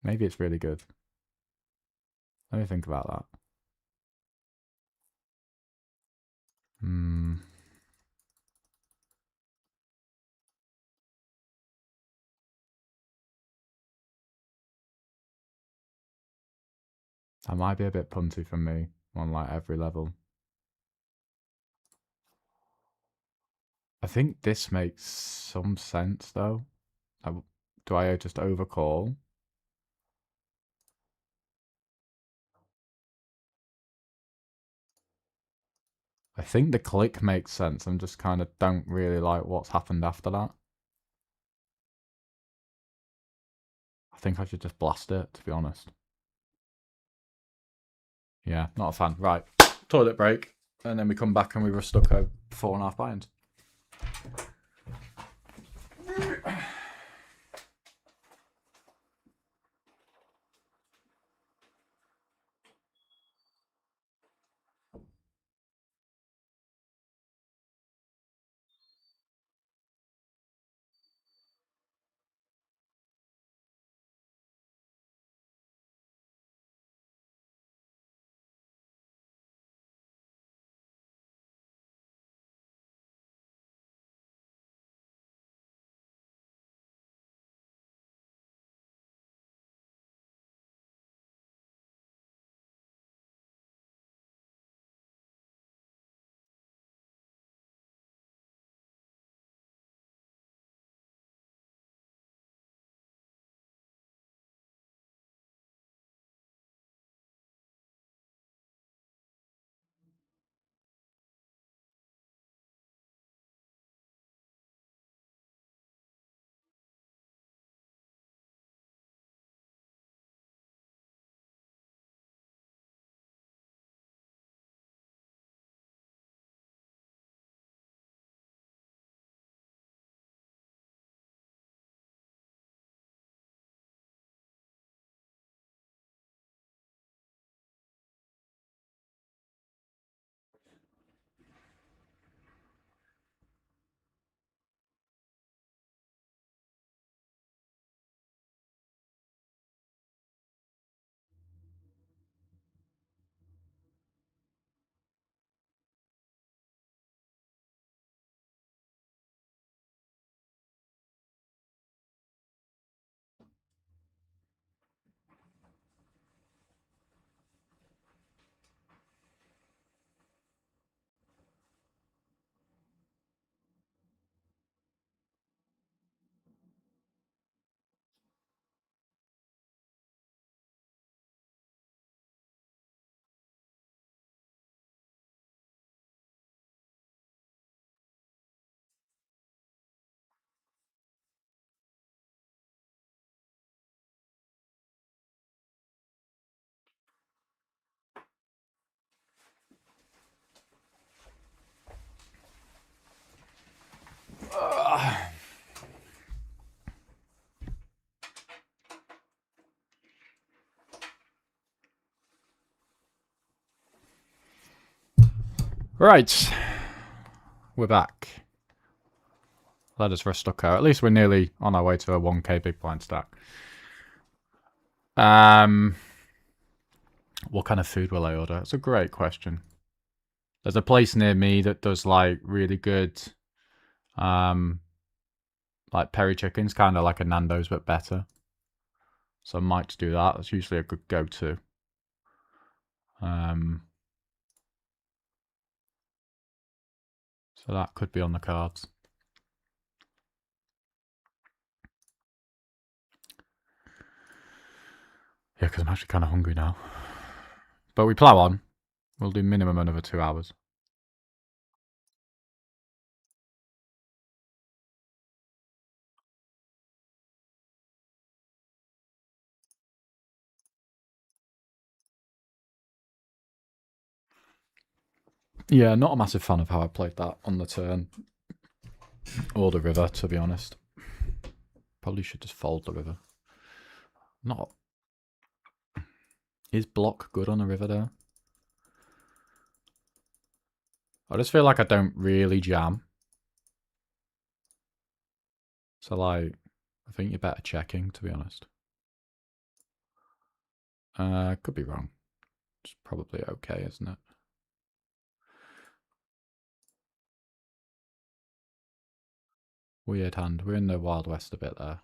Maybe it's really good. Let me think about that. Hmm. That might be a bit punty from me on like every level. I think this makes some sense though. Do I just overcall? I think the click makes sense. I'm just kind of don't really like what's happened after that. I think I should just blast it, to be honest. Yeah, not a fan. Right, toilet break, and then we come back and we were stuck at 4.5 buy-ins. Right. We're back. Let us for a stucco. At least we're nearly on our way to a 1k big blind stack. What kind of food will I order? It's a great question. There's a place near me that does like really good like peri chickens, kind of like a Nando's but better. So I might do that. That's usually a good go-to. So that could be on the cards. Yeah, because I'm actually kind of hungry now. But we plow on. We'll do minimum another 2 hours. Yeah, not a massive fan of how I played that on the turn. Or the river, to be honest. Probably should just fold the river. Not. Is block good on the river though? I just feel like I don't really jam. So like, I think you're better checking, to be honest. Could be wrong. It's probably okay, isn't it? Weird hand. We're in the Wild West a bit there.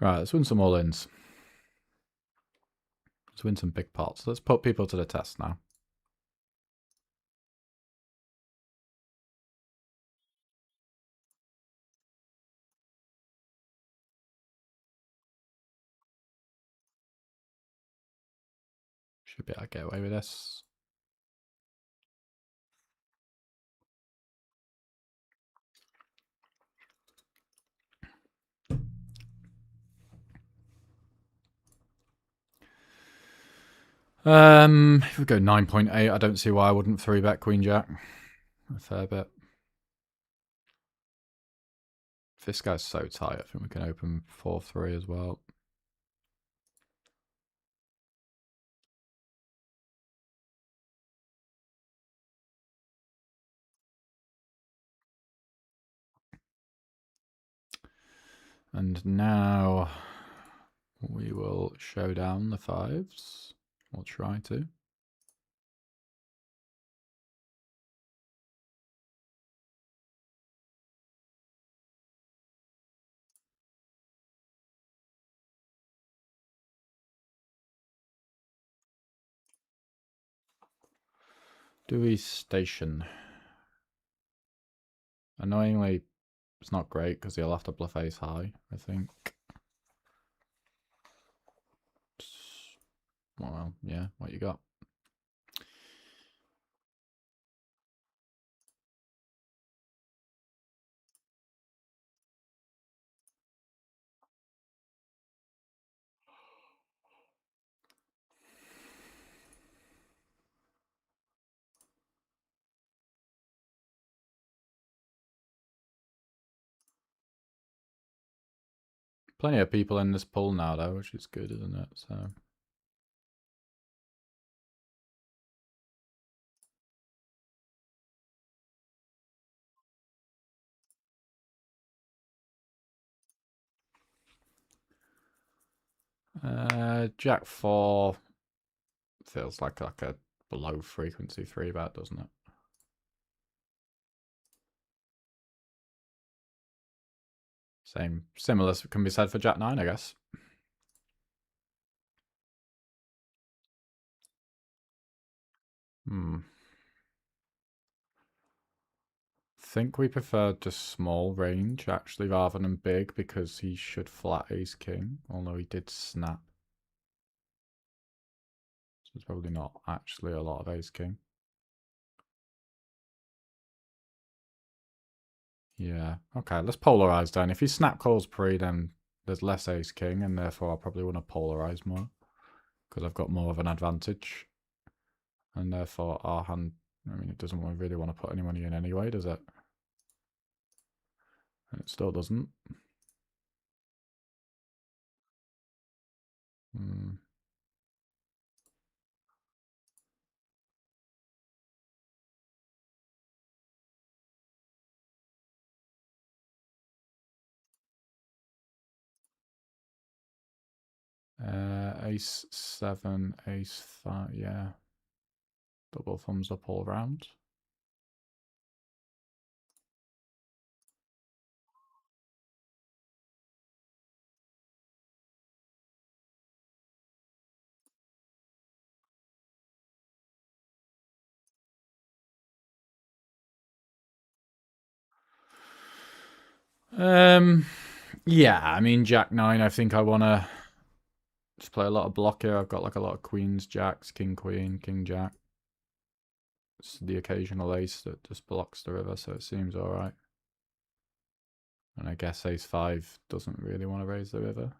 Right, let's win some all-ins. Let's win some big pots. Let's put people to the test now. Should be able to get away with this. If we go 9.8, I don't see why I wouldn't 3-bet Queen Jack. A fair bit. If this guy's so tight, I think we can open 4-3 as well. And now we will show down the 5s. We'll try to. Do we station? Annoyingly, it's not great because he'll have to bluff ace high, I think. Well, yeah, what you got? Plenty of people in this pool now, though, which is good, isn't it? So. Jack 4 feels like a below frequency 3-bet, doesn't it? Similar can be said for Jack 9, I guess. Think we prefer just small range actually rather than big because he should flat ace king, although he did snap. So it's probably not actually a lot of ace king. Yeah, okay, let's polarize then. If he snap calls pre, then there's less ace king, and therefore I probably want to polarize more because I've got more of an advantage. And therefore our hand, I mean, it doesn't really want to put any money in anyway, does it? It still doesn't. Ace 7, Ace 5, yeah. Double thumbs up all round. Yeah, I mean, Jack 9, I think I want to just play a lot of block here. I've got like a lot of queens, jacks, king, queen, king, jack. It's the occasional ace that just blocks the river, so it seems alright. And I guess ace 5 doesn't really want to raise the river.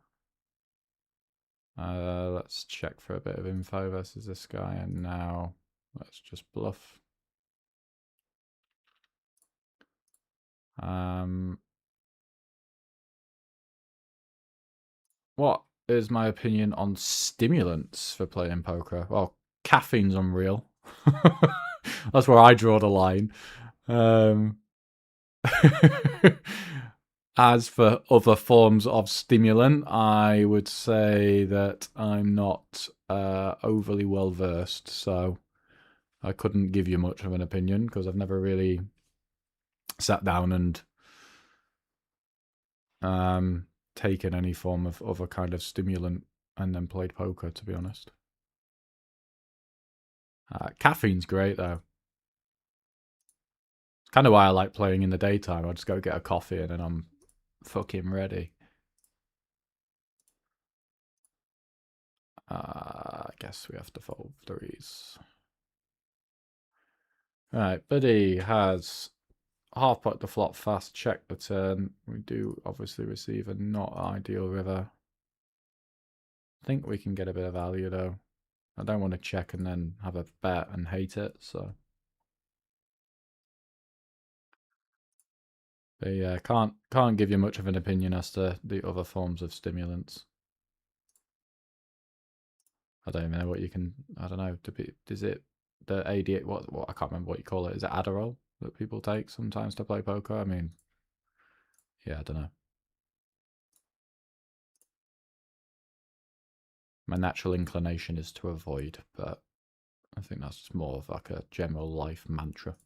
Let's check for a bit of info versus this guy, and now let's just bluff. What is my opinion on stimulants for playing poker? Well, caffeine's unreal. That's where I draw the line. As for other forms of stimulant, I would say that I'm not overly well versed, so I couldn't give you much of an opinion because I've never really sat down and taken any form of other kind of stimulant and then played poker, to be honest. Caffeine's great though. It's kind of why I like playing in the daytime. I just go get a coffee and then I'm fucking ready. I guess we have to fold threes. Right, Buddy has half pot the flop fast, check the turn. We do obviously receive a not ideal river. I think we can get a bit of value though. I don't want to check and then have a bet and hate it, so. But yeah, can't give you much of an opinion as to the other forms of stimulants. I don't even know what you can. I don't know. Is it the AD? What I can't remember what you call it. Is it Adderall that people take sometimes to play poker? I mean, yeah, I don't know. My natural inclination is to avoid, but I think that's just more of like a general life mantra.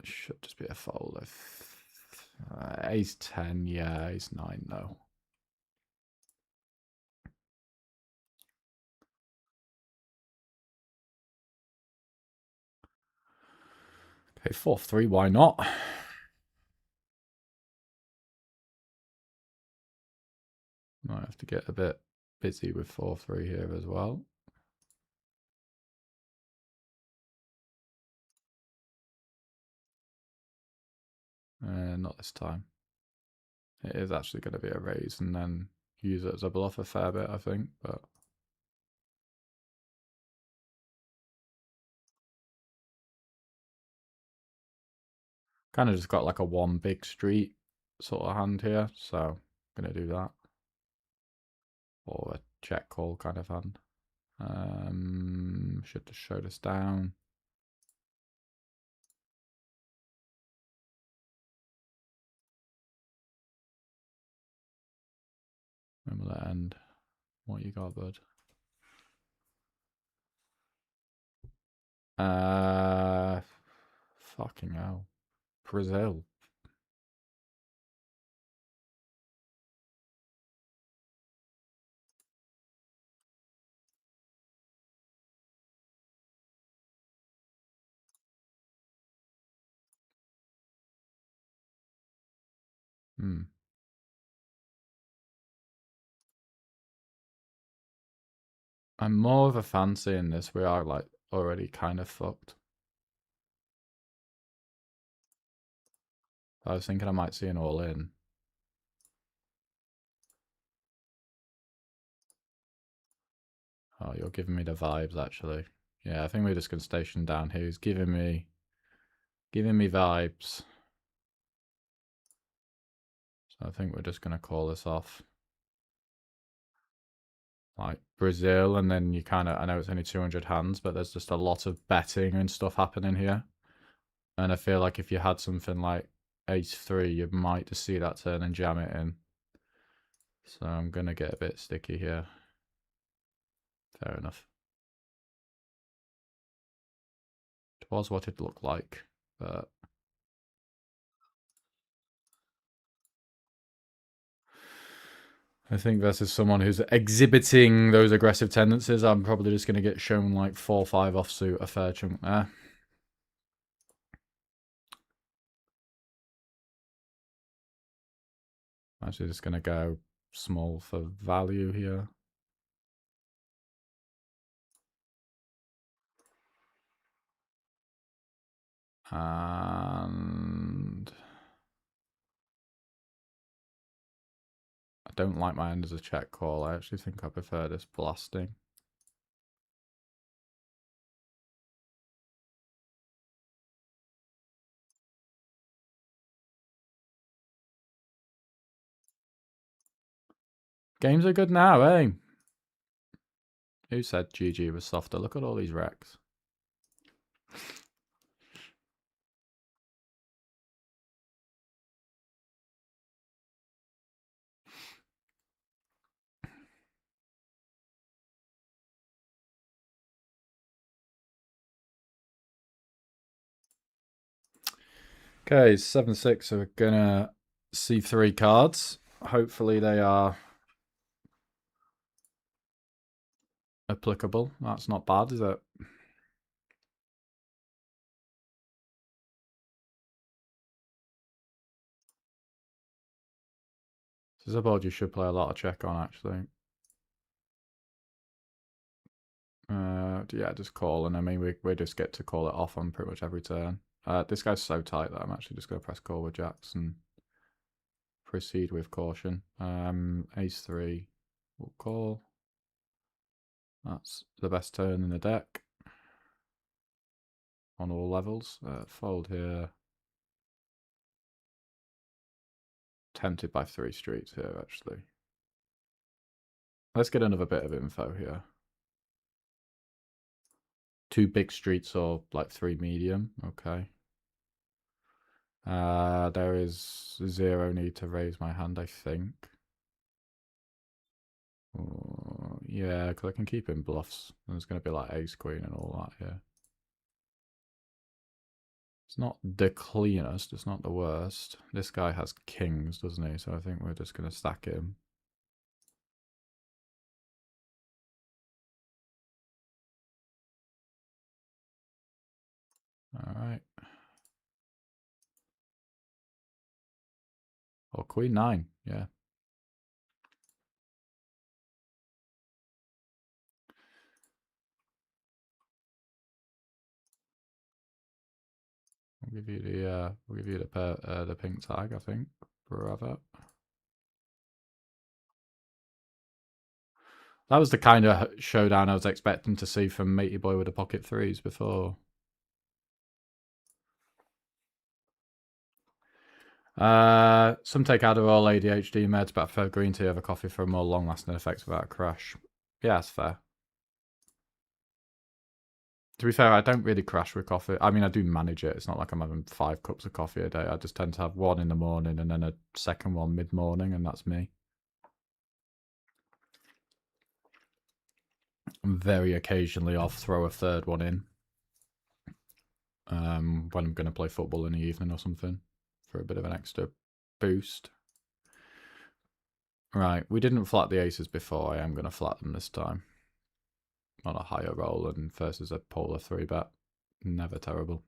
It should just be a fold. Ace 10, yeah, ace 9, no. Okay, 4-3, why not? Might have to get a bit busy with 4-3 here as well. Not this time. It is actually going to be a raise and then use it as a bluff a fair bit, I think, but kind of just got like a one big street sort of hand here, so I'm going to do that. Or a check call kind of hand. Should just show this down. When will it end? What you got, bud? Fucking hell. Brazil. I'm more of a fancy in this. We are like already kind of fucked. I was thinking I might see an all in. Oh, you're giving me the vibes actually. Yeah, I think we're just gonna station down here. He's giving me vibes. So I think we're just gonna call this off. Like Brazil, and then you kind of, I know it's only 200 hands, but there's just a lot of betting and stuff happening here. And I feel like if you had something like ace-3, you might just see that turn and jam it in. So I'm going to get a bit sticky here. Fair enough. It was what it looked like, but I think versus someone who's exhibiting those aggressive tendencies, I'm probably just going to get shown like 4-5 offsuit a fair chunk there. Actually just going to go small for value here. And I don't like my hand as a check call. I actually think I prefer this blasting. Games are good now, eh? Who said GG was softer? Look at all these wrecks. Okay, 7-6, so we're gonna see 3 cards. Hopefully they are applicable. That's not bad, is it? This is a board you should play a lot of check on, actually. Yeah, just call, and I mean, we just get to call it off on pretty much every turn. This guy's so tight that I'm actually just going to press call with jacks and proceed with caution. Ace-3, we'll call. That's the best turn in the deck on all levels. Fold here. Tempted by 3 streets here, actually. Let's get another bit of info here. 2 big streets or like 3 medium. Okay. There is 0 need to raise my hand, I think. Yeah, because I can keep in bluffs. There's going to be like ace queen and all that here. It's not the cleanest, it's not the worst. This guy has kings, doesn't he? So I think we're just going to stack him. Alright. Or queen 9, yeah. We'll give you the pink tag, I think. Bravo. That was the kind of showdown I was expecting to see from Matey Boy with the pocket 3s before. Some take Adderall, ADHD meds, but I prefer green tea over coffee for a more long-lasting effects without a crash. Yeah, that's fair. To be fair, I don't really crash with coffee. I mean, I do manage it. It's not like I'm having 5 cups of coffee a day. I just tend to have one in the morning and then a second one mid-morning, and that's me. And very occasionally, I'll throw a third one in when I'm going to play football in the evening or something for a bit of an extra boost. Right, we didn't flat the aces before. I am going to flat them this time. On a higher roll and versus a polar 3-bet. Never terrible.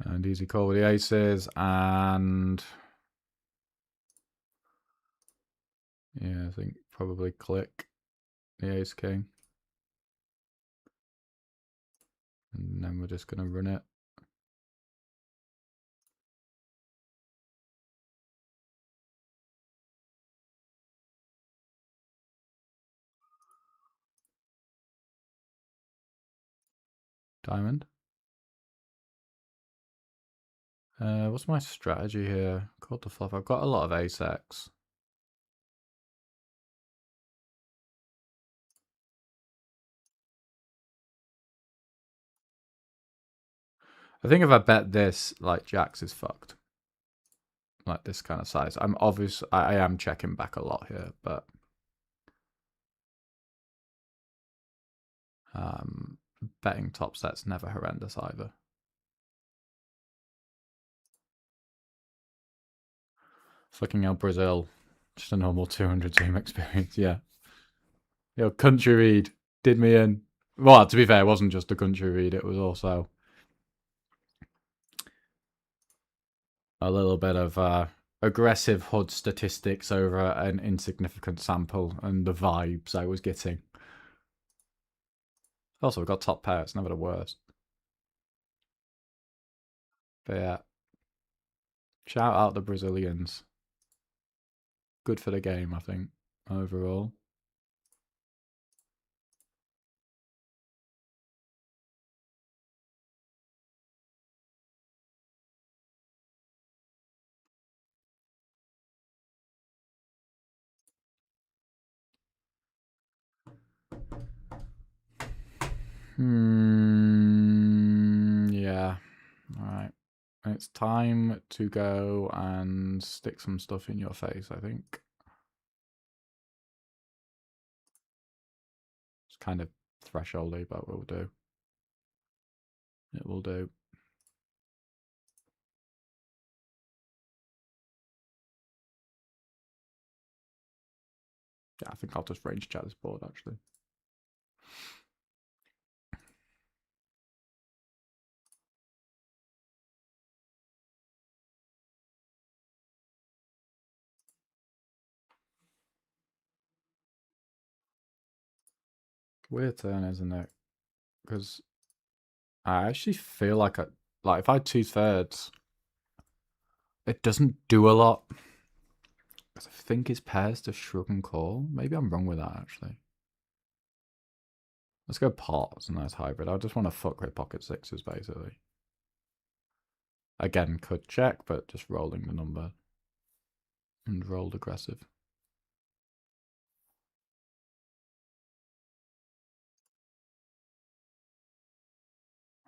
And easy call with the aces, and yeah, I think probably click the ace king. And then we're just going to run it. Diamond. What's my strategy here? Called the fluff. I've got a lot of ace-x. I think if I bet this, like, jacks is fucked. Like this kind of size. I am checking back a lot here, but betting top set's never horrendous either. Fucking hell, Brazil. Just a normal 200 zoom experience, yeah. Yo, country read did me in. Well, to be fair, it wasn't just a country read, it was also a little bit of aggressive HUD statistics over an insignificant sample and the vibes I was getting. Also, we got top pair, it's never the worst. But yeah, shout out the Brazilians. Good for the game, I think, overall. Yeah. Alright. It's time to go and stick some stuff in your face, I think. It's kind of thresholdy, but we'll do. It will do. Yeah, I think I'll just range chat this board, actually. Weird turn, isn't it? Because I actually feel like if I had 2/3, it doesn't do a lot. Because I think it's pairs to shrug and call. Maybe I'm wrong with that, actually. Let's go pot. It's a nice hybrid. I just want to fuck with pocket sixes, basically. Again, could check, but just rolling the number. And rolled aggressive.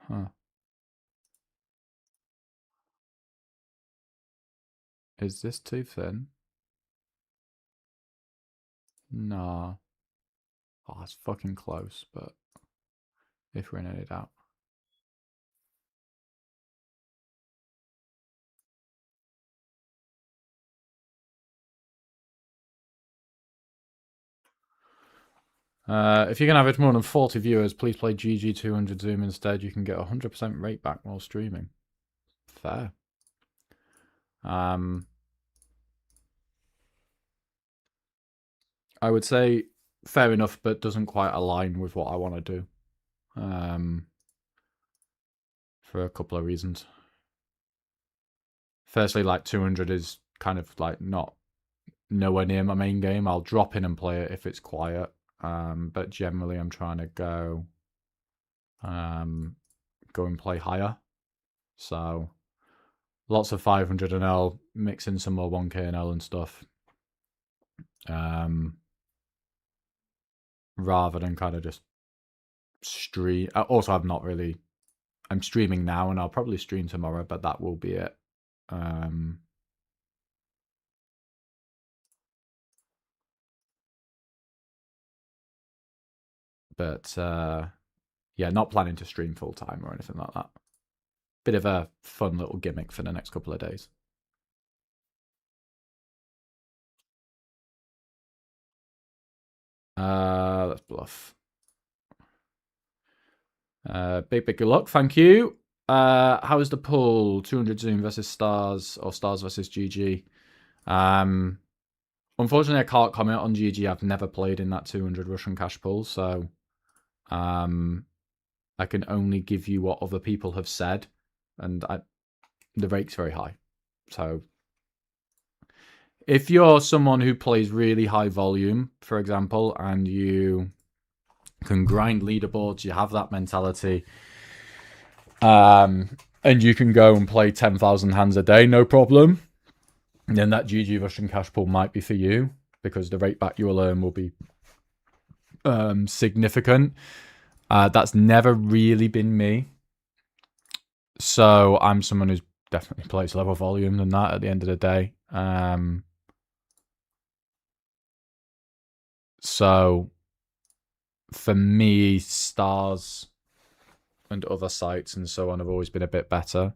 Huh. Is this too thin? Nah. Oh, it's fucking close, but if we're in it out. If you can average more than 40 viewers, please play GG200 Zoom instead. You can get 100% rate back while streaming. Fair. I would say fair enough, but doesn't quite align with what I want to do. For a couple of reasons. Firstly, like 200 is kind of like nowhere near my main game. I'll drop in and play it if it's quiet. But generally I'm trying to go and play higher. So lots of 500 and L, mixing some more 1k and L and stuff. Rather than kind of just stream. Also, I'm streaming now and I'll probably stream tomorrow, but that will be it. But yeah, not planning to stream full time or anything like that. Bit of a fun little gimmick for the next couple of days. Let's bluff. Big good luck, thank you. How is the pool? 200 Zoom versus Stars or Stars versus GG? Unfortunately, I can't comment on GG. I've never played in that 200 Russian cash pool, so I can only give you what other people have said, and the rate's very high. So if you're someone who plays really high volume, for example, and you can grind leaderboards, you have that mentality, and you can go and play 10,000 hands a day, no problem, then that GG Russian cash pool might be for you, because the rate back you will earn will be significant. That's never really been me. So I'm someone who's definitely plays lower volume than that at the end of the day. So for me, stars and other sites and so on have always been a bit better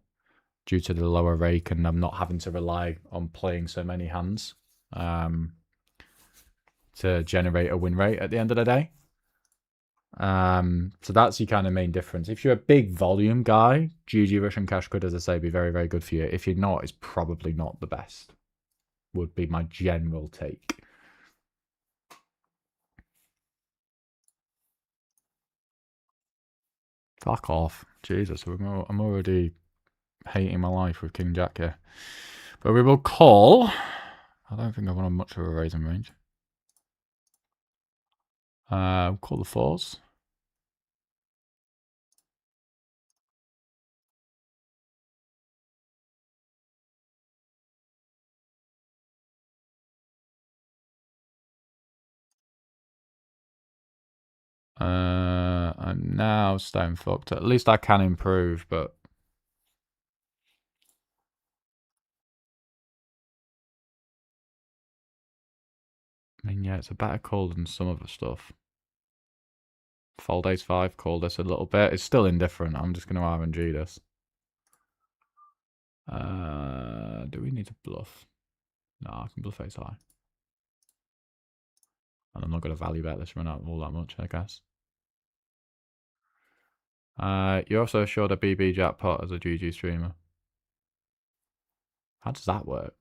due to the lower rake, and I'm not having to rely on playing so many hands to generate a win rate at the end of the day. So that's your kind of main difference. If you're a big volume guy, GG Russian Cash could, as I say, be very, very good for you. If you're not, it's probably not the best, would be my general take. Fuck off. Jesus, I'm already hating my life with King Jack here. But we will call. I don't think I want much of a raising range. Call the fours. I'm now stone fucked. At least I can improve, but I mean, yeah, it's a better call than some of the stuff. Fold ace 5, call this a little bit. It's still indifferent. I'm just going to RNG this. Do we need to bluff? No, I can bluff ace high. And I'm not going to value bet this run out all that much, I guess. You also showed a BB jackpot as a GG streamer. How does that work?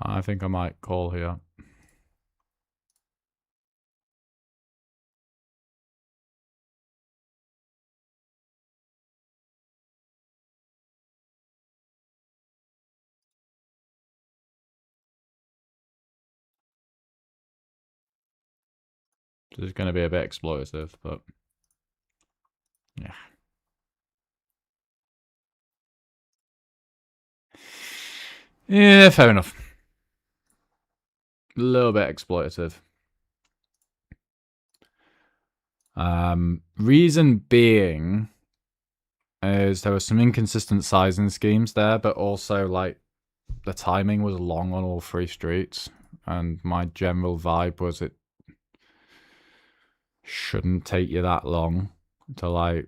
I think I might call here. This is going to be a bit exploitative, but yeah. Yeah, fair enough. A little bit exploitative. Reason being is there were some inconsistent sizing schemes there, but also like the timing was long on all three streets, and my general vibe was it shouldn't take you that long to like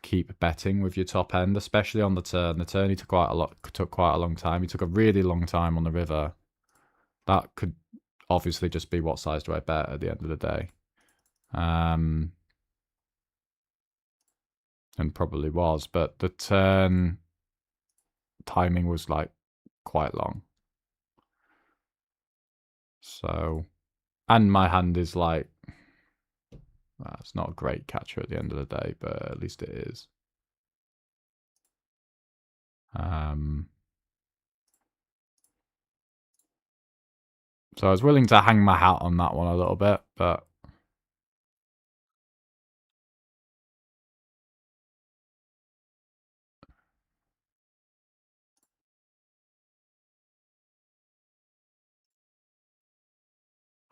keep betting with your top end, especially on the turn. The turn he took quite a long time. He took a really long time on the river. That could obviously just be what size do I bet at the end of the day. And probably was, but the turn timing was like quite long. So, and my hand is like, well, it's not a great catcher at the end of the day, but at least it is. So I was willing to hang my hat on that one a little bit, but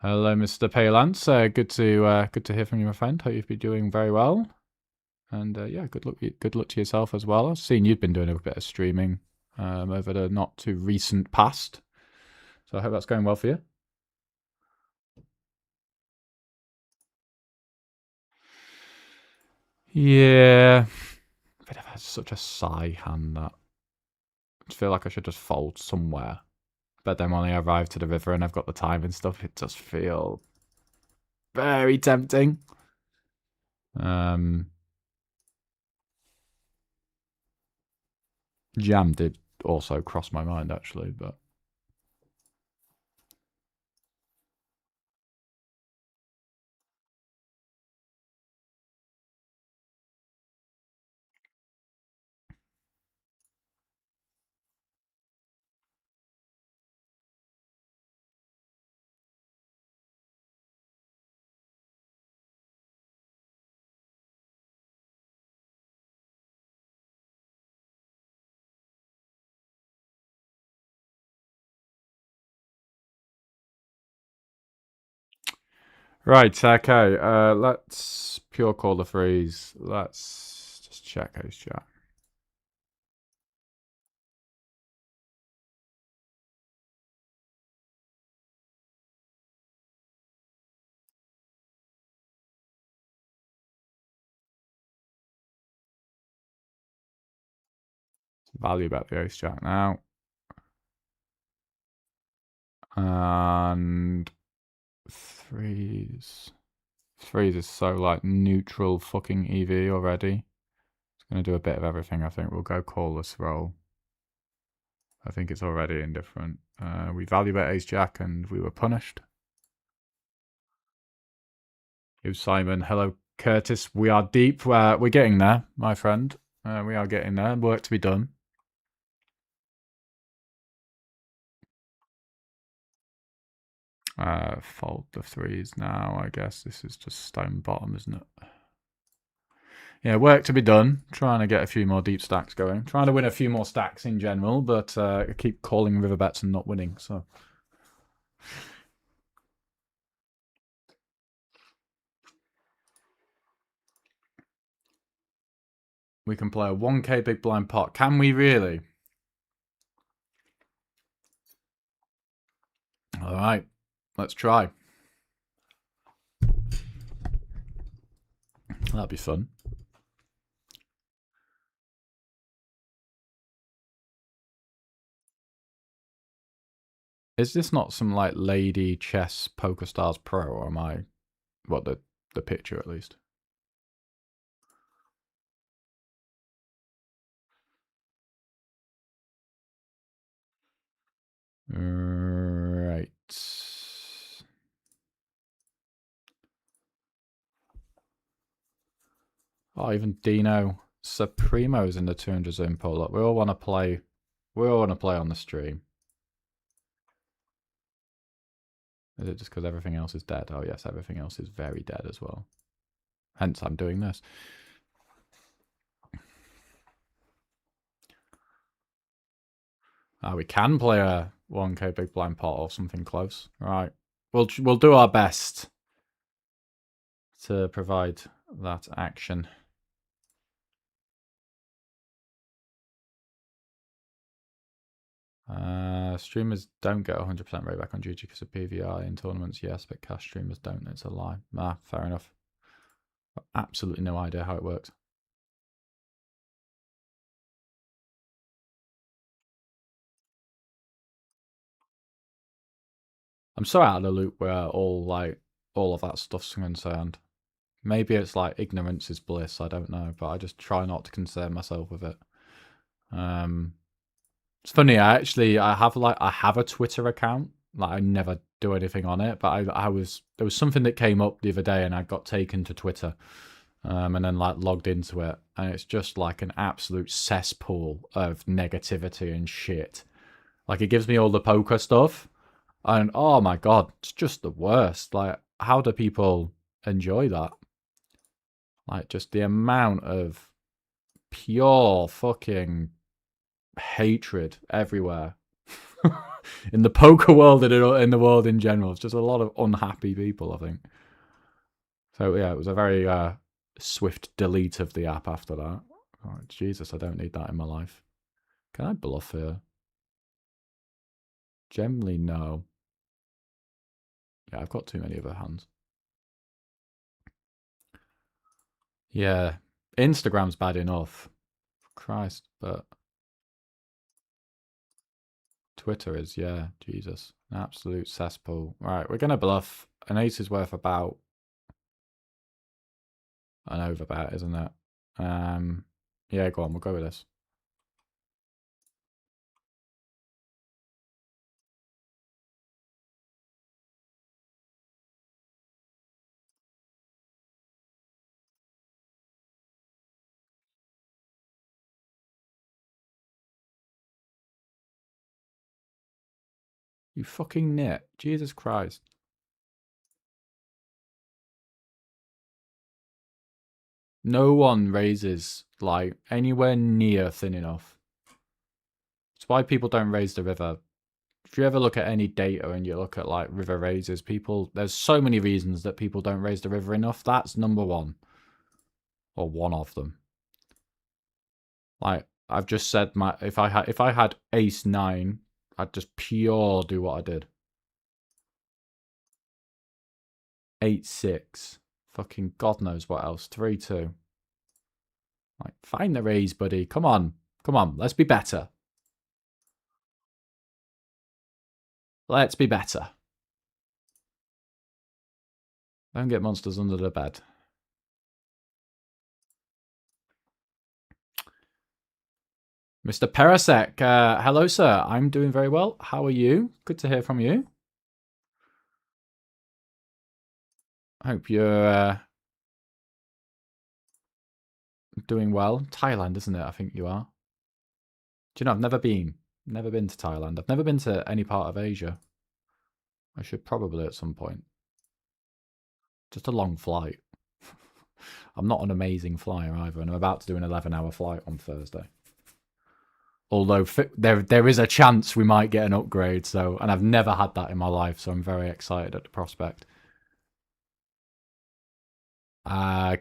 hello, Mr. Palance. Good to hear from you, my friend. Hope you've been doing very well. And yeah, good luck to yourself as well. I've seen you've been doing a bit of streaming over the not too recent past, so I hope that's going well for you. Yeah, bit of such a sigh hand that. I feel like I should just fold somewhere. But then when I arrive to the river and I've got the time and stuff, it does feel very tempting. Jam did also cross my mind actually, but Right, okay. Let's pure call the freeze. Let's just check ace jack. Value bet the ace jack now. And threes. Threes is so like neutral fucking EV already. It's gonna do a bit of everything, I think. We'll go call this roll. I think it's already indifferent. We value bet ace jack and we were punished. It was Simon. Hello, Curtis. We are deep. We're getting there, my friend. We are getting there. Work to be done. Fold the threes now, I guess. This is just stone bottom, isn't it? Yeah, work to be done. Trying to get a few more deep stacks going. Trying to win a few more stacks in general, but I keep calling river bets and not winning, so. We can play a 1k big blind pot. Can we really? All right, let's try. That'd be fun. Is this not some like Lady Chess Poker Stars Pro, or am I, what, the picture at least? Right. Oh, even Dino Supremo's in the 200 zone pull up. We all want to play. We all want to play on the stream. Is it just because everything else is dead? Oh yes, everything else is very dead as well. Hence, I'm doing this. We can play a 1k big blind pot or something close. All right, we'll do our best to provide that action. Streamers don't get 100% rayback on GG because of PVI. In tournaments, yes, but cash streamers don't. It's a lie. Fair enough. Absolutely no idea how it works. I'm so out of the loop where all of that stuff's concerned. Maybe it's like ignorance is bliss. I don't know, but I just try not to concern myself with it. It's funny. I have a Twitter account. Like I never do anything on it, but there was something that came up the other day, and I got taken to Twitter, and then like logged into it, and it's just like an absolute cesspool of negativity and shit. Like it gives me all the poker stuff, and oh my god, it's just the worst. Like, how do people enjoy that? Like, just the amount of pure fucking hatred everywhere. In the poker world and in the world in general. It's just a lot of unhappy people, I think. So yeah, it was a very swift delete of the app after that. Oh, Jesus, I don't need that in my life. Can I bluff here? Generally, no. Yeah, I've got too many other hands. Yeah, Instagram's bad enough. Christ, but Twitter is, yeah, Jesus. An absolute cesspool. Right, we're going to bluff. An ace is worth about an overbet, isn't it? Yeah, go on, we'll go with this. You fucking nit. Jesus Christ. No one raises, like, anywhere near thin enough. It's why people don't raise the river if you ever look at any data and you look at like river raises, there's so many reasons that people don't raise the river enough. That's number one, or one of them. Like I've just said, if I had ace 9, I'd just pure do what I did. 8-6, fucking God knows what else. 3-2. Like find the raise, buddy. Come on, let's be better. Let's be better. Don't get monsters under the bed. Mr. Perasek, hello, sir. I'm doing very well. How are you? Good to hear from you. I hope you're doing well. Thailand, isn't it? I think you are. Do you know, I've never been to Thailand. I've never been to any part of Asia. I should probably at some point. Just a long flight. I'm not an amazing flyer either, and I'm about to do an 11-hour flight on Thursday. Although there is a chance we might get an upgrade, so, and I've never had that in my life, so I'm very excited at the prospect.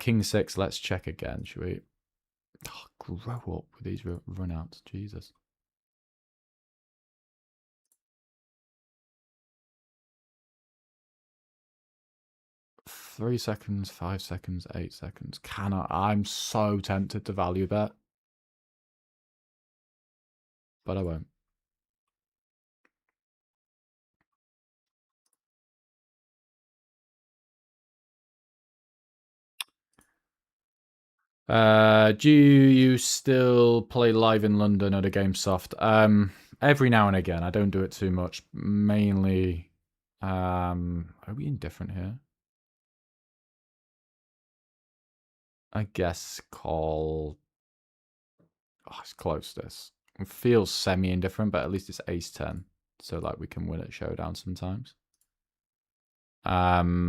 King 6, let's check again, should we? Oh, grow up with these runouts, Jesus. Three seconds, 5 seconds, 8 seconds. I'm so tempted to value bet. But I won't. Do you still play live in London at a GameSoft? Every now and again. I don't do it too much. Mainly, are we indifferent here? I guess call. Oh, it's close. This it feels semi-indifferent, but at least it's ace 10, so like we can win at showdown sometimes. Yeah,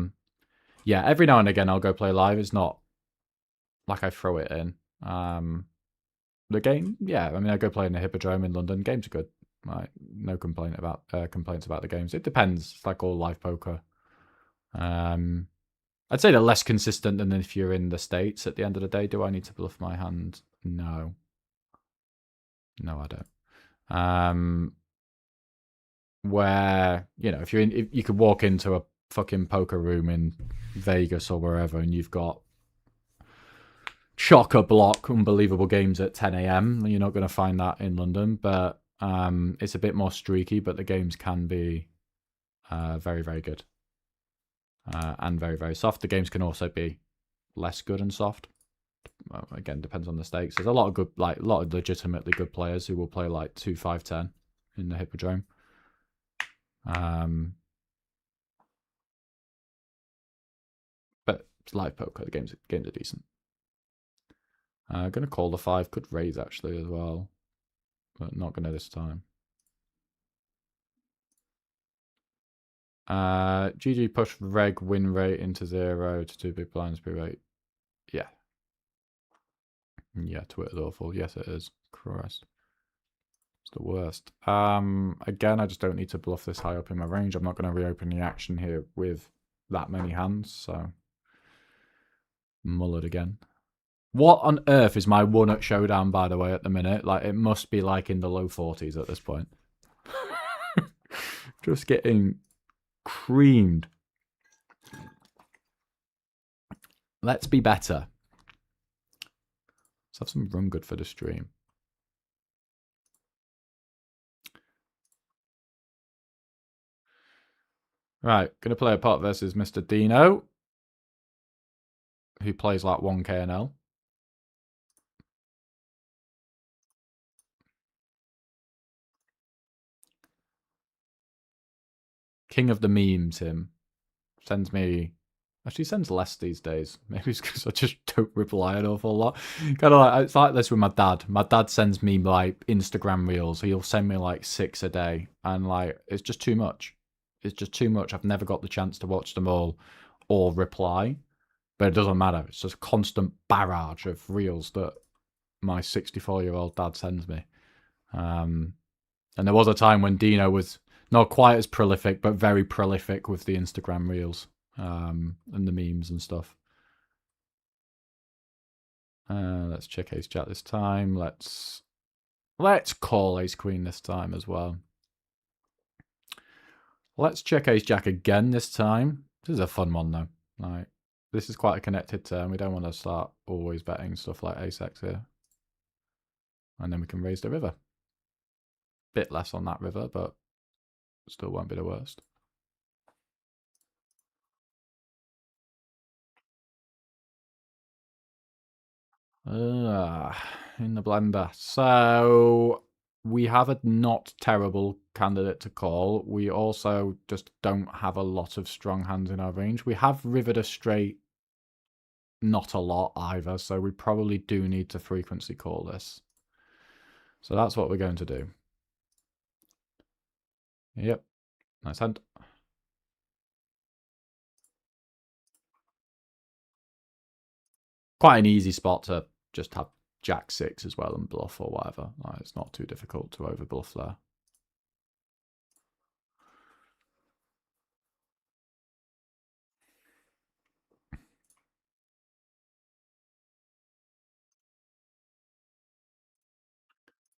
every now and again I'll go play live. It's not like I throw it in. The game, yeah. I mean, I go play in the Hippodrome in London. Games are good. Like, no complaints about the games. It depends. It's like all live poker. I'd say they're less consistent than if you're in the States. At the end of the day, do I need to bluff my hand? No. No, I don't. Where, you know, if you could walk into a fucking poker room in Vegas or wherever, and you've got chock-a-block unbelievable games at 10 a.m. You're not going to find that in London, but it's a bit more streaky, but the games can be very, very good and very, very soft. The games can also be less good and soft. Again, depends on the stakes. There's a lot of legitimately good players who will play like 2, 5, 10 in the Hippodrome. But it's live poker. The games are decent. Gonna call the 5. Could raise actually as well, but not gonna this time. GG push reg win rate into 0 to 2 big blinds per rate. Yeah. Yeah, Twitter's awful. Yes, it is. Christ. It's the worst. Again, I just don't need to bluff this high up in my range. I'm not going to reopen the action here with that many hands, so mull it again. What on earth is my 1 at showdown, by the way, at the minute? Like, it must be like in the low 40s at this point. Just getting creamed. Let's be better. Let's have some rum good for the stream. Right, gonna play a pot versus Mr. Dino, who plays like 1 KNL. King of the memes, him. Sends me... Actually, sends less these days. Maybe it's because I just don't reply an awful lot. Kind of like, it's like this with my dad. My dad sends me like Instagram reels. He'll send me like 6 a day. And like, it's just too much. It's just too much. I've never got the chance to watch them all or reply. But it doesn't matter. It's just a constant barrage of reels that my 64-year-old dad sends me. And there was a time when Dino was Not quite as prolific, but very prolific with the Instagram reels and the memes and stuff. Let's check ace jack this time. Let's call ace queen this time as well. Let's check ace jack again this time. This is a fun one though. Like, this is quite a connected turn. We don't want to start always betting stuff like ace x here. And then we can raise the river. Bit less on that river, but still won't be the worst. In the blender. So we have a not terrible candidate to call. We also just don't have a lot of strong hands in our range. We have rivered a straight, not a lot either, so we probably do need to frequency call this. So that's what we're going to do. Yep, nice hand. Quite an easy spot to just have jack six as well and bluff or whatever. Like, it's not too difficult to over bluff there.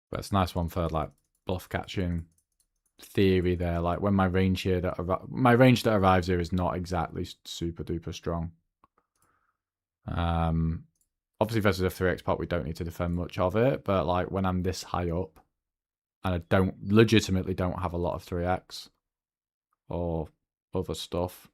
But it's a nice one for like bluff catching theory there. Like when my range here that arrives here is not exactly super duper strong. Obviously versus a 3x pot we don't need to defend much of it, but like when I'm this high up and I legitimately don't have a lot of 3x or other stuff,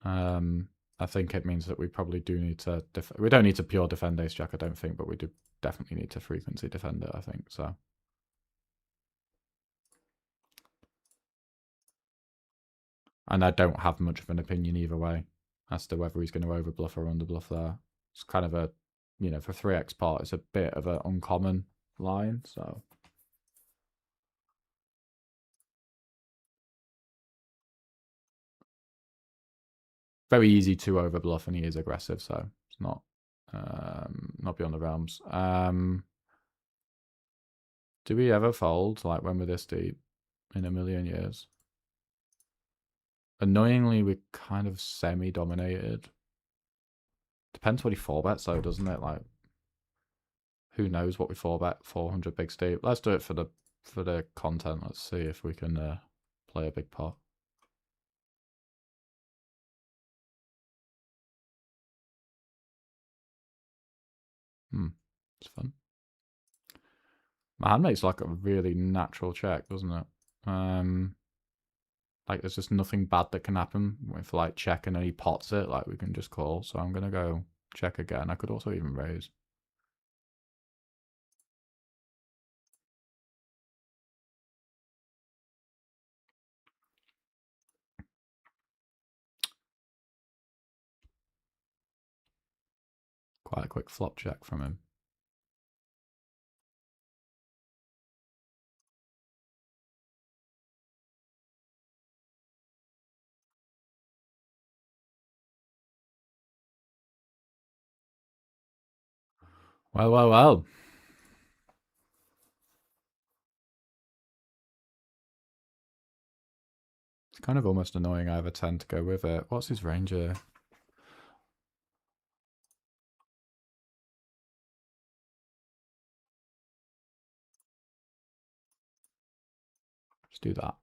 I think it means that we probably do need to we don't need to pure defend ace jack, I don't think, but we do definitely need to frequency defend it, I think. So and I don't have much of an opinion either way as to whether he's going to overbluff or underbluff there. It's kind of a, you know, for 3x pot, it's a bit of an uncommon line, so. Very easy to overbluff, and he is aggressive, so it's not beyond the realms. Do we ever fold, like, when we're this deep in a million years? Annoyingly, we're kind of semi-dominated. Depends what he 4-bets, though, doesn't it? Like, who knows what we 4-bet 400 big steep. Let's do it for the content. Let's see if we can play a big pot. It's fun. My hand makes like a really natural check, doesn't it? Like there's just nothing bad that can happen with like check and then he pots it. Like we can just call. So I'm gonna go check again. I could also even raise. Quite a quick flop check from him. Well, well, well. It's kind of almost annoying I have a 10 to go with it. What's his range here? Let's do that.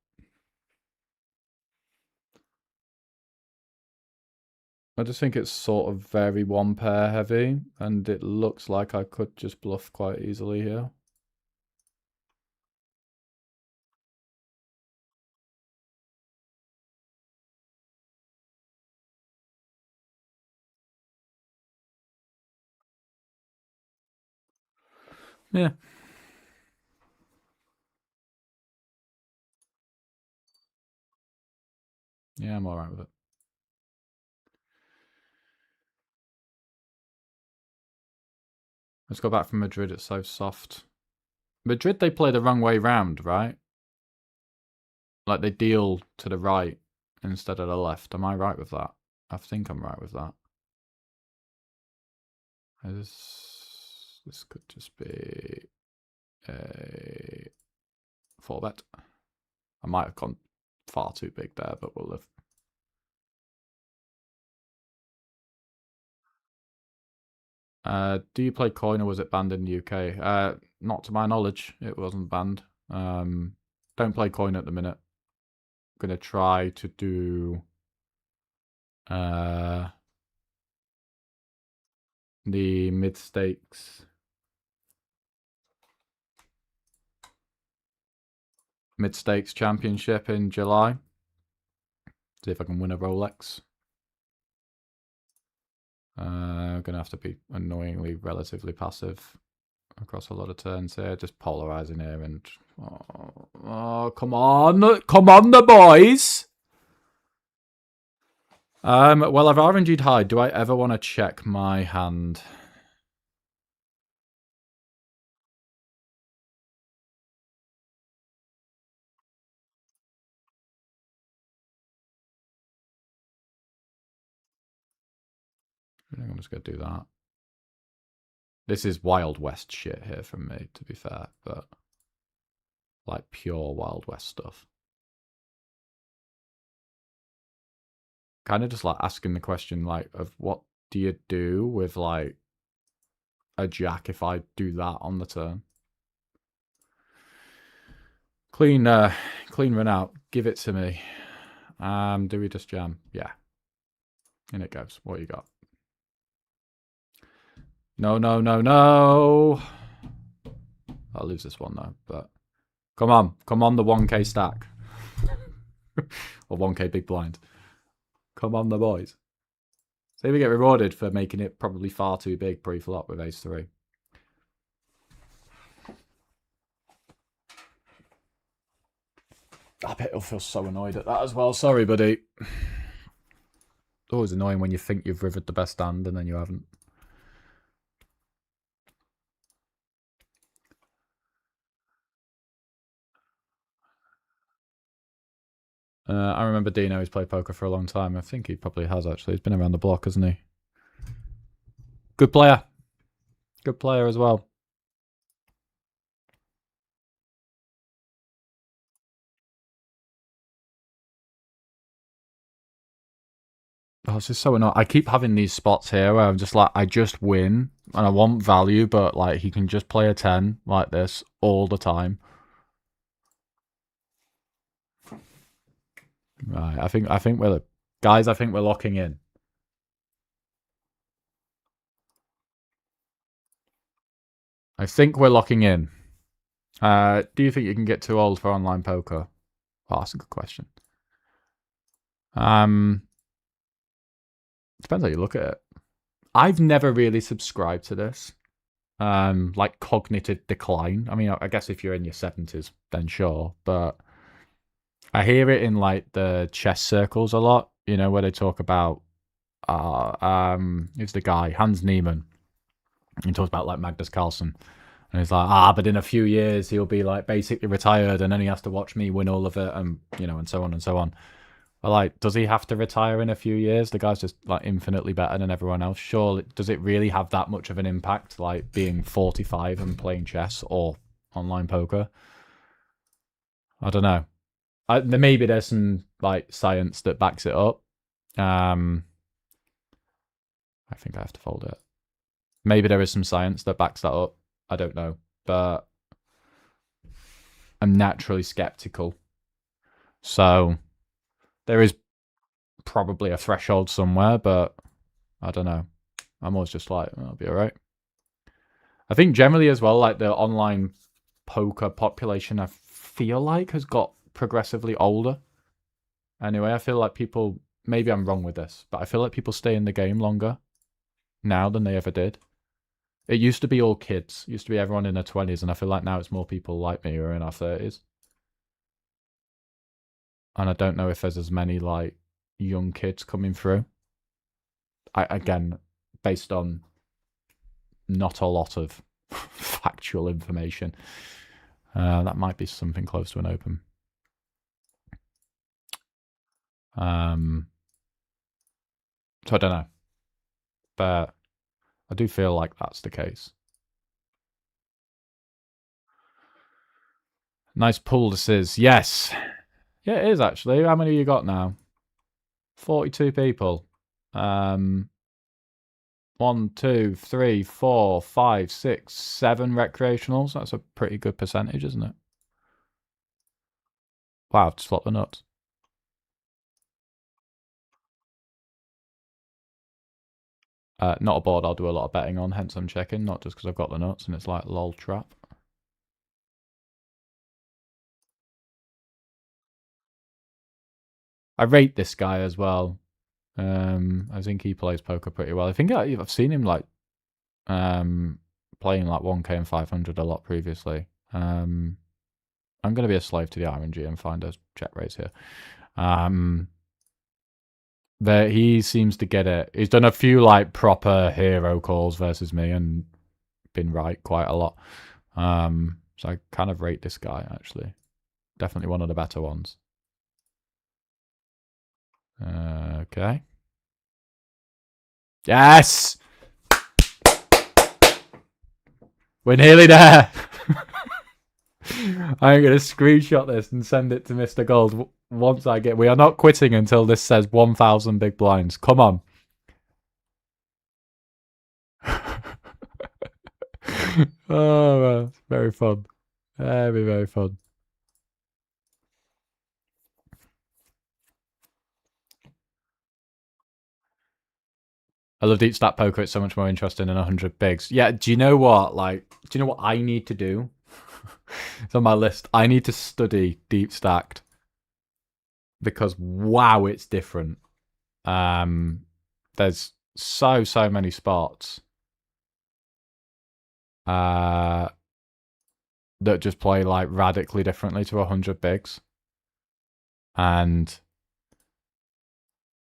I just think it's sort of very one pair heavy, and it looks like I could just bluff quite easily here. Yeah. Yeah, I'm alright with it. Let's go back from Madrid. It's so soft. Madrid, they play the wrong way round, right? Like they deal to the right instead of the left. Am I right with that? I think I'm right with that. This could just be a 4-bet. I might have gone far too big there, but we'll live. Do you play coin or was it banned in the UK? Not to my knowledge, it wasn't banned. Don't play coin at the minute. I'm gonna try to do the mid stakes championship in July. See if I can win a Rolex. I'm gonna have to be annoyingly relatively passive across a lot of turns here, just polarizing here and come on the boys. Well, I've RNG'd high. Do I ever want to check my hand? I think I'm just going to do that. This is Wild West shit here from me, to be fair, but like pure Wild West stuff. Kind of just like asking the question like of what do you do with like a jack if I do that on the turn? Clean run out. Give it to me. Do we just jam? Yeah. In it goes. What you got? No. I'll lose this one though, but come on the 1k stack. Or 1k big blind. Come on the boys. Say we get rewarded for making it probably far too big pre-flop with ace 3. I bet he'll feel so annoyed at that as well. Sorry, buddy. It's always annoying when you think you've rivered the best hand and then you haven't. I remember Dino, he's played poker for a long time. I think he probably has, actually. He's been around the block, hasn't he? Good player. Good player as well. Oh, it's just so annoying. I keep having these spots here where I'm just like, I just win and I want value, but like he can just play a 10 like this all the time. Right, I think we're guys, I think we're locking in. I think we're locking in. Do you think you can get too old for online poker? Oh, that's a good question. Depends how you look at it. I've never really subscribed to this. Like cognitive decline. I mean, I guess if you're in your 70s, then sure. But I hear it in like the chess circles a lot, you know, where they talk about who's the guy? Hans Niemann. He talks about like Magnus Carlsen. And he's like, but in a few years he'll be like basically retired and then he has to watch me win all of it and you know, and so on and so on. But like, does he have to retire in a few years? The guy's just like infinitely better than everyone else. Surely, does it really have that much of an impact, like being 45 and playing chess or online poker? I don't know. Maybe there's some like science that backs it up. I think I have to fold it. Maybe there is some science that backs that up. I don't know, but I'm naturally skeptical. So there is probably a threshold somewhere, but I don't know. I'm always just like, I'll be all right. I think generally as well, like the online poker population, I feel like has got progressively older. Anyway, I feel like people, maybe I'm wrong with this, but I feel like people stay in the game longer now than they ever did. It used to be all kids. It used to be everyone in their 20s, and I feel like now it's more people like me who are in our 30s. And I don't know if there's as many like young kids coming through. Again, based on not a lot of factual information. That might be something close to an open. So I don't know. But I do feel like that's the case. Nice pull this is. Yes. Yeah, it is actually. How many you got now? 42 people. 1, 2, 3, 4, 5, 6, 7 recreationals. That's a pretty good percentage, isn't it? Wow, I've just flopped the nuts. Not a board I'll do a lot of betting on, hence I'm checking, not just because I've got the nuts and it's like lol trap. I rate this guy as well. I think he plays poker pretty well. I think I've seen him like playing like 1K and 500 a lot previously. I'm going to be a slave to the RNG and find a check raise here. That he seems to get it. He's done a few like proper hero calls versus me and been right quite a lot. So I kind of rate this guy actually. Definitely one of the better ones. Okay. Yes! We're nearly there. I'm going to screenshot this and send it to Mr. Gold once I get... We are not quitting until this says 1,000 big blinds. Come on. Oh, man. Very fun. Very, very fun. I love deep stat poker. It's so much more interesting than 100 bigs. Yeah, do you know what? Like, do you know what I need to do? It's on my list. I need to study deep stacked because wow, it's different. There's so many spots that just play like radically differently to 100 bigs, and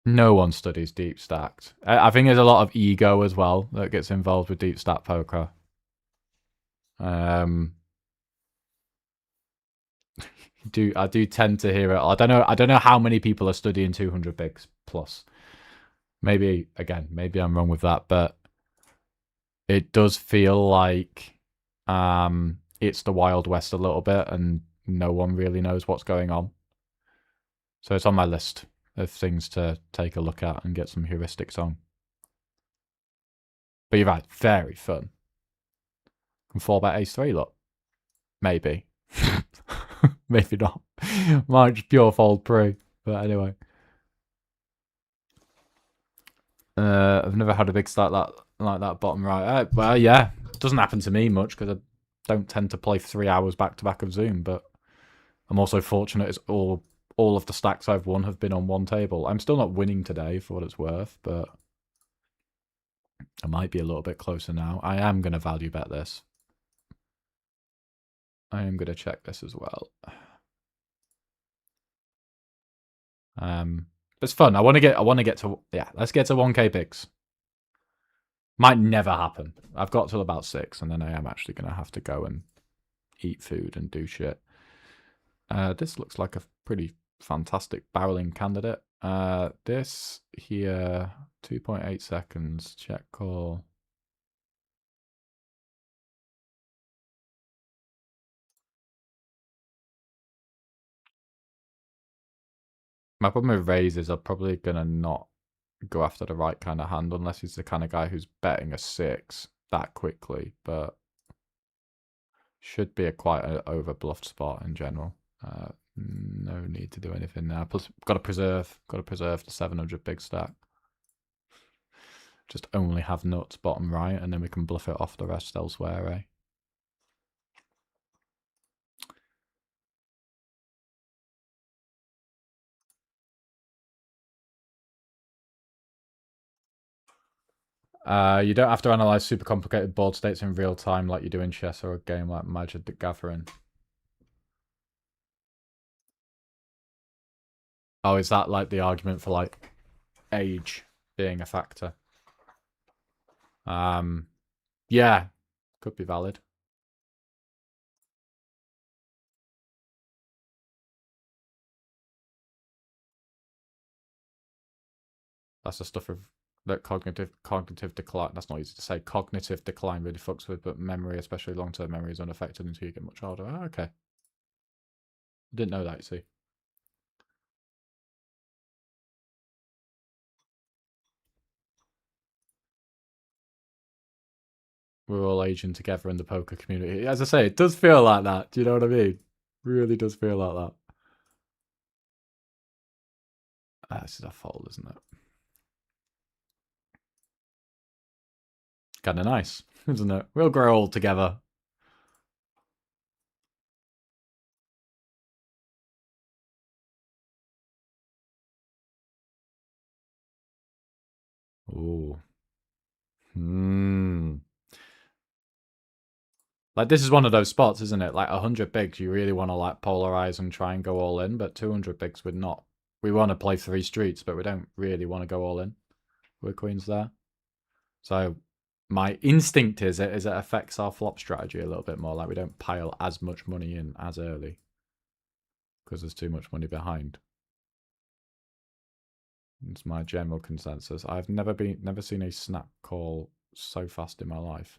no one studies deep stacked. I think there's a lot of ego as well that gets involved with deep stack poker. I do tend to hear it. I don't know how many people are studying 200 bigs plus. Maybe I'm wrong with that, but it does feel like it's the Wild West a little bit, and no one really knows what's going on. So it's on my list of things to take a look at and get some heuristics on. But you're right, very fun. Can 4-bet ace-3, look. Maybe. Maybe not. Might just pure fold pre. But anyway. I've never had a big start like that bottom right. Well, yeah. It doesn't happen to me much because I don't tend to play 3 hours back to back of Zoom, but I'm also fortunate it's all of the stacks I've won have been on one table. I'm still not winning today for what it's worth, but I might be a little bit closer now. I am going to value bet this. I am going to check this as well. It's fun. I want to get to, yeah, let's get to 1K bigs. Might never happen. I've got till about 6, and then I am actually going to have to go and eat food and do shit. This looks like a pretty fantastic barreling candidate. This here, 2.8 seconds, check call. My problem with raise is I'm probably going to not go after the right kind of hand unless he's the kind of guy who's betting a 6 that quickly, but should be quite an over bluffed spot in general. No need to do anything now. Plus, got to preserve the 700 big stack. Just only have nuts bottom right, and then we can bluff it off the rest elsewhere, eh? You don't have to analyze super complicated board states in real time like you do in chess or a game like Magic the Gathering. Oh, is that like the argument for like age being a factor? Yeah, could be valid. That's the stuff of that cognitive decline. That's not easy to say. Cognitive decline really fucks with, but memory, especially long-term memory, is unaffected until you get much older. Oh, okay. Didn't know that, you see. we're all aging together in the poker community. As I say, it does feel like that. Do you know what I mean? Really does feel like that. This is a fold, isn't it? Kind of nice, isn't it? We'll grow old together. Ooh. Like, this is one of those spots, isn't it? Like 100 bigs, you really want to like polarize and try and go all in, but 200 bigs would not. We want to play 3 streets, but we don't really want to go all in with queens there. So my instinct is it affects our flop strategy a little bit more. Like, we don't pile as much money in as early because there's too much money behind. It's my general consensus. I've never seen a snap call so fast in my life.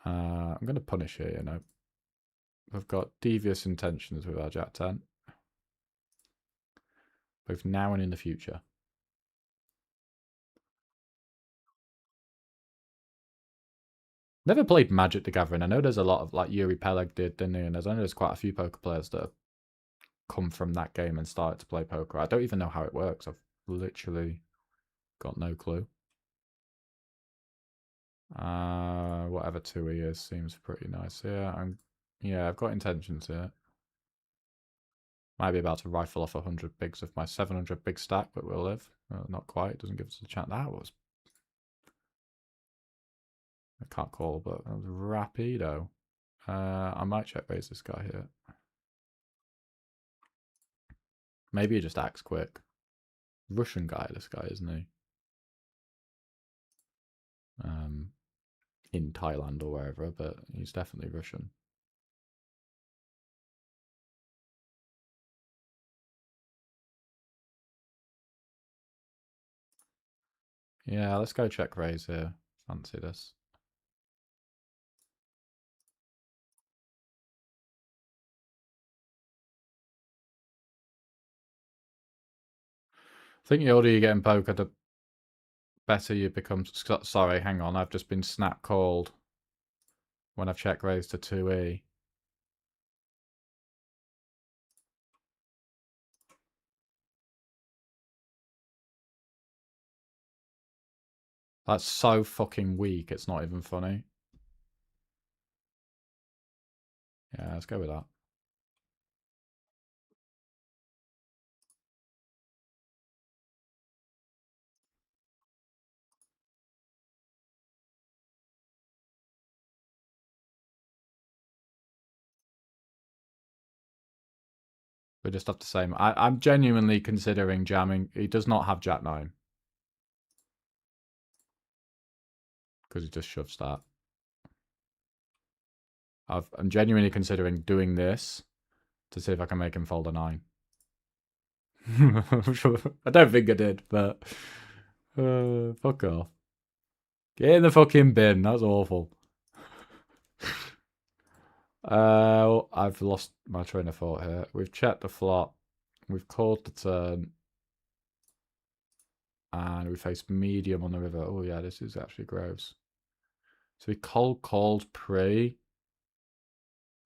I'm going to punish here, you know. We've got devious intentions with our Jack 10. Both now and in the future. Never played Magic the Gathering. I know there's a lot of, like, Yuri Peleg didn't he? And I know there's quite a few poker players that have come from that game and started to play poker. I don't even know how it works. I've literally got no clue. Whatever 2E is seems pretty nice here. Yeah, I've got intentions here. Might be about to rifle off 100 bigs of my 700 big stack, but we'll live. Not quite. It doesn't give us a chance. That was... I can't call, but that was rapido. I might check raise this guy here. Maybe he just acts quick. Russian guy, this guy, isn't he? In Thailand or wherever, but he's definitely Russian. Yeah, let's go check raise here. Fancy this. I think the older you get in poker, the better you become. Sorry, hang on. I've just been snap called when I've check raised to 2E. That's so fucking weak, it's not even funny. Yeah, let's go with that. We just have the same. I'm genuinely considering jamming. He does not have Jack 9. Because he just shoves that. I'm genuinely considering doing this to see if I can make him fold a 9. I don't think I did, but fuck off. Get in the fucking bin. That's awful. I've lost my train of thought here. We've checked the flop. We've called the turn. And we faced medium on the river. Oh yeah, this is actually gross. So we cold called pre.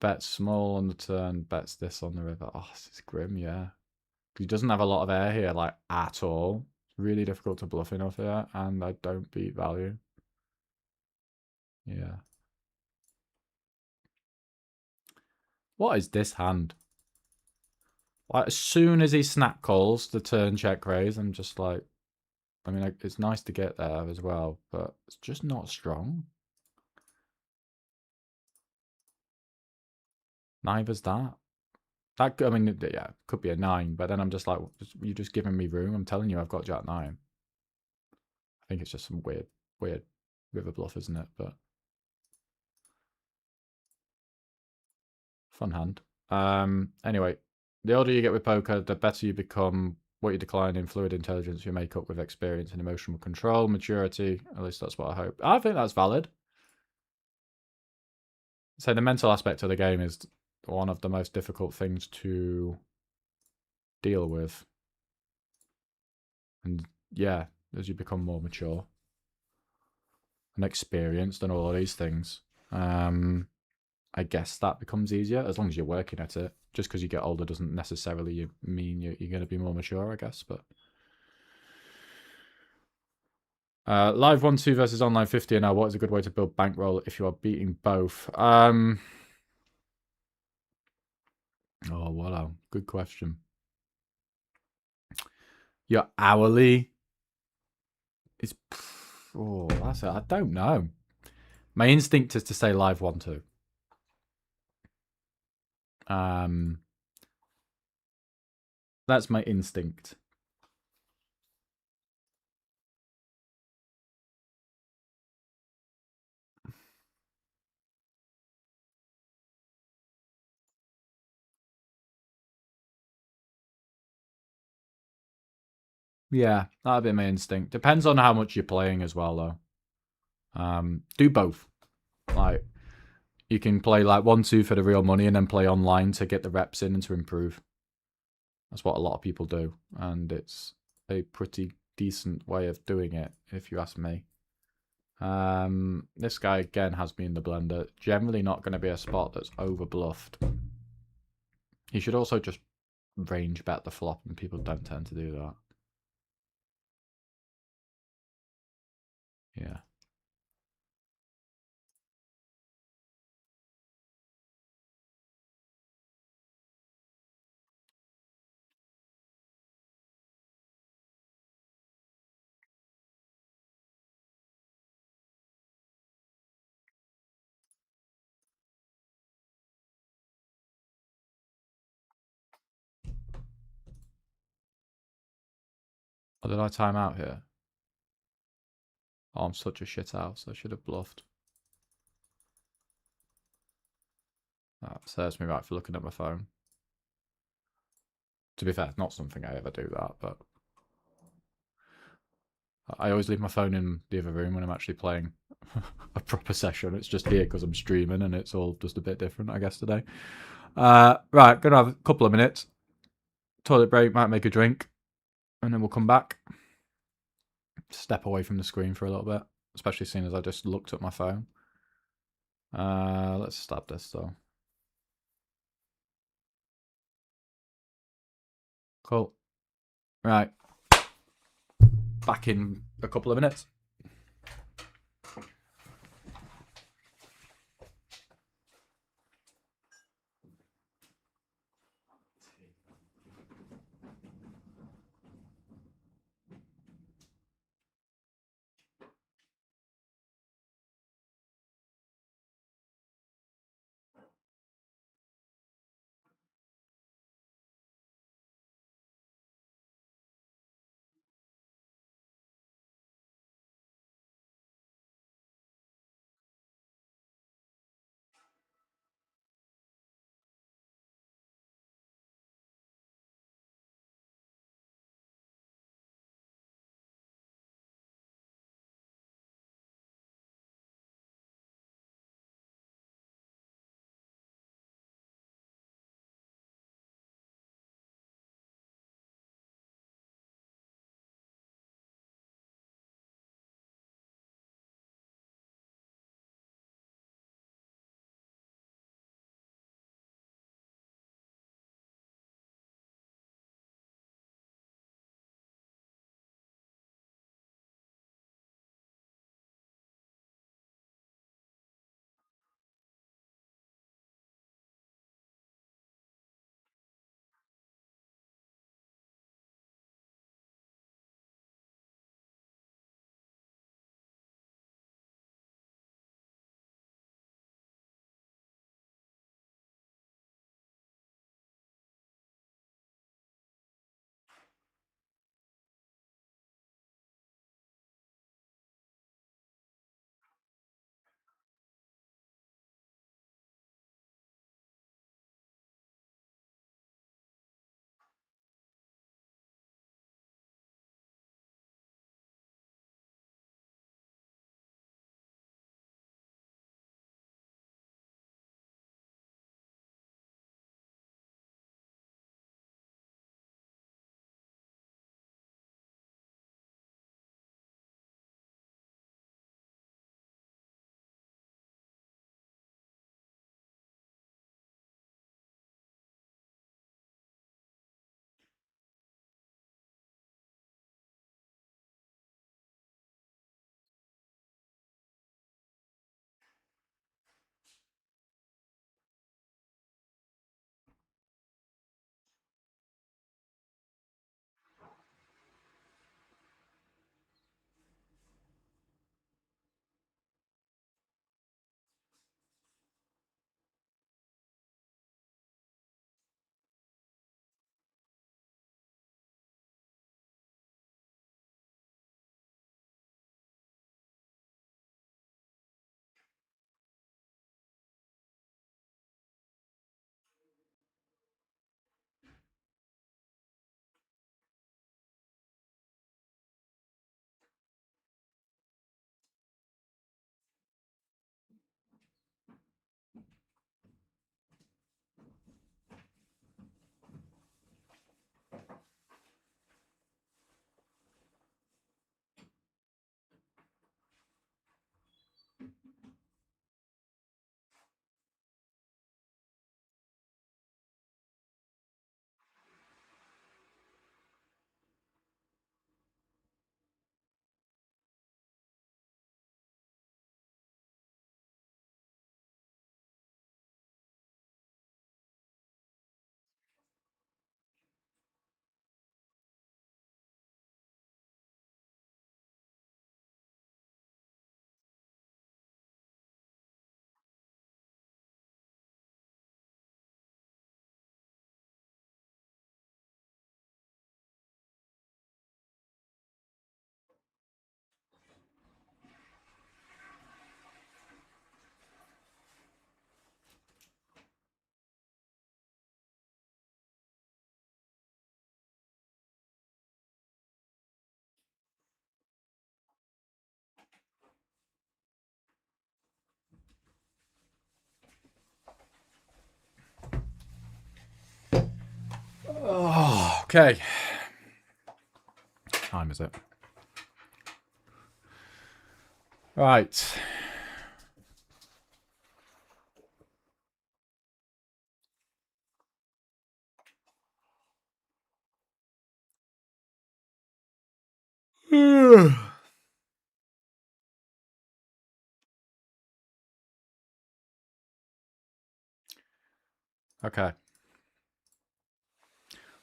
Bet small on the turn. Bets this on the river. Oh, this is grim, yeah. He doesn't have a lot of air here, like, at all. It's really difficult to bluff enough here. And I don't beat value. Yeah. What is this hand? Like, as soon as he snap calls the turn check raise, I'm just like, I mean, it's nice to get there as well, but it's just not strong. Neither's that. That, I mean, yeah, could be a 9, but then I'm just like, you're just giving me room. I'm telling you, I've got Jack 9. I think it's just some weird river bluff, isn't it? But fun hand. Anyway, the older you get with poker, the better you become. What you decline in fluid intelligence, you make up with experience and emotional control, maturity. At least that's what I hope. I think that's valid. So the mental aspect of the game is one of the most difficult things to deal with. And yeah, as you become more mature. and experienced and all of these things, I guess that becomes easier as long as you're working at it. Just because you get older doesn't necessarily mean you're going to be more mature, I guess. But live 1-2 versus online 50 now. What is a good way to build bankroll if you are beating both? Oh, wow. Good question. Your hourly is... Oh, that's it. I don't know. My instinct is to say live 1-2. That's my instinct. Yeah, that'd be my instinct. Depends on how much you're playing as well, though. Do both. Like, you can play like 1-2 for the real money and then play online to get the reps in and to improve. That's what a lot of people do, and it's a pretty decent way of doing it, if you ask me. This guy again has me in the blender. Generally not going to be a spot that's over bluffed. He should also just range bet the flop, and people don't tend to do that. Yeah. Oh, did I time out here? Oh, I'm such a shit house. I should have bluffed. That serves me right for looking at my phone. To be fair, it's not something I ever do that, but I always leave my phone in the other room when I'm actually playing a proper session. It's just here because I'm streaming and it's all just a bit different, I guess, today. Right, gonna have a couple of minutes. Toilet break, might make a drink, and then we'll come back. Step away from the screen for a little bit, especially seeing as I just looked at my phone. Let's stop this though. Cool. Right. Back in a couple of minutes. Okay. What time is it? Right. Okay.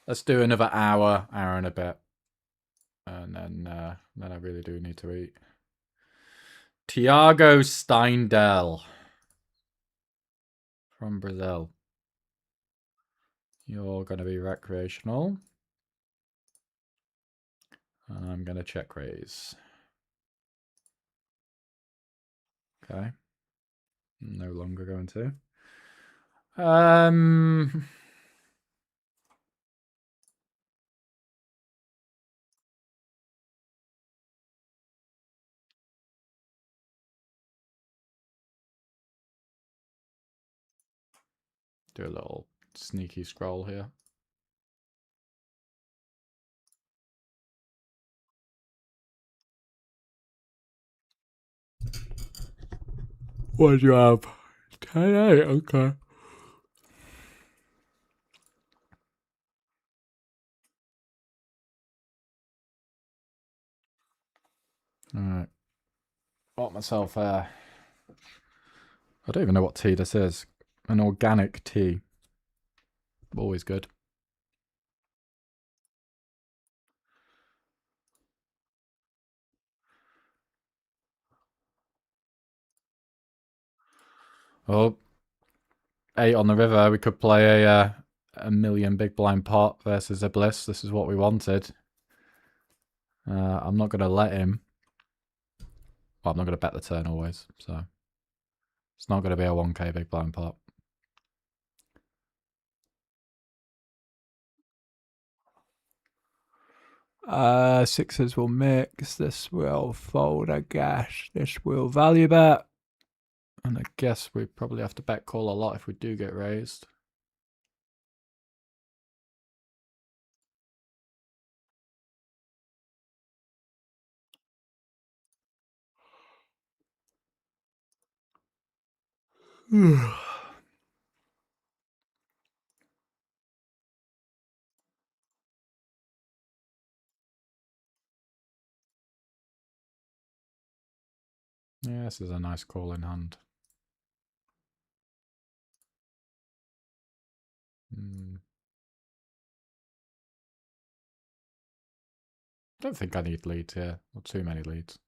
Let's do another hour and a bit. And then I really do need to eat. Tiago Steindel from Brazil. You're going to be recreational. And I'm going to check raise. Okay. No longer going to. Do a little sneaky scroll here. What do you have? 10-8, okay. Alright. Bought myself I don't even know what tea this is. An organic tea. Always good. Oh, 8 on the river. We could play a million big blind pot versus a bliss. This is what we wanted. I'm not going to let him. Well, I'm not going to bet the turn always. So it's not going to be a 1k big blind pot. Sixes will mix. This will fold, I guess. This will value bet. And I guess we probably have to bet call a lot if we do get raised. Yeah, this is a nice call in hand. Don't think I need leads here, or too many leads.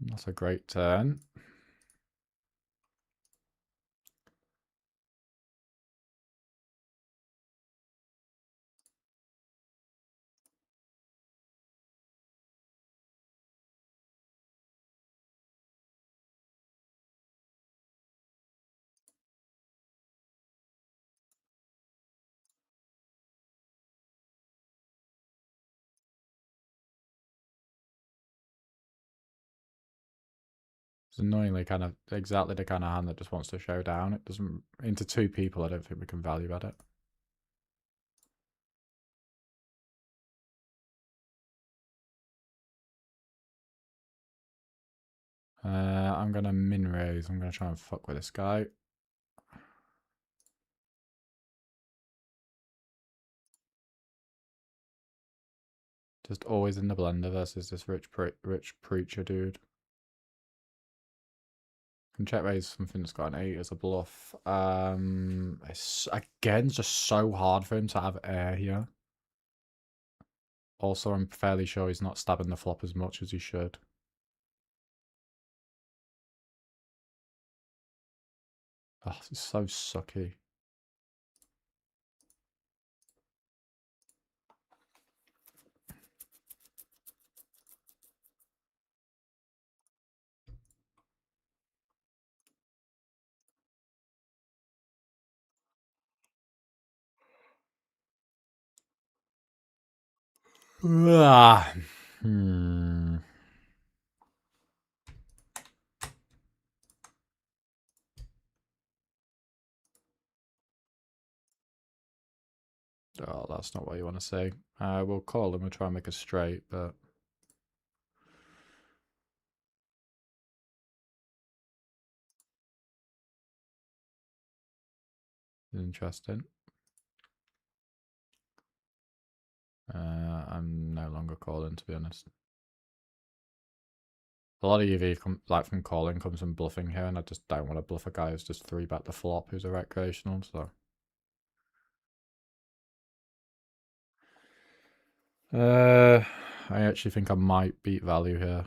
That's a great turn. It's annoyingly kind of exactly the kind of hand that just wants to show down. It doesn't, into two people, I don't think we can value at it. I'm going to min raise. I'm going to try and fuck with this guy. Just always in the blender versus this rich preacher dude. Can check raise something that's got an 8 as a bluff. It's again just so hard for him to have air here. Also, I'm fairly sure he's not stabbing the flop as much as he should. Oh, this is so sucky. Ah. Oh, that's not what you want to say. We'll call and we'll try and make a straight, but... Interesting. I'm no longer calling, to be honest. A lot of UV from calling comes from bluffing here, and I just don't want to bluff a guy who's just 3-bet the flop who's a recreational, so... I actually think I might beat value here.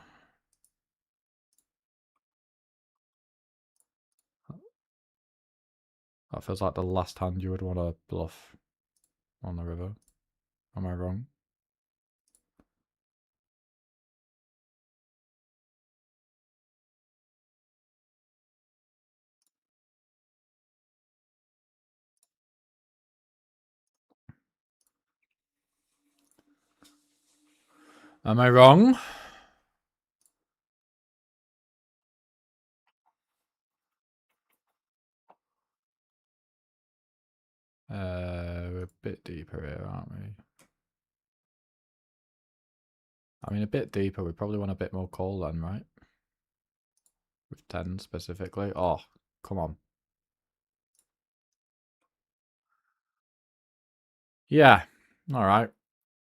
That feels like the last hand you would want to bluff on the river. Am I wrong? Am I wrong? We're a bit deeper here, aren't we? I mean, a bit deeper. We probably want a bit more call then, right? With 10 specifically. Oh, come on. Yeah. All right.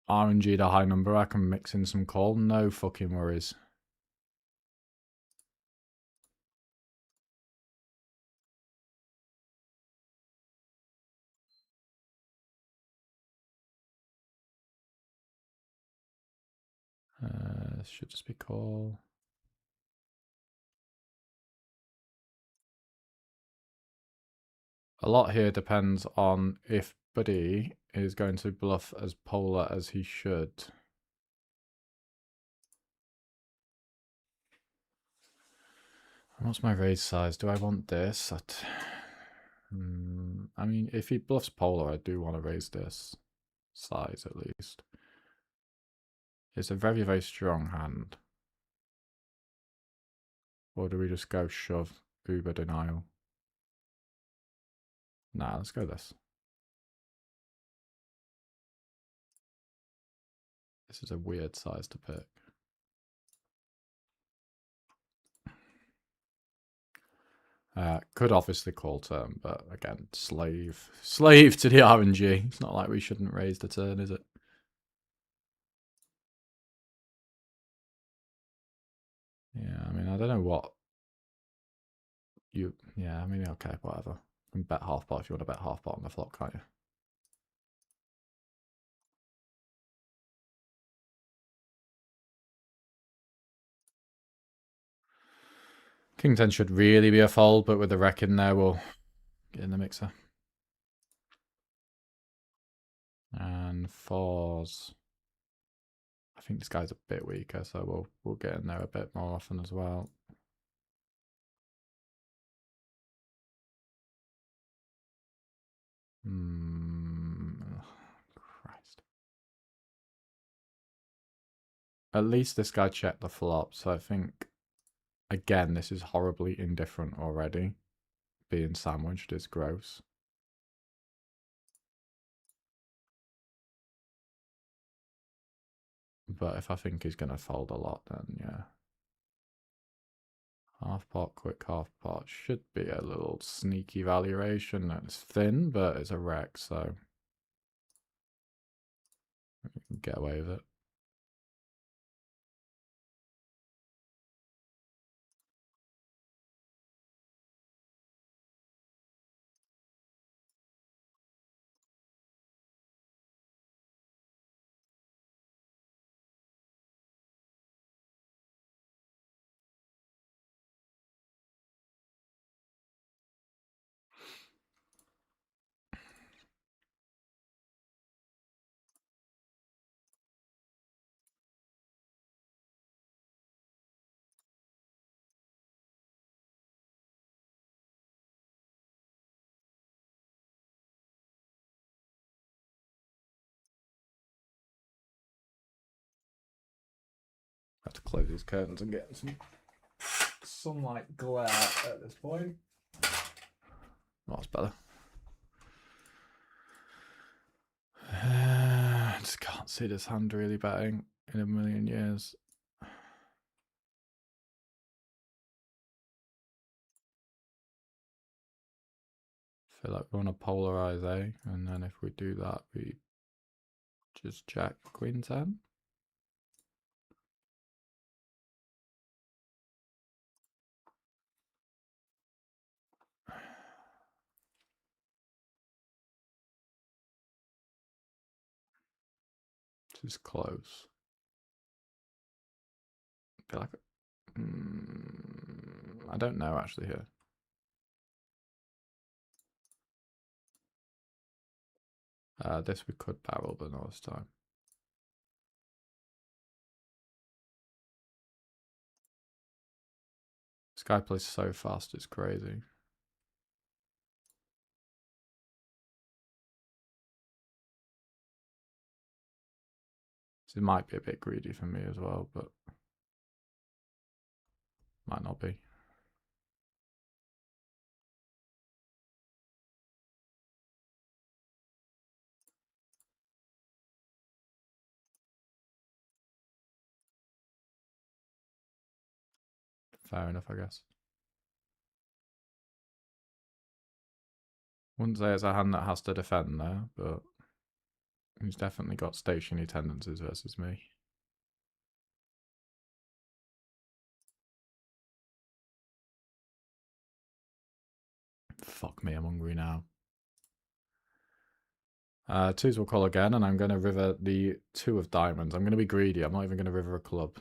RNG the high number. I can mix in some call. No fucking worries. This should just be call. A lot here depends on if Buddy is going to bluff as polar as he should. What's my raise size? Do I want this? I mean, if he bluffs polar, I do want to raise this size at least. It's a very, very strong hand. Or do we just go shove Uber denial? Nah, let's go this. This is a weird size to pick. Could obviously call turn, but again, slave to the RNG. It's not like we shouldn't raise the turn, is it? Yeah, I mean, I don't know what you... Yeah, I mean, okay, whatever. You can bet half pot if you want to bet half pot on the flop, can't you? King 10 should really be a fold, but with the wreck in there, we'll get in the mixer. And fours. I think this guy's a bit weaker, so we'll get in there a bit more often as well. Christ. At least this guy checked the flop, so I think, again, this is horribly indifferent already. Being sandwiched is gross. But if I think he's going to fold a lot, then yeah. Half pot, quick half pot. Should be a little sneaky valuation. It's thin, but it's a wreck, so we can get away with it. Have to close these curtains and get some sunlight glare at this point. Oh, that's better. can't see this hand really betting in a million years. Feel like we want to polarize A, and then if we do that, we just jack queen 10. This is close. I feel like I don't know actually here. This we could barrel, but not this time. This guy plays so fast, it's crazy. This might be a bit greedy for me as well, but might not be. Fair enough, I guess. Wouldn't say it's a hand that has to defend there, but he's definitely got stationary tendencies versus me. Fuck me, I'm hungry now. Twos will call again, and I'm going to river the 2 of diamonds. I'm going to be greedy. I'm not even going to river a club.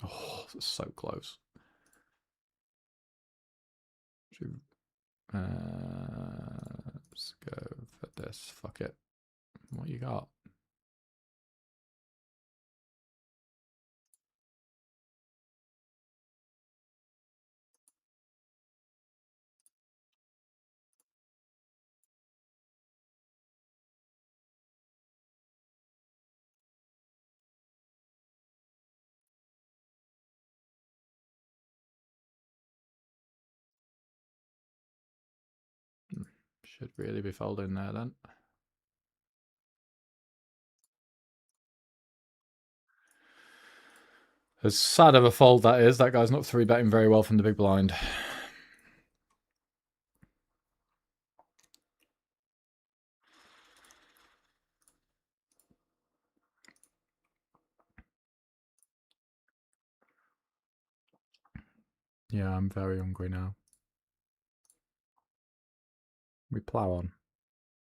Oh, this is so close. Let's go for this. Fuck it. What you got? Should really be folding there then. As sad of a fold that is, that guy's not 3-betting very well from the big blind. Yeah, I'm very hungry now. We plow on.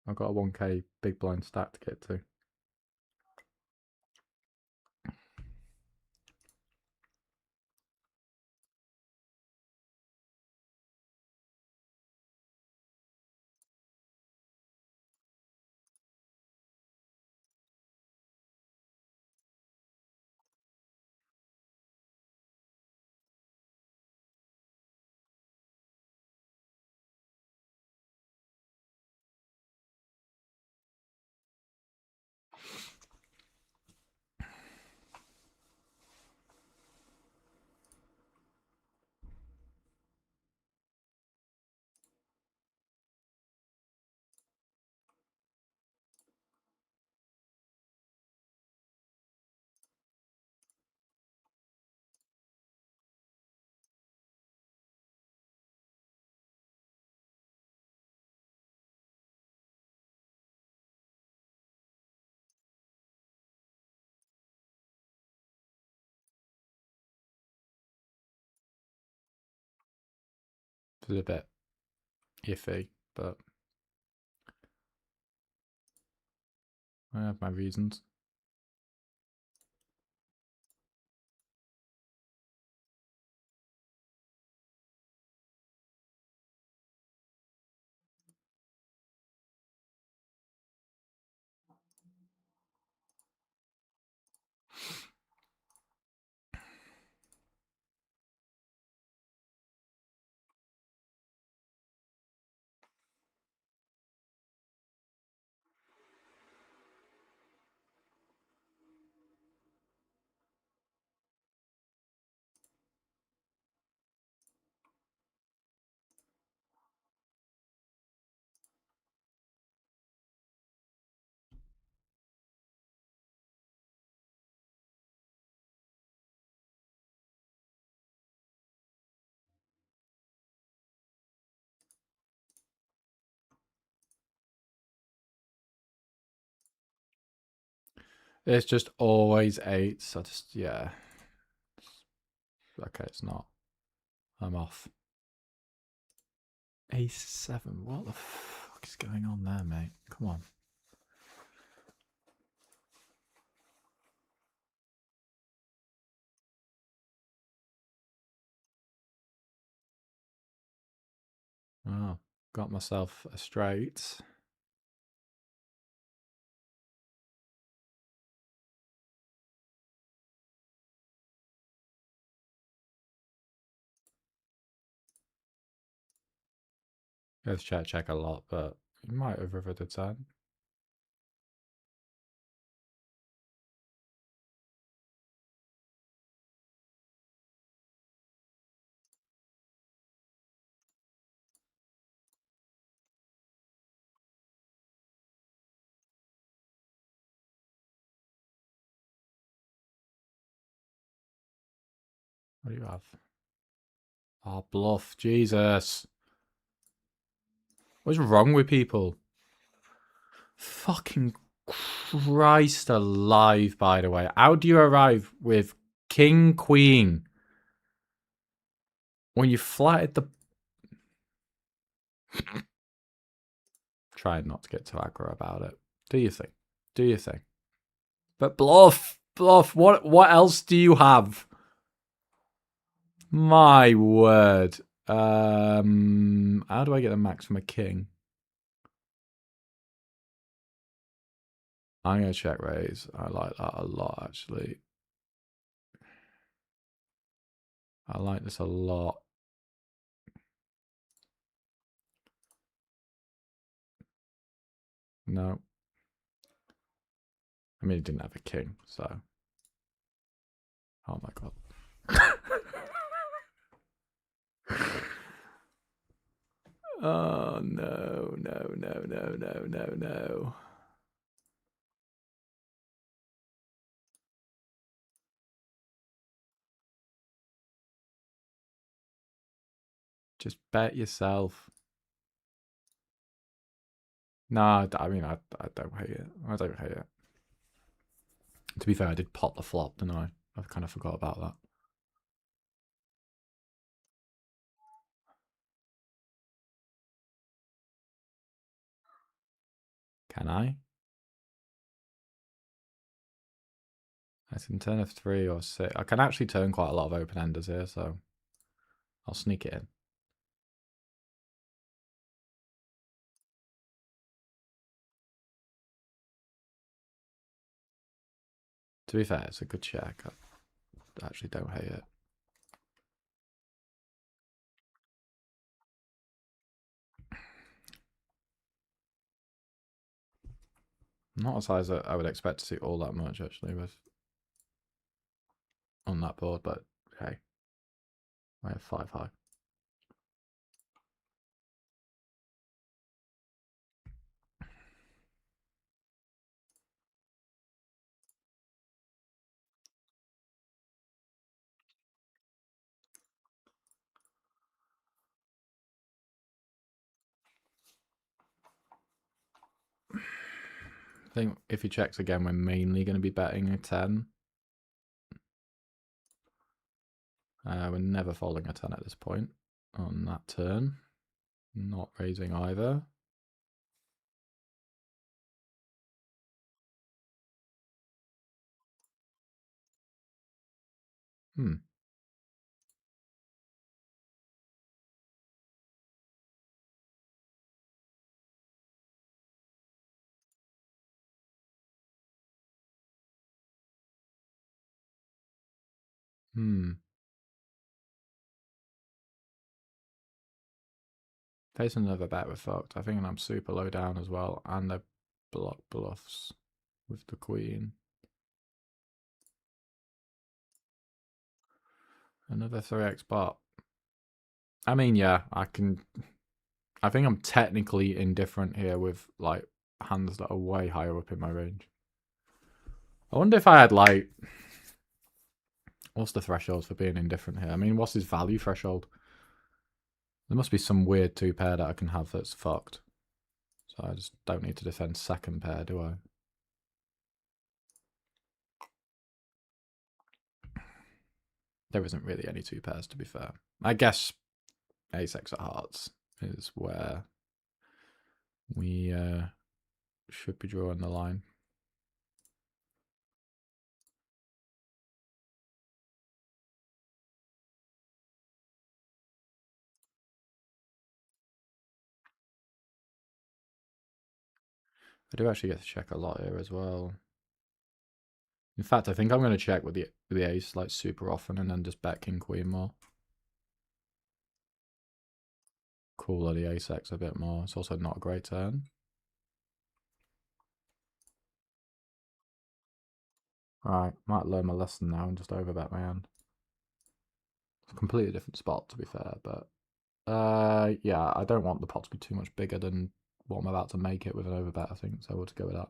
I've got a 1k big blind stack to get to. It's a bit iffy, but I have my reasons. It's just always 8s. I just, yeah. Okay, it's not. I'm off. A7. What the fuck is going on there, mate? Come on. Oh, got myself a straight. Goes check a lot, but he might have rivered a 10. What do you have? Oh, bluff. Jesus. What's wrong with people? Fucking Christ alive, by the way. How do you arrive with King, Queen when you flatted the... Try not to get too aggro about it. Do you think? Do you think? But bluff. Bluff. What else do you have? My word. How do I get a max from a king? I'm going to check raise. I like that a lot, actually. I like this a lot. No. I mean, he didn't have a king, so. Oh my god. Oh, no, no, no, no, no, no, no. Just bet yourself. No, I mean, I don't hate it. I don't hate it. To be fair, I did pot the flop, didn't I? I kind of forgot about that. Can I? I can turn a 3 or 6. I can actually turn quite a lot of open-enders here, so I'll sneak it in. To be fair, it's a good check. I actually don't hate it. Not a size that I would expect to see all that much, actually, with on that board, but hey. I have 5 high. I think if he checks again, we're mainly going to be betting a 10. We're never folding a 10 at this point on that turn. Not raising either. Hmm. Hmm. Facing another bet, we're fucked. I think I'm super low down as well, and they block bluffs with the queen. Another 3x pot. I mean, yeah, I think I'm technically indifferent here with like hands that are way higher up in my range. I wonder if I had like, what's the threshold for being indifferent here? I mean, what's his value threshold? There must be some weird 2 pair that I can have that's fucked. So I just don't need to defend second pair, do I? There isn't really any two pairs, to be fair. I guess ace-x of hearts is where we should be drawing the line. I do actually get to check a lot here as well. In fact, I think I'm going to check with the ace like super often and then just bet king queen more. Cooler the ace-x a bit more. It's also not a great turn. Right, might learn my lesson now and just overbet my hand. It's a completely different spot, to be fair, but yeah, I don't want the pot to be too much bigger than what I'm about to make it with an overbet, I think, so we'll just go with that.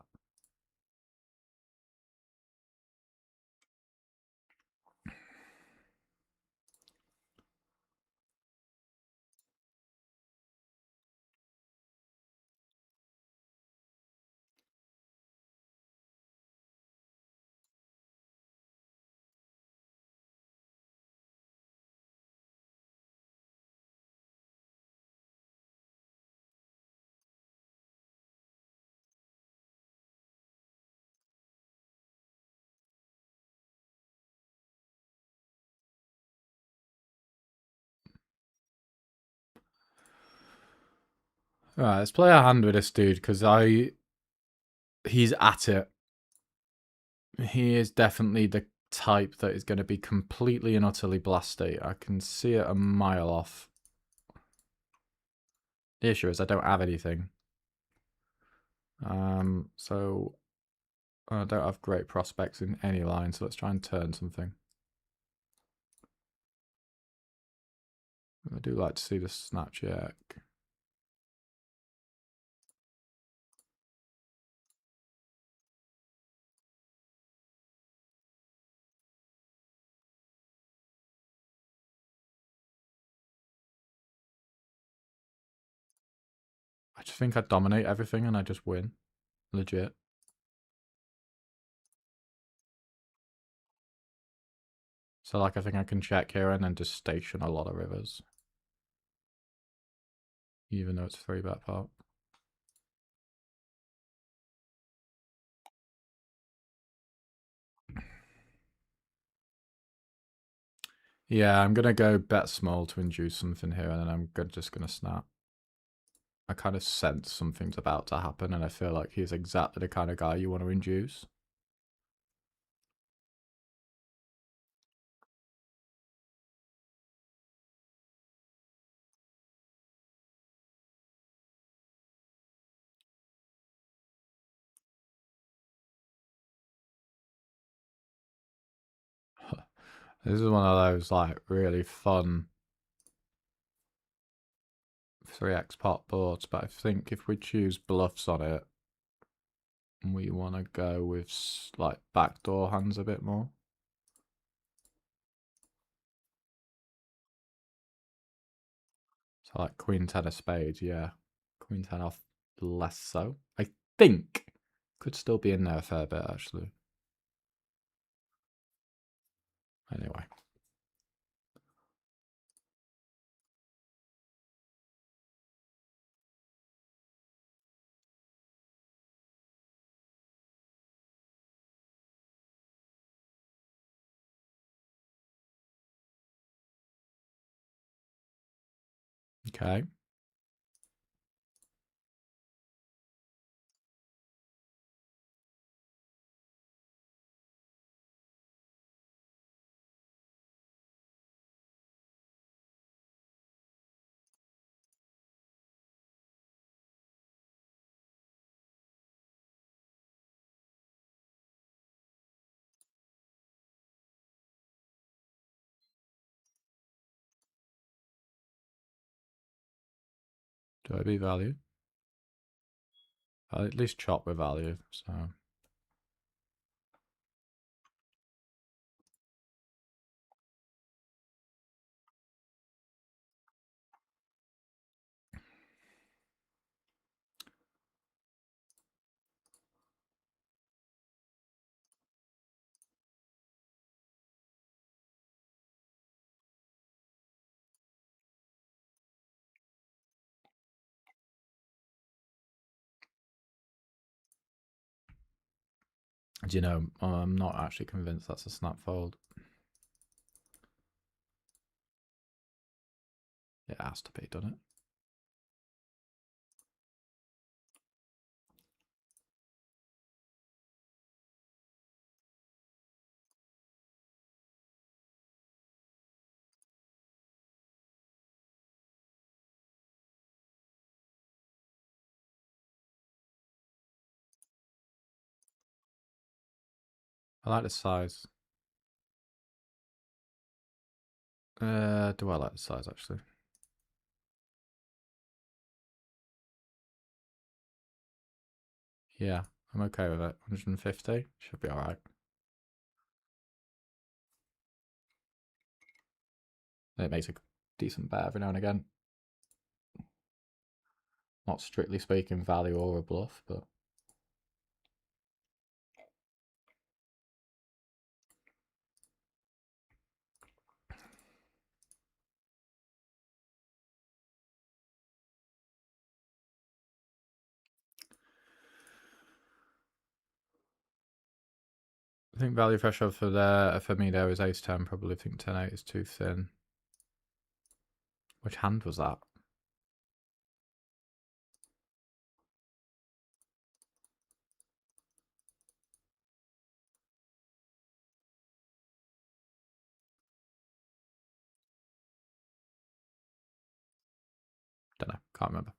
Alright, let's play a hand with this dude, because he's at it. He is definitely the type that is going to be completely and utterly blasty. I can see it a mile off. The issue is I don't have anything. So I don't have great prospects in any line, so let's try and turn something. I do like to see the snap check. I just think I dominate everything and I just win. Legit. So like I think I can check here and then just station a lot of rivers. Even though it's 3-bet pot. Yeah, I'm gonna go bet small to induce something here, and then I'm just gonna snap. I kind of sense something's about to happen, and I feel like he's exactly the kind of guy you want to induce. This is one of those like really fun 3x pot boards, but I think if we choose bluffs on it, we want to go with like backdoor hands a bit more. So like queen 10 of spades, yeah. Queen 10 off, less so. I think could still be in there a fair bit actually. Anyway. Okay. Do I beat value? I'll at least chop with value, so. Do you know, I'm not actually convinced that's a snap fold. It has to be, doesn't it? I like the size. Do I like the size, actually? Yeah, I'm okay with it. 150 should be all right. It makes a decent bet every now and again. Not strictly speaking value or a bluff, but I think value threshold for me there is ace 10. Probably think 10-8 is too thin. Which hand was that? Don't know. Can't remember.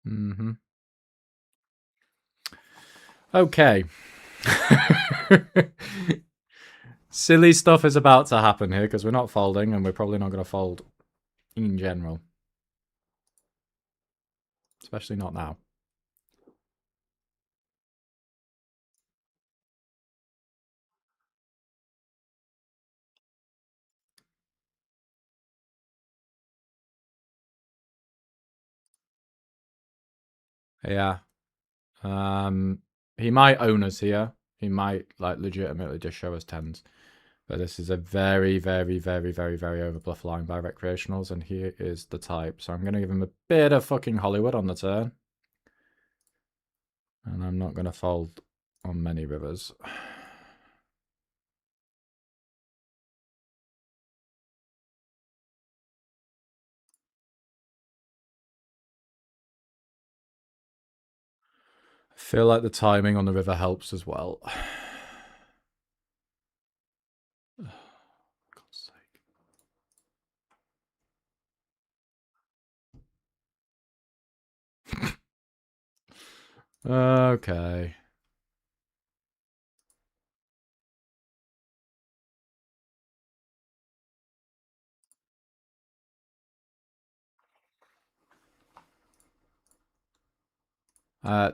Mm-hmm. Okay. Silly stuff is about to happen here because we're not folding and we're probably not going to fold in general. Especially not now. Yeah. He might own us here. He might like legitimately just show us tens. But this is a very, very, very, very, very overbluff line by recreationals, and he is the type. So I'm going to give him a bit of fucking Hollywood on the turn. And I'm not going to fold on many rivers. I feel like the timing on the river helps as well. God's sake. Okay.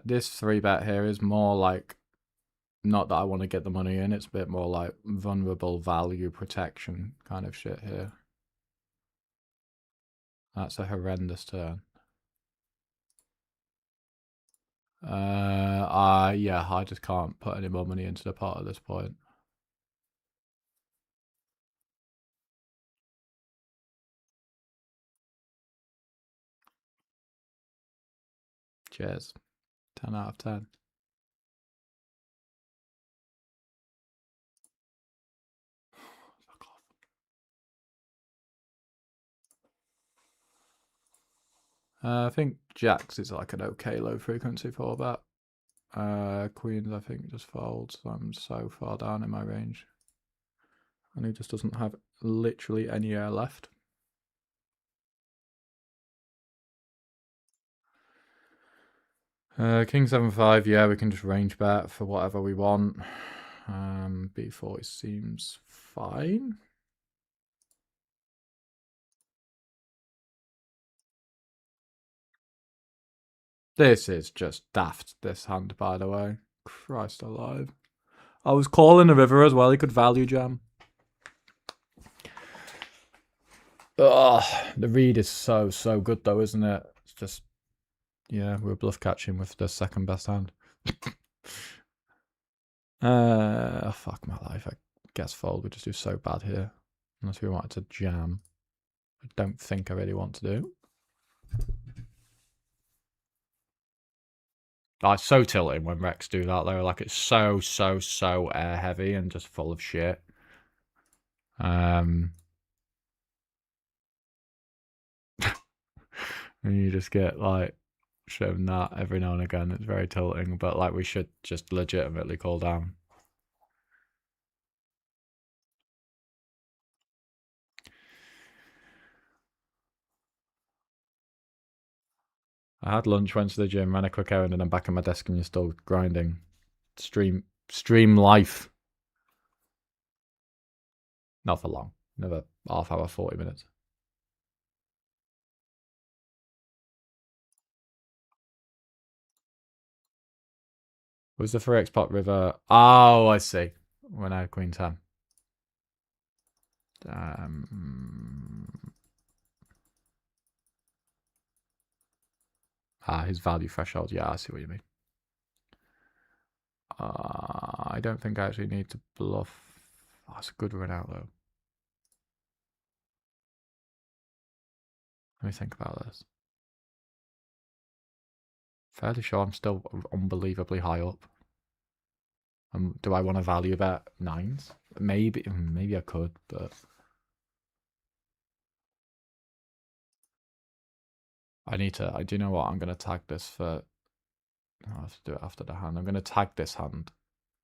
This 3-bet here is more like, not that I want to get the money in, it's a bit more like vulnerable value protection kind of shit here. That's a horrendous turn. Yeah, I just can't put any more money into the pot at this point. Cheers. 10 out of 10. Fuck off. I think Jacks is like an okay low frequency for that. Queens, I think, just folds. I'm so far down in my range. And he just doesn't have literally any air left. King 7-5, yeah, we can just range bet for whatever we want. B4 seems fine. This is just daft, this hand, by the way. Christ alive. I was calling the river as well, he could value jam. Ugh, the read is so good though, isn't it? It's just, yeah, we're bluff catching with the second best hand. Fuck my life. I guess fold. We just do so bad here. Unless we wanted to jam. I don't think I really want to do. Oh, it's so tilting when Rex do that though. Like it's so air heavy and just full of shit. And you just get like shown that every now and again. It's very tilting, but like we should just legitimately call down. I had lunch, went to the gym, ran a quick errand, and I'm back at my desk and you're still grinding. Stream life. Not for long. Another half hour, 40 minutes. Was the 3x pot river? Oh, I see. When I had queen 10. His value threshold. Yeah, I see what you mean. I don't think I actually need to bluff. Oh, that's a good run out, though. Let me think about this. Fairly sure I'm still unbelievably high up. Do I want to value bet nines? Maybe I could, but I need to. Do you know what? I'm going to tag this for. I'll have to do it after the hand. I'm going to tag this hand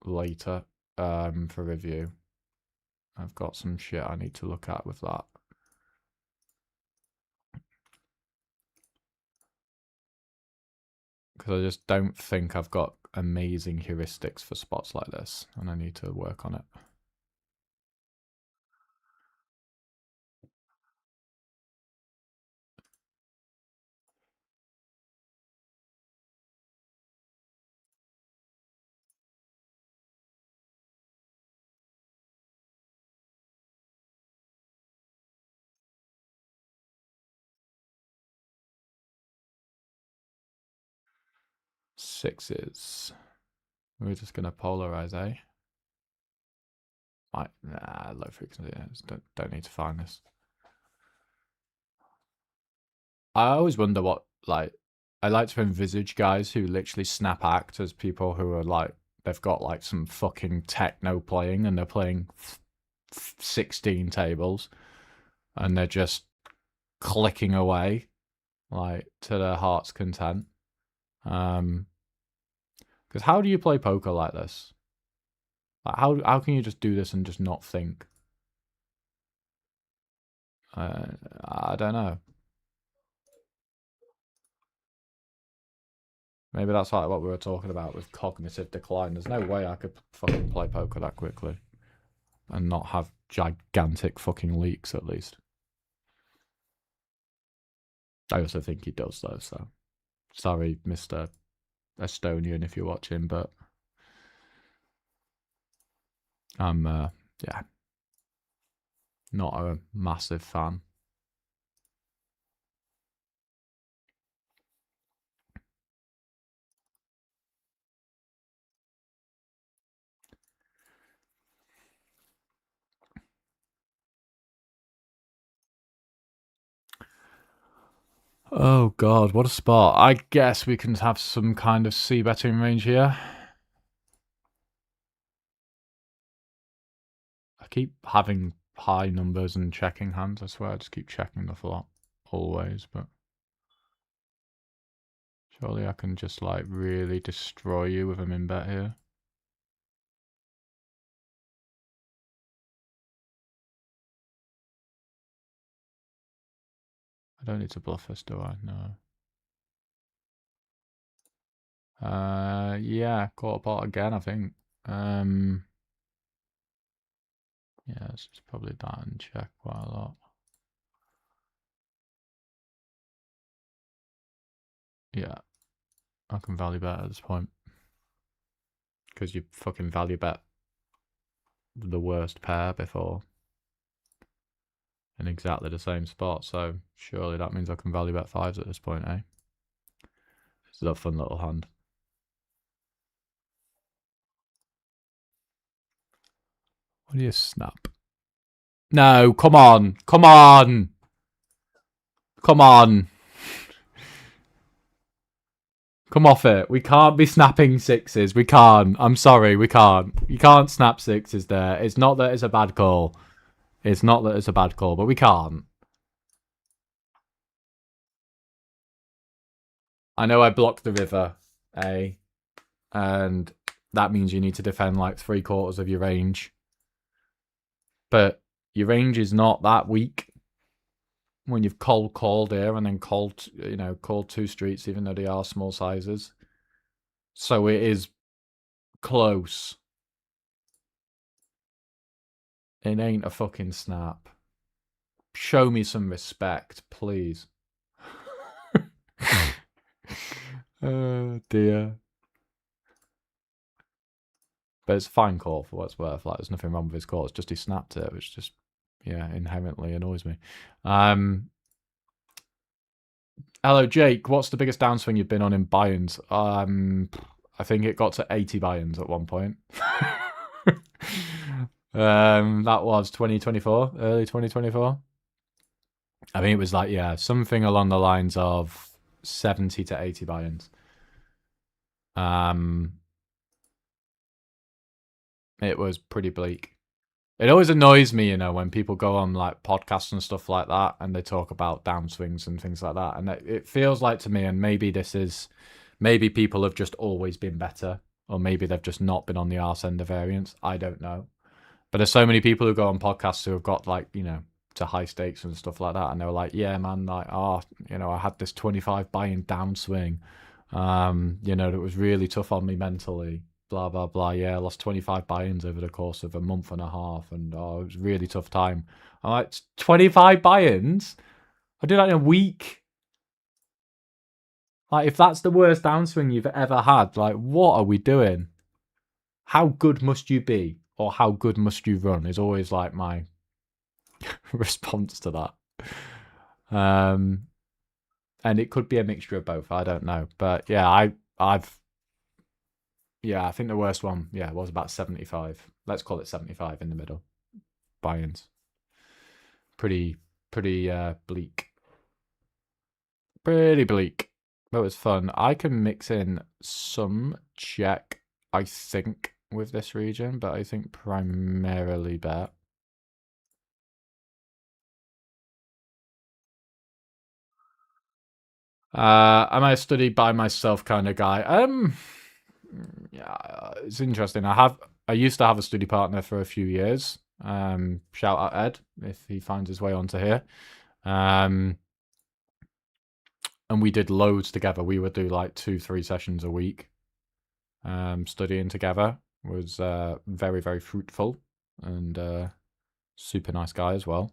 later for review. I've got some shit I need to look at with that. Because I just don't think I've got amazing heuristics for spots like this, and I need to work on it. Sixes. We're just going to polarize, eh? Nah, low frequency. Don't need to find this. I always wonder what, like, I like to envisage guys who literally snap act as people who are like, they've got like some fucking techno playing and they're playing 16 tables and they're just clicking away like to their heart's content. Because how do you play poker like this? Like how can you just do this and just not think? I don't know. Maybe that's like what we were talking about with cognitive decline. There's no way I could fucking play poker that quickly and not have gigantic fucking leaks at least. I also think he does though, so sorry, Mr. Estonian, if you're watching, but I'm yeah, not a massive fan. Oh god, what a spot. I guess we can have some kind of C betting range here. I keep having high numbers and checking hands, I swear. I just keep checking the flop always, but surely I can just like really destroy you with a min bet here. I don't need to bluff this, do I? No. Yeah, quarter pot again, I think. Yeah, this is probably that and check quite a lot. Yeah, I can value bet at this point. Because you fucking value bet the worst pair before in exactly the same spot, so surely that means I can value bet fives at this point, eh? This is a fun little hand. What do you snap? No, come on. Come on. Come on. Come off it. We can't be snapping sixes. We can't. I'm sorry, we can't. You can't snap sixes there. It's not that it's a bad call. It's not that it's a bad call, but we can't. I know I blocked the river, eh? And that means you need to defend like 3/4 of your range. But your range is not that weak when you've called here and then called 2 streets, even though they are small sizes. So it is close. It ain't a fucking snap. Show me some respect, please. Oh dear. But it's a fine call for what it's worth. Like, there's nothing wrong with his call. It's just he snapped it, which just, yeah, inherently annoys me. Hello, Jake. What's the biggest downswing you've been on in buy-ins? I think it got to 80 buy-ins at one point. That was 2024, early 2024. I mean, it was like, yeah, something along the lines of 70 to 80 buy-ins. It was pretty bleak. It always annoys me, when people go on like podcasts and stuff like that and they talk about downswings and things like that. And it feels like to me, and maybe people have just always been better, or maybe they've just not been on the arse end of variance. I don't know. But there's so many people who go on podcasts who have got like, to high stakes and stuff like that. And they were like, yeah, man, like, I had this 25 buy-in downswing. It was really tough on me mentally. Blah, blah, blah. Yeah, I lost 25 buy-ins over the course of a month and a half. And it was a really tough time. I'm like, 25 buy-ins? I did that in a week. Like, if that's the worst downswing you've ever had, like, what are we doing? How good must you be? Or how good must you run is always like my response to that. And it could be a mixture of both. I don't know. But yeah, I think the worst one, was about 75. Let's call it 75 in the middle. Buy-ins. Pretty bleak. Pretty bleak. But it was fun. I can mix in some check, I think, with this region, but I think primarily bet. Am I a study by myself kind of guy? Yeah, it's interesting. I used to have a study partner for a few years. Shout out Ed if he finds his way onto here. And we did loads together. We would do like 2-3 sessions a week. Studying together was very, very fruitful and super nice guy as well.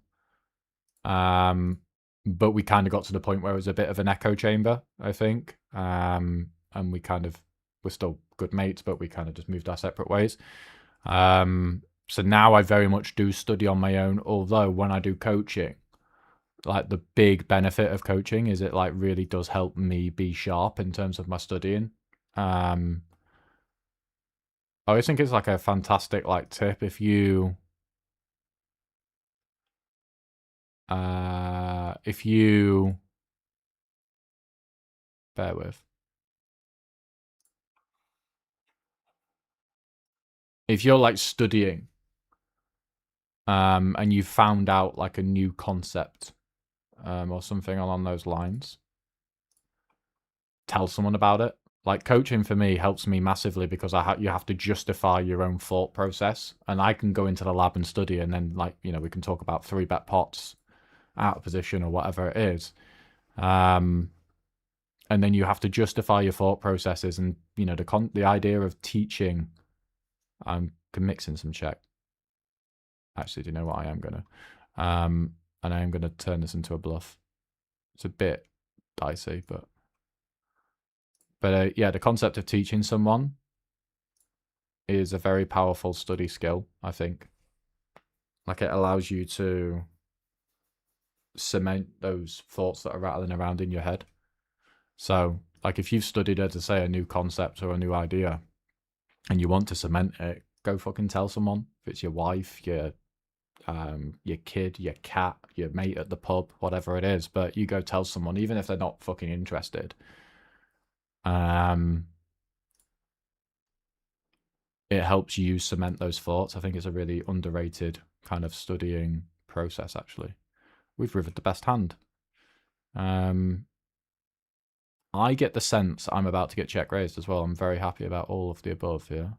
But we kind of got to the point where it was a bit of an echo chamber, I think. And we kind of were still good mates, but we kind of just moved our separate ways. So now I very much do study on my own, although when I do coaching, like the big benefit of coaching is it like really does help me be sharp in terms of my studying. I always think it's like a fantastic like tip if you bear with. If you're like studying and you found out like a new concept or something along those lines, tell someone about it. Like coaching for me helps me massively because you have to justify your own thought process, and I can go into the lab and study, and then like we can talk about 3-bet pots, out of position or whatever it is, and and then you have to justify your thought processes, and you know the idea of teaching. I'm mixing some Czech. Actually, do you know what? I am gonna, and I am gonna turn this into a bluff. It's a bit dicey, but yeah, the concept of teaching someone is a very powerful study skill, I think. Like, it allows you to cement those thoughts that are rattling around in your head. So, like, if you've studied, as I say, a new concept or a new idea, and you want to cement it, go fucking tell someone. If it's your wife, your kid, your cat, your mate at the pub, whatever it is, but you go tell someone, even if they're not fucking interested. It helps you cement those thoughts. I think it's a really underrated kind of studying process, actually. We've rivered the best hand. I get the sense I'm about to get check raised as well. I'm very happy about all of the above here.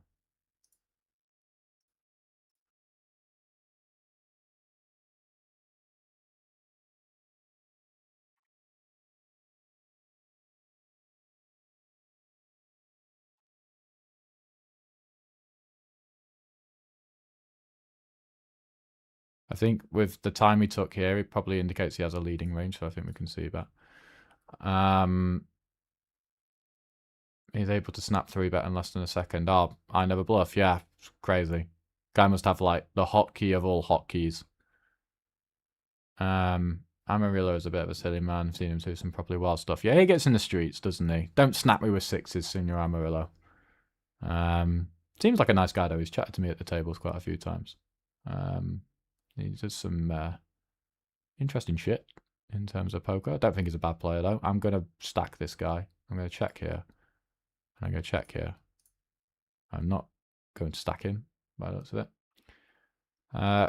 I think with the time he took here, it probably indicates he has a leading range, so I think we can see that. He's able to snap 3-bet in less than a second. Oh, I never bluff. Yeah, it's crazy. Guy must have, like, the hotkey of all hotkeys. Amarillo is a bit of a silly man. I've seen him do some probably wild stuff. Yeah, he gets in the streets, doesn't he? Don't snap me with sixes, Senor Amarillo. Seems like a nice guy, though. He's chatted to me at the tables quite a few times. He does some interesting shit in terms of poker. I don't think he's a bad player, though. I'm going to stack this guy. I'm going to check here. And I'm going to check here. I'm not going to stack him by the looks of it.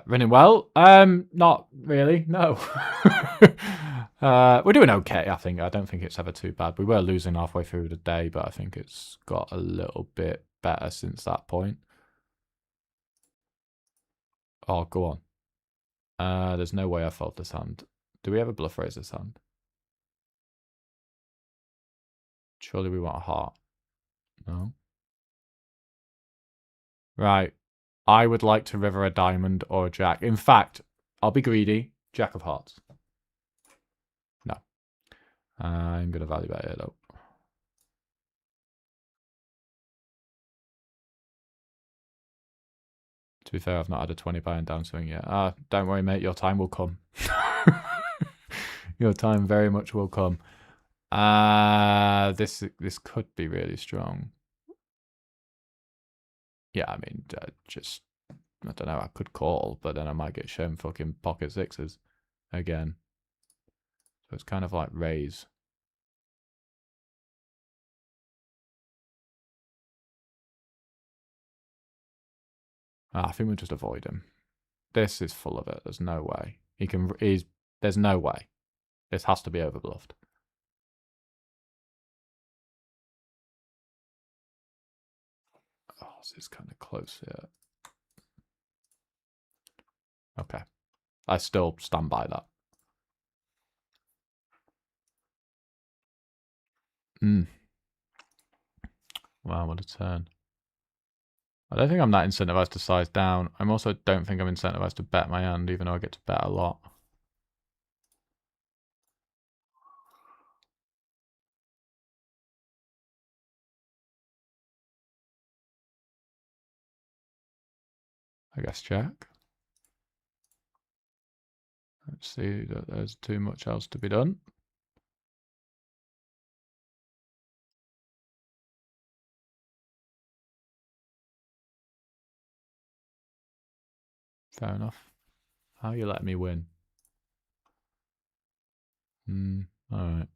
Running well? Not really, no. We're doing okay, I think. I don't think it's ever too bad. We were losing halfway through the day, but I think it's got a little bit better since that point. Oh, go on. There's no way I fold this hand. Do we ever bluff raise this hand? Surely we want a heart. No? Right. I would like to river a diamond or a jack. In fact, I'll be greedy. Jack of hearts. No. I'm going to value bet here, though. To be fair, I've not had a 20 buy and downswing yet. Don't worry, mate. Your time will come. Your time very much will come. This could be really strong. Yeah, I mean, just, I don't know. I could call, but then I might get shown fucking pocket sixes again. So it's kind of like raise. I think we'll just avoid him. This is full of it. There's no way. There's no way. This has to be overbluffed. Oh, this is kind of close here. Okay. I still stand by that. Wow, what a turn. I don't think I'm that incentivized to size down. I also don't think I'm incentivized to bet my hand, even though I get to bet a lot. I guess check. Let's see that there's too much else to be done. Fair enough. How are you letting me win? Alright.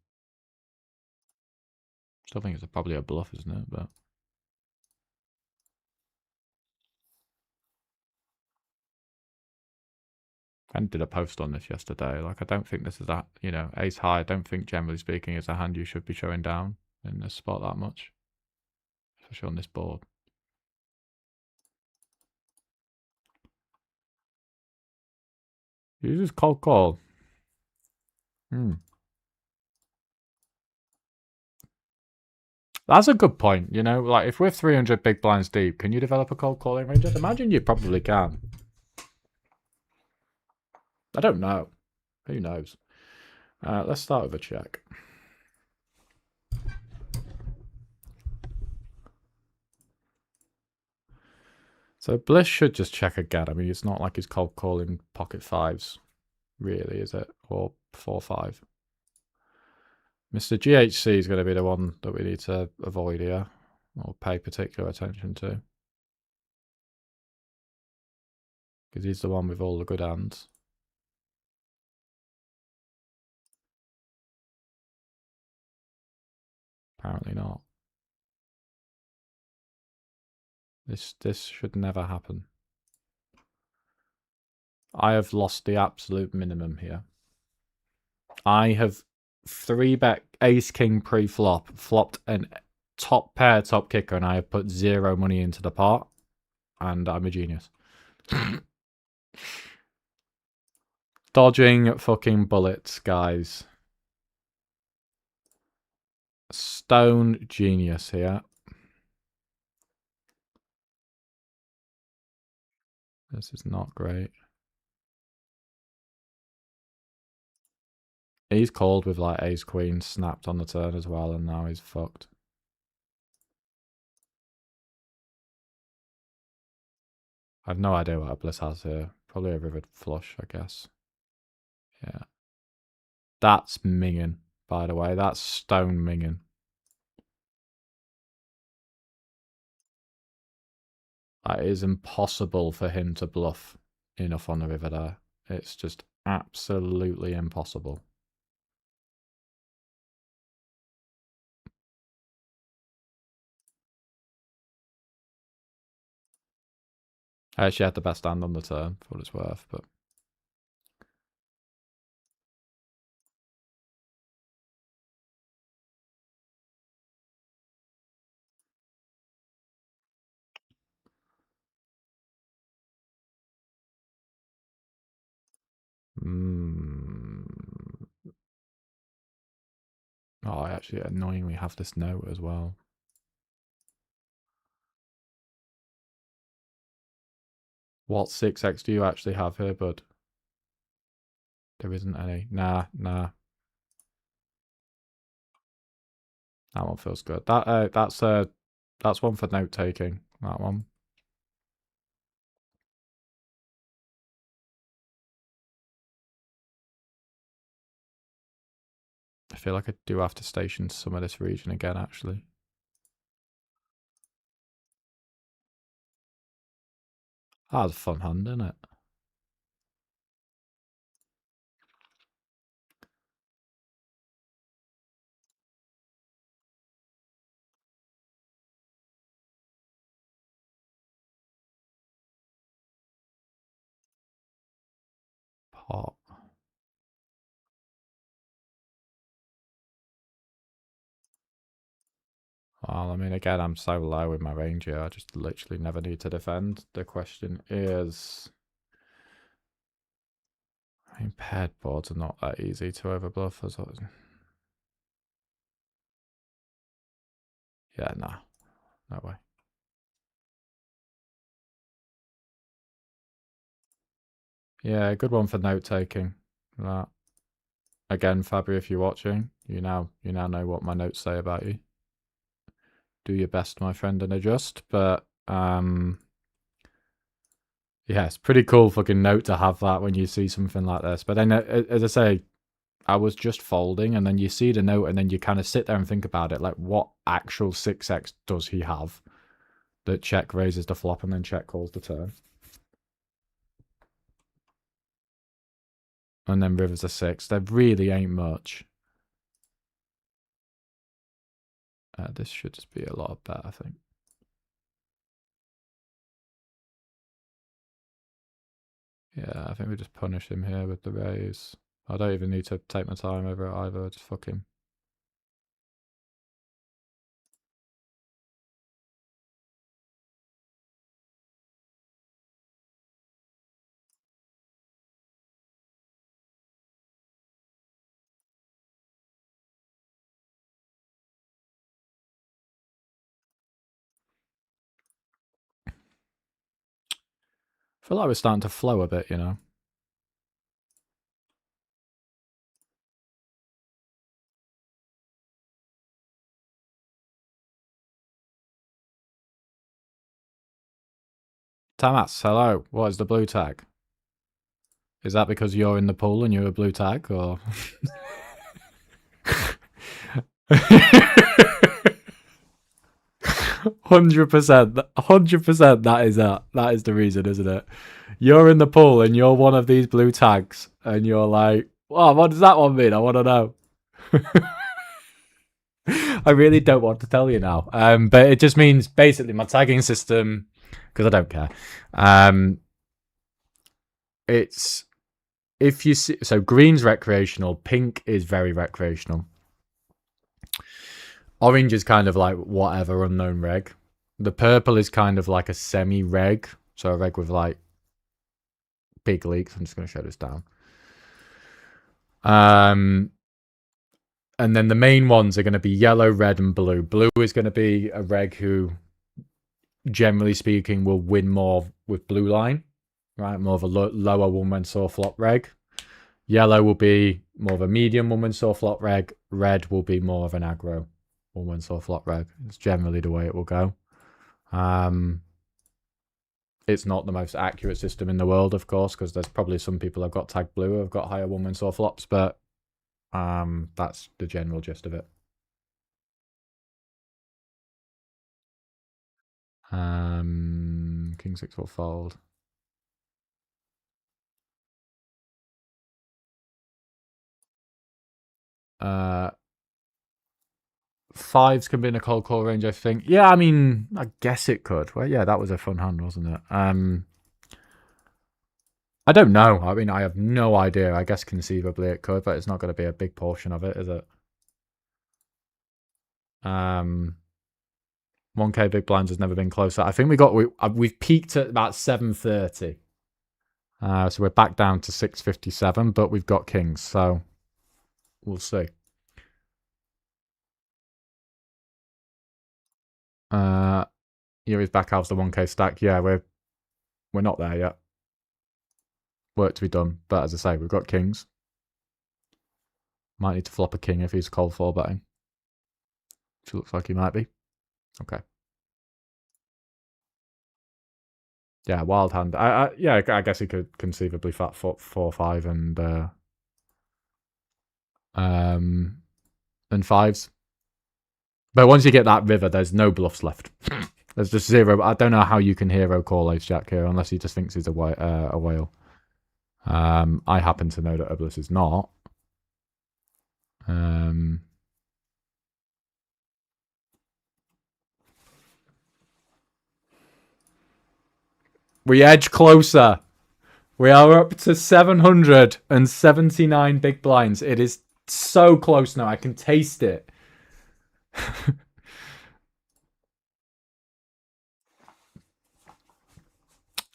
Still think it's probably a bluff, isn't it? But I did a post on this yesterday. Like, I don't think this is that, you know, ace high. I don't think, generally speaking, is a hand you should be showing down in this spot that much. Especially on this board. You just cold call. That's a good point. You know, like if we're 300 big blinds deep, can you develop a cold calling range? I'd imagine you probably can. I don't know. Who knows? Let's start with a check. So Bliss should just check again. I mean, it's not like he's cold calling pocket fives, really, is it? Or 4-5. Mr. GHC is going to be the one that we need to avoid here, or pay particular attention to. Because he's the one with all the good hands. Apparently not. This should never happen. I have lost the absolute minimum here. I have 3-bet ace king pre-flop, flopped an top pair top kicker, and I have put 0 money into the pot, and I'm a genius. Dodging fucking bullets, guys. Stone genius here. This is not great. He's called with like ace queen snapped on the turn as well, and now he's fucked. I have no idea what a Bliss has here. Probably a rivered flush, I guess. Yeah. That's minging, by the way. That's stone minging. It is impossible for him to bluff enough on the river there. It's just absolutely impossible. I actually had the best hand on the turn, for what it's worth, but... Oh, I actually annoyingly have this note as well. What 6x do you actually have here, bud? There isn't any. Nah. That one feels good. That's one for note taking. That one. I feel like I do have to station some of this region again, actually. That was a fun hand, isn't it? Pot. Well, I mean, again, I'm so low in my range here. I just literally never need to defend. The question is... I mean, paired boards are not that easy to overbluff. As well. Yeah, nah. No way. Yeah, good one for note taking. That. Again, Fabry, if you're watching, you now know what my notes say about you. Do your best, my friend, and adjust. But yeah, it's pretty cool fucking note to have that when you see something like this. But then, as I say, I was just folding, and then you see the note, and then you kind of sit there and think about it, like what actual 6x does he have that check raises the flop and then check calls the turn? And then rivers a 6. There really ain't much. This should just be a lot of bet, I think. Yeah, I think we just punish him here with the raise. I don't even need to take my time over it either, just fuck him. I feel like we're starting to flow a bit, you know. Tamas, hello. What is the blue tag? Is that because you're in the pool and you're a blue tag, or? 100%, 100%. That is that. That is the reason, isn't it? You're in the pool and you're one of these blue tags, and you're like, "Wow, what does that one mean? I want to know." I really don't want to tell you now, but it just means basically my tagging system, because I don't care. It's if you see, so green's recreational, pink is very recreational, orange is kind of like whatever unknown reg. The purple is kind of like a semi-reg, so a reg with like big leaks. I'm just going to show this down. And then the main ones are going to be yellow, red, and blue. Blue is going to be a reg who, generally speaking, will win more with blue line, right? More of a lower one-man saw flop reg. Yellow will be more of a medium one-man saw flop reg. Red will be more of an aggro one-man saw flop reg. It's generally the way it will go. It's not the most accurate system in the world, of course, because there's probably some people who've got tag blue who have got higher one-man saw flops, but that's the general gist of it. King 6 will fold. Fives can be in a cold call range, I think. Yeah, I mean, I guess it could. Well, yeah, that was a fun hand, wasn't it? I don't know. I mean, I have no idea. I guess conceivably it could, but it's not going to be a big portion of it, is it? 1K big blinds has never been closer. I think we've peaked at about 730. So we're back down to 657, but we've got kings, so we'll see. Yuri's back halves the 1K stack. Yeah, we're not there yet. Work to be done, but as I say, we've got kings. Might need to flop a king if he's cold 4 betting. Which looks like he might be. Okay. Yeah, wild hand. I guess he could conceivably fat 4-5 and fives. But once you get that river, there's no bluffs left. There's just zero. I don't know how you can hero call Ace Jack here unless he just thinks he's a whale. I happen to know that Obelisk is not. We edge closer. We are up to 779 big blinds. It is so close now. I can taste it.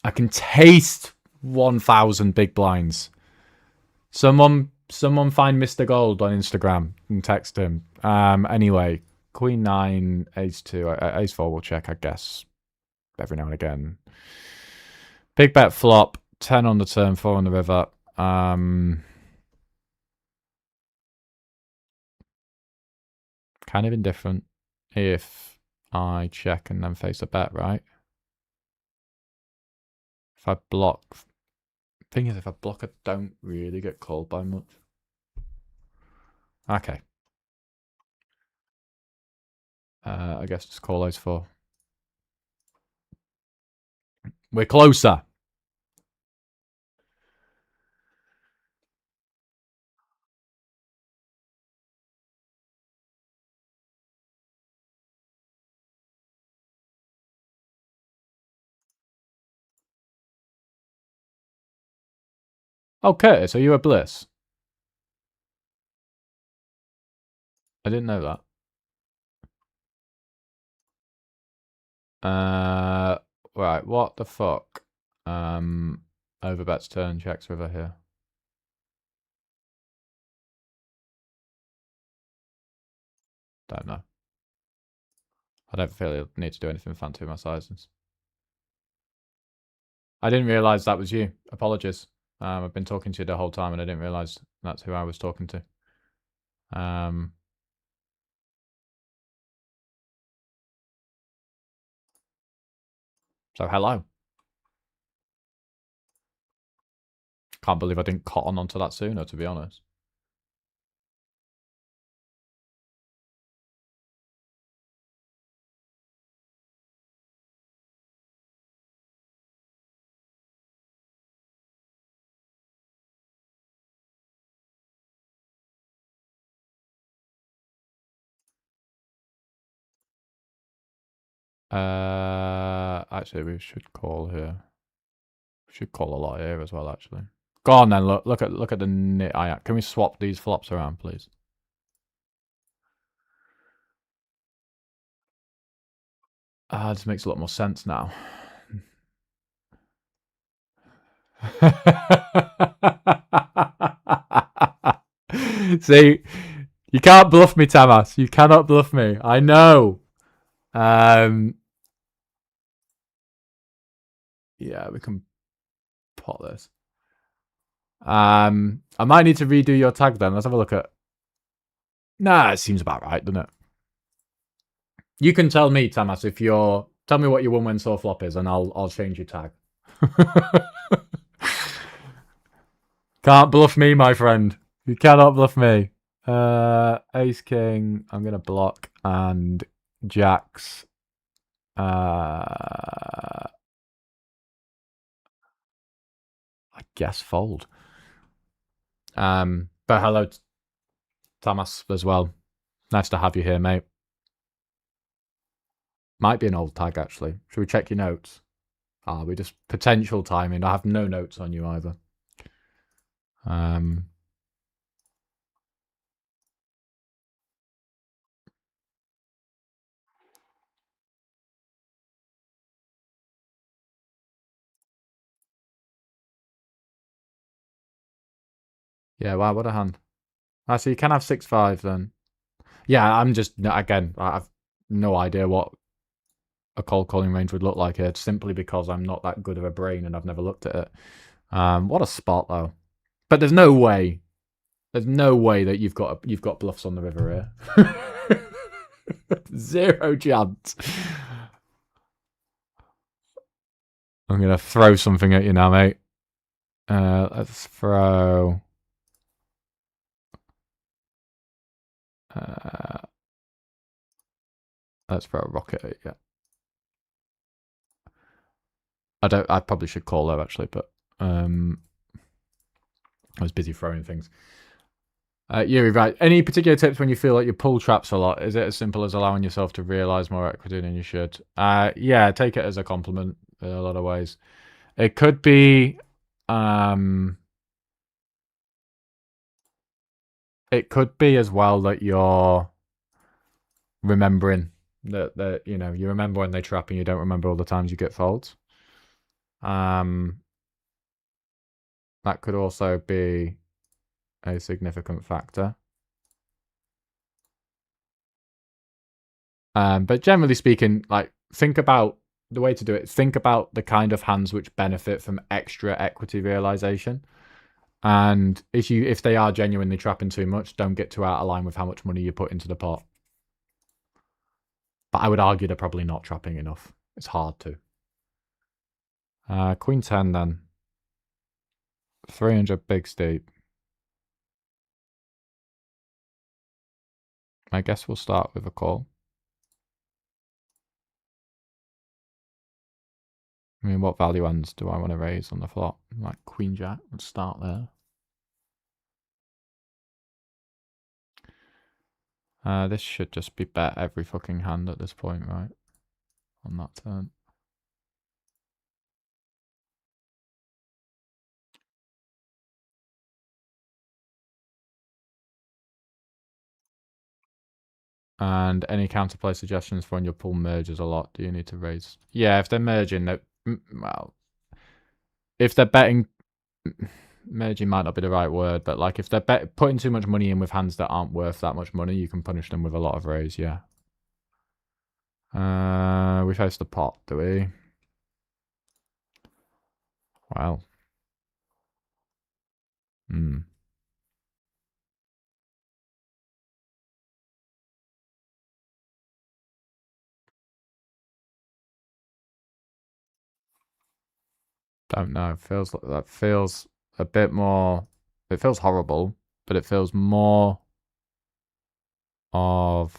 I can taste 1,000 big blinds. Someone find Mr. Gold on Instagram and text him. Anyway, Queen 9, Ace 2, Ace 4 will check, I guess, every now and again. Big bet flop, 10 on the turn, 4 on the river. Kind of indifferent if I check and then face a bet, right? If I block... Thing is, if I block, I don't really get called by much. Okay. I guess just call those 4. We're closer. Okay, so you're a Bliss. I didn't know that. Right, what the fuck? Overbets turn, checks river here. Don't know. I don't feel I need to do anything fancy with my sizes. I didn't realise that was you. Apologies. I've been talking to you the whole time and I didn't realise that's who I was talking to. So hello. Can't believe I didn't cotton onto that sooner, to be honest. Actually, we should call here. We should call a lot here as well, actually. Go on then. Look at the knit. Can we swap these flops around, please? This makes a lot more sense now. See, you can't bluff me, Tamas. You cannot bluff me. I know. Yeah, we can pot this. I might need to redo your tag then. Let's have a look at. Nah, it seems about right, doesn't it? You can tell me, Tamas, if you're. Tell me what your one win saw flop is, and I'll change your tag. Can't bluff me, my friend. You cannot bluff me. Ace King. I'm gonna block and Jacks. I guess fold. But hello, Tamas, as well. Nice to have you here, mate. Might be an old tag, actually. Should we check your notes? We just potential timing. I have no notes on you either. Yeah, wow, what a hand. So you can have 6-5 then. Yeah, I'm just, again, I have no idea what a cold calling range would look like here, simply because I'm not that good of a brain and I've never looked at it. What a spot, though. But there's no way. There's no way that you've got bluffs on the river here. Zero chance. I'm gonna throw something at you now, mate. Let's throw. Let's throw a rocket at you. I probably should call though, actually, but I was busy throwing things. Yuri, right. Any particular tips when you feel like you pull traps a lot? Is it as simple as allowing yourself to realize more equity than you should? Yeah, take it as a compliment in a lot of ways. It could be, it could be as well that you're remembering that you know, you remember when they trap and you don't remember all the times you get folds. That could also be a significant factor. But generally speaking, like, think about the way to do it. Think about the kind of hands which benefit from extra equity realization. And if they are genuinely trapping too much, don't get too out of line with how much money you put into the pot. But I would argue they're probably not trapping enough. It's hard to. Queen 10 then. 300 big steep. I guess we'll start with a call. I mean, what value hands do I want to raise on the flop? Like Queen Jack, let's start there. This should just be bet every fucking hand at this point, right? On that turn. And any counterplay suggestions for when your pool merges a lot? Do you need to raise? Yeah, if they're merging, well, if they're betting, merging might not be the right word, but like if they're putting too much money in with hands that aren't worth that much money, you can punish them with a lot of raise. Yeah. We face the pot, do we? Wow. Hmm. Don't know. Feels like that feels a bit more. It feels horrible, but it feels more of.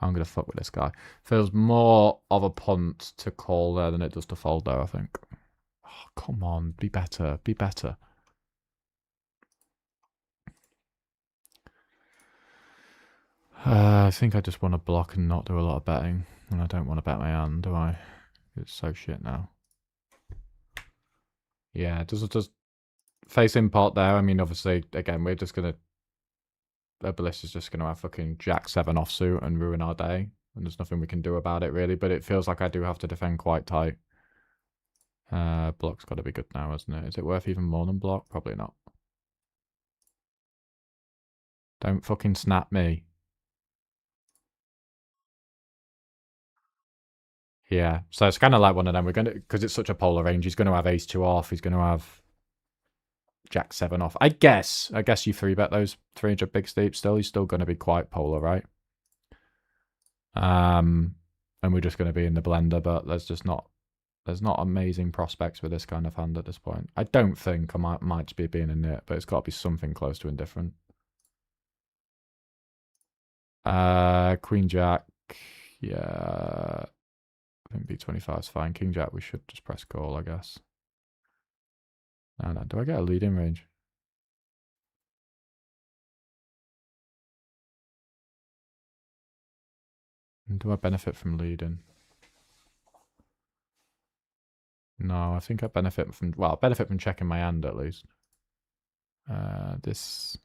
I'm gonna fuck with this guy. Feels more of a punt to call there than it does to fold there, I think. Oh, come on, be better. Be better. I think I just want to block and not do a lot of betting. And I don't want to bet my hand, do I? It's so shit now. Yeah, does face import there. I mean, obviously, again, we're just gonna. Obelisk just gonna have fucking Jack 7 offsuit and ruin our day. And there's nothing we can do about it, really. But it feels like I do have to defend quite tight. Block's got to be good now, isn't it? Is it worth even more than block? Probably not. Don't fucking snap me. Yeah, so it's kind of like one of them. We're gonna, because it's such a polar range. He's gonna have ace 2 off. He's gonna have Jack 7 off. I guess you 3-bet those 300 big steep still. He's still gonna be quite polar, right? And we're just gonna be in the blender, but there's not amazing prospects with this kind of hand at this point. I don't think. I might just be being a nit, but it's got to be something close to indifferent. Queen Jack. Yeah, I think B25 is fine. King Jack, we should just press call, I guess. No. Do I get a lead in range? Do I benefit from leading? No, I think I benefit from. Well, I benefit from checking my hand at least. This.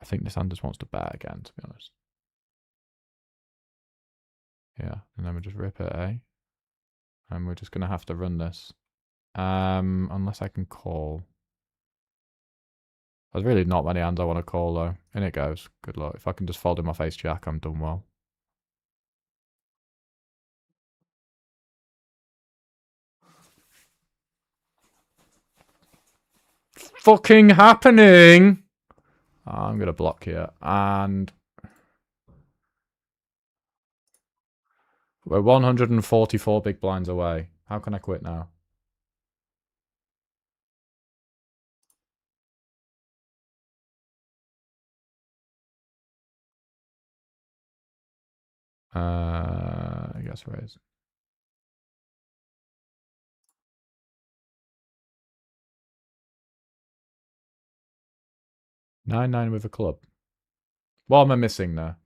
I think this hand just wants to bet again, to be honest. Yeah, and then we just rip it, eh? And we're just gonna have to run this. Unless I can call. There's really not many hands I want to call though. In it goes. Good luck. If I can just fold in my face jack, I'm done well. Fucking happening! I'm gonna block here. And we're 144 big blinds away. How can I quit now? I guess raise. 9-9 with a club. What am I missing there?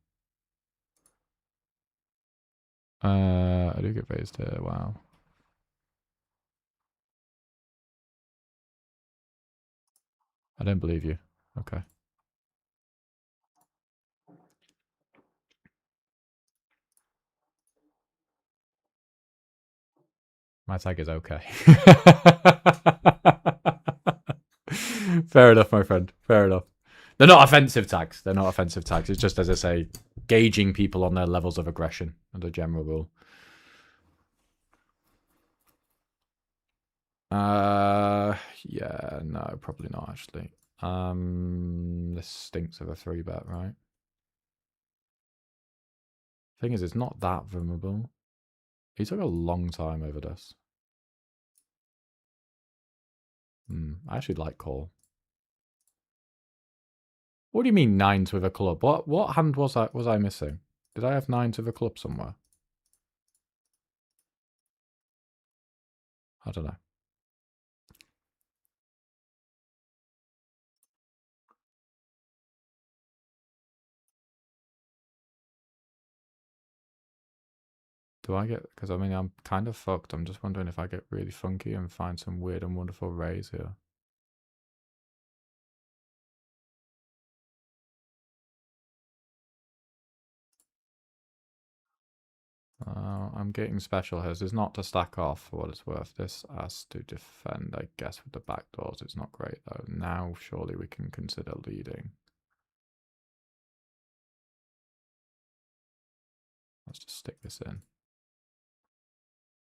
I do get raised here. Wow. I don't believe you. Okay. My tag is okay. Fair enough, my friend. Fair enough. They're not offensive tags. They're not offensive tags. It's just, as I say, gauging people on their levels of aggression as a general rule. Yeah, no, probably not actually. This stinks of a 3-bet, right? Thing is, it's not that vulnerable. He took a long time over this. I actually like call. What do you mean 9s with a club? What hand was I missing? Did I have 9s with a club somewhere? I don't know. Do I get, because I mean, I'm kind of fucked. I'm just wondering if I get really funky and find some weird and wonderful raise here. I'm getting special here. This is not to stack off for what it's worth. This has to defend, I guess, with the back doors. It's not great though. Now, surely we can consider leading. Let's just stick this in.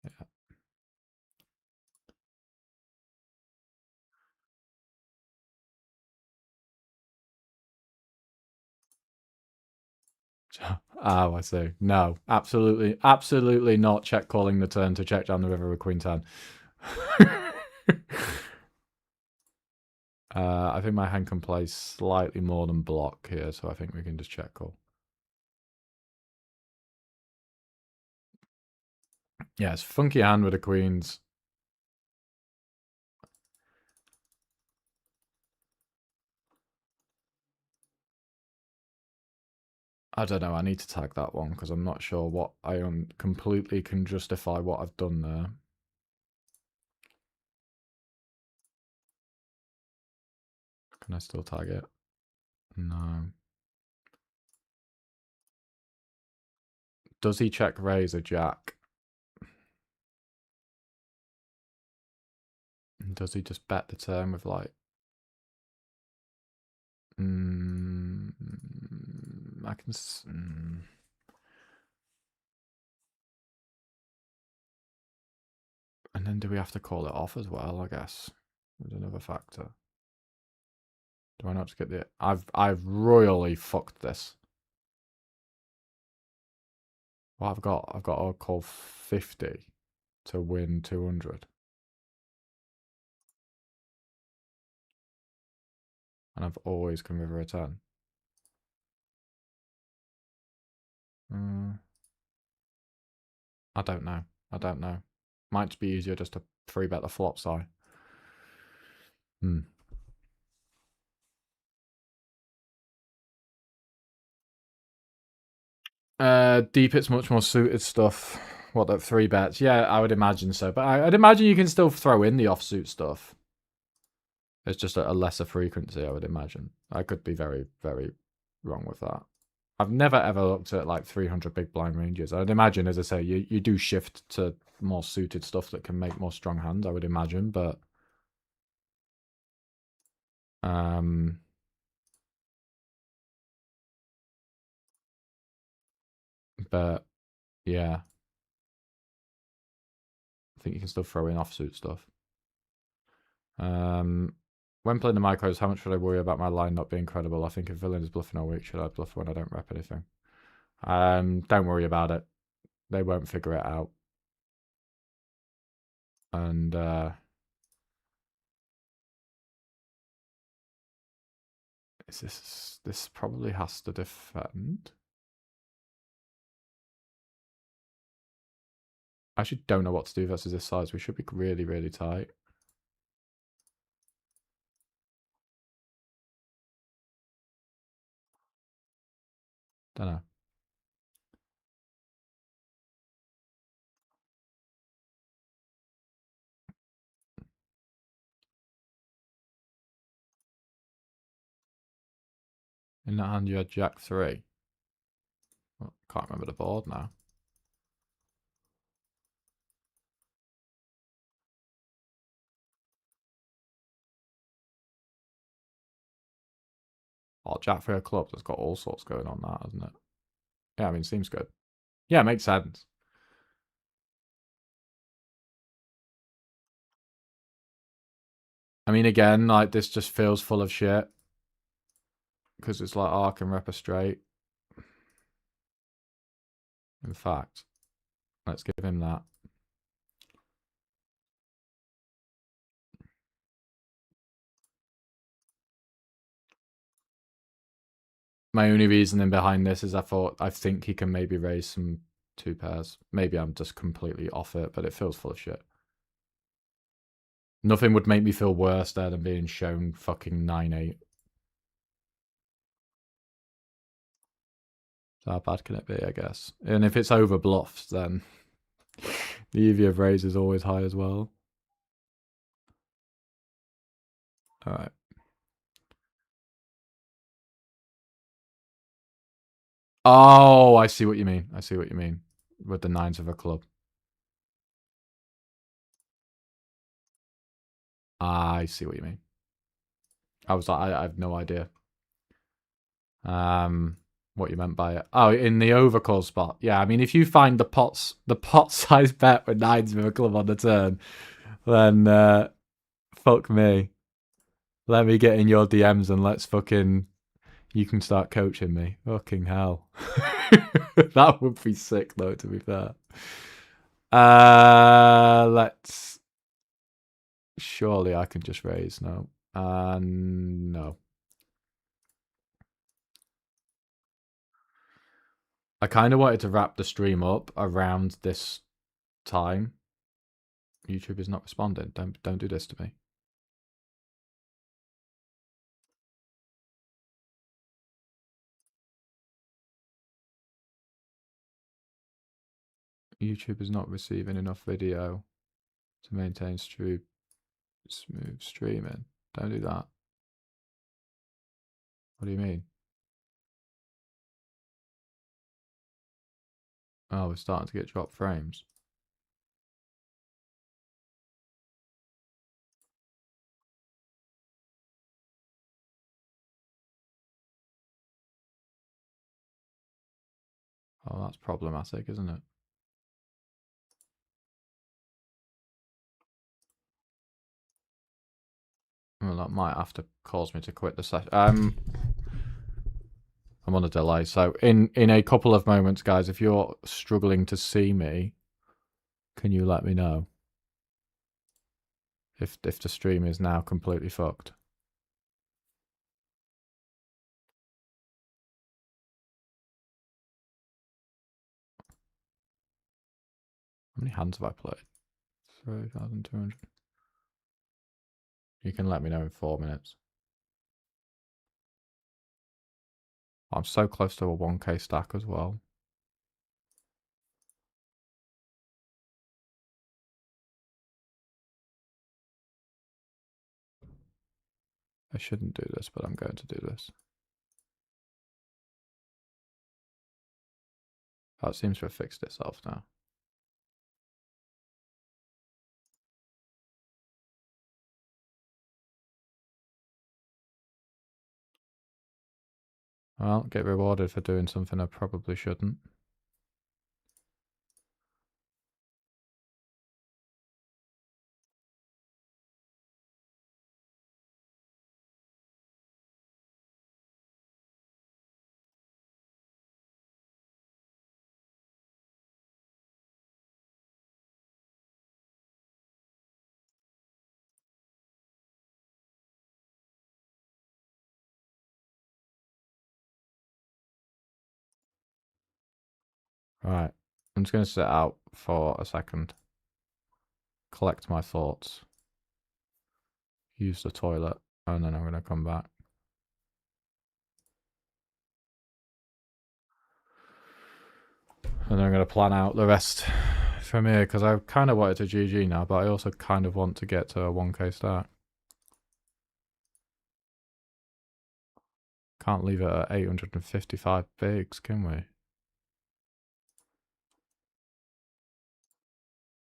Yeah. Oh, I see. No, absolutely not. Check calling the turn to check down the river with queen 10. I think my hand can play slightly more than block here, so I think we can just check call. Yeah, it's funky hand with the queens. I don't know. I need to tag that one because I'm not sure what I completely can justify what I've done there. Can I still tag it? No. Does he check raise a jack? Does he just bet the turn with like... I can... And then do we have to call it off as well, I guess? There's another factor. Do I not just get the... I've royally fucked this. Well, I've got to call 50 to win 200. And I've always can river a 10. I don't know. I don't know. Might just be easier just to 3-bet the flop side. Deep, it's much more suited stuff. What, that 3-bets? Yeah, I would imagine so. But I'd imagine you can still throw in the offsuit stuff. It's just at a lesser frequency, I would imagine. I could be very, very wrong with that. I've never ever looked at like 300 big blind ranges. I'd imagine, as I say, you do shift to more suited stuff that can make more strong hands, I would imagine, but yeah. I think you can still throw in offsuit stuff. When playing the micros, how much should I worry about my line not being credible? I think if villain is bluffing all week, should I bluff when I don't rep anything? Don't worry about it. They won't figure it out. And this probably has to defend. I actually don't know what to do versus this size. We should be really, really tight. Don't know. In that hand, you had Jack 3. Well, can't remember the board now. Oh, Jack 3 of clubs has got all sorts going on that, hasn't it? Yeah, I mean, seems good. Yeah, it makes sense. I mean, again, like, this just feels full of shit. Because it's like, oh, I can rep a straight. In fact, let's give him that. My only reasoning behind this is I think he can maybe raise some 2 pairs. Maybe I'm just completely off it, but it feels full of shit. Nothing would make me feel worse there than being shown fucking 9-8. So how bad can it be, I guess? And if it's over bluffs, then the EV of raise is always high as well. Alright. Oh, I see what you mean. I see what you mean. With the 9s of a club. I see what you mean. I was like, I have no idea. What you meant by it. Oh, in the overcall spot. Yeah, I mean, if you find the pot size bet with 9s with a club on the turn, then fuck me. Let me get in your DMs and let's fucking... You can start coaching me. Fucking hell. That would be sick, though, to be fair. Let's... Surely I can just raise, no. No. I kind of wanted to wrap the stream up around this time. YouTube is not responding. Don't do this to me. YouTube is not receiving enough video to maintain smooth streaming. Don't do that. What do you mean? Oh, we're starting to get dropped frames. Oh, that's problematic, isn't it? Well, that might have to cause me to quit the session. I'm on a delay, so in a couple of moments, guys, if you're struggling to see me, can you let me know if the stream is now completely fucked? How many hands have I played? 3,200. You can let me know in 4 minutes. I'm so close to a 1k stack as well. I shouldn't do this, but I'm going to do this. Oh, it seems to have fixed itself now. Well, get rewarded for doing something I probably shouldn't. Right, I'm just going to sit out for a second. Collect my thoughts. Use the toilet, and then I'm going to come back. And then I'm going to plan out the rest from here, because I kind of wanted to GG now, but I also kind of want to get to a 1k start. Can't leave it at 855 bigs, can we?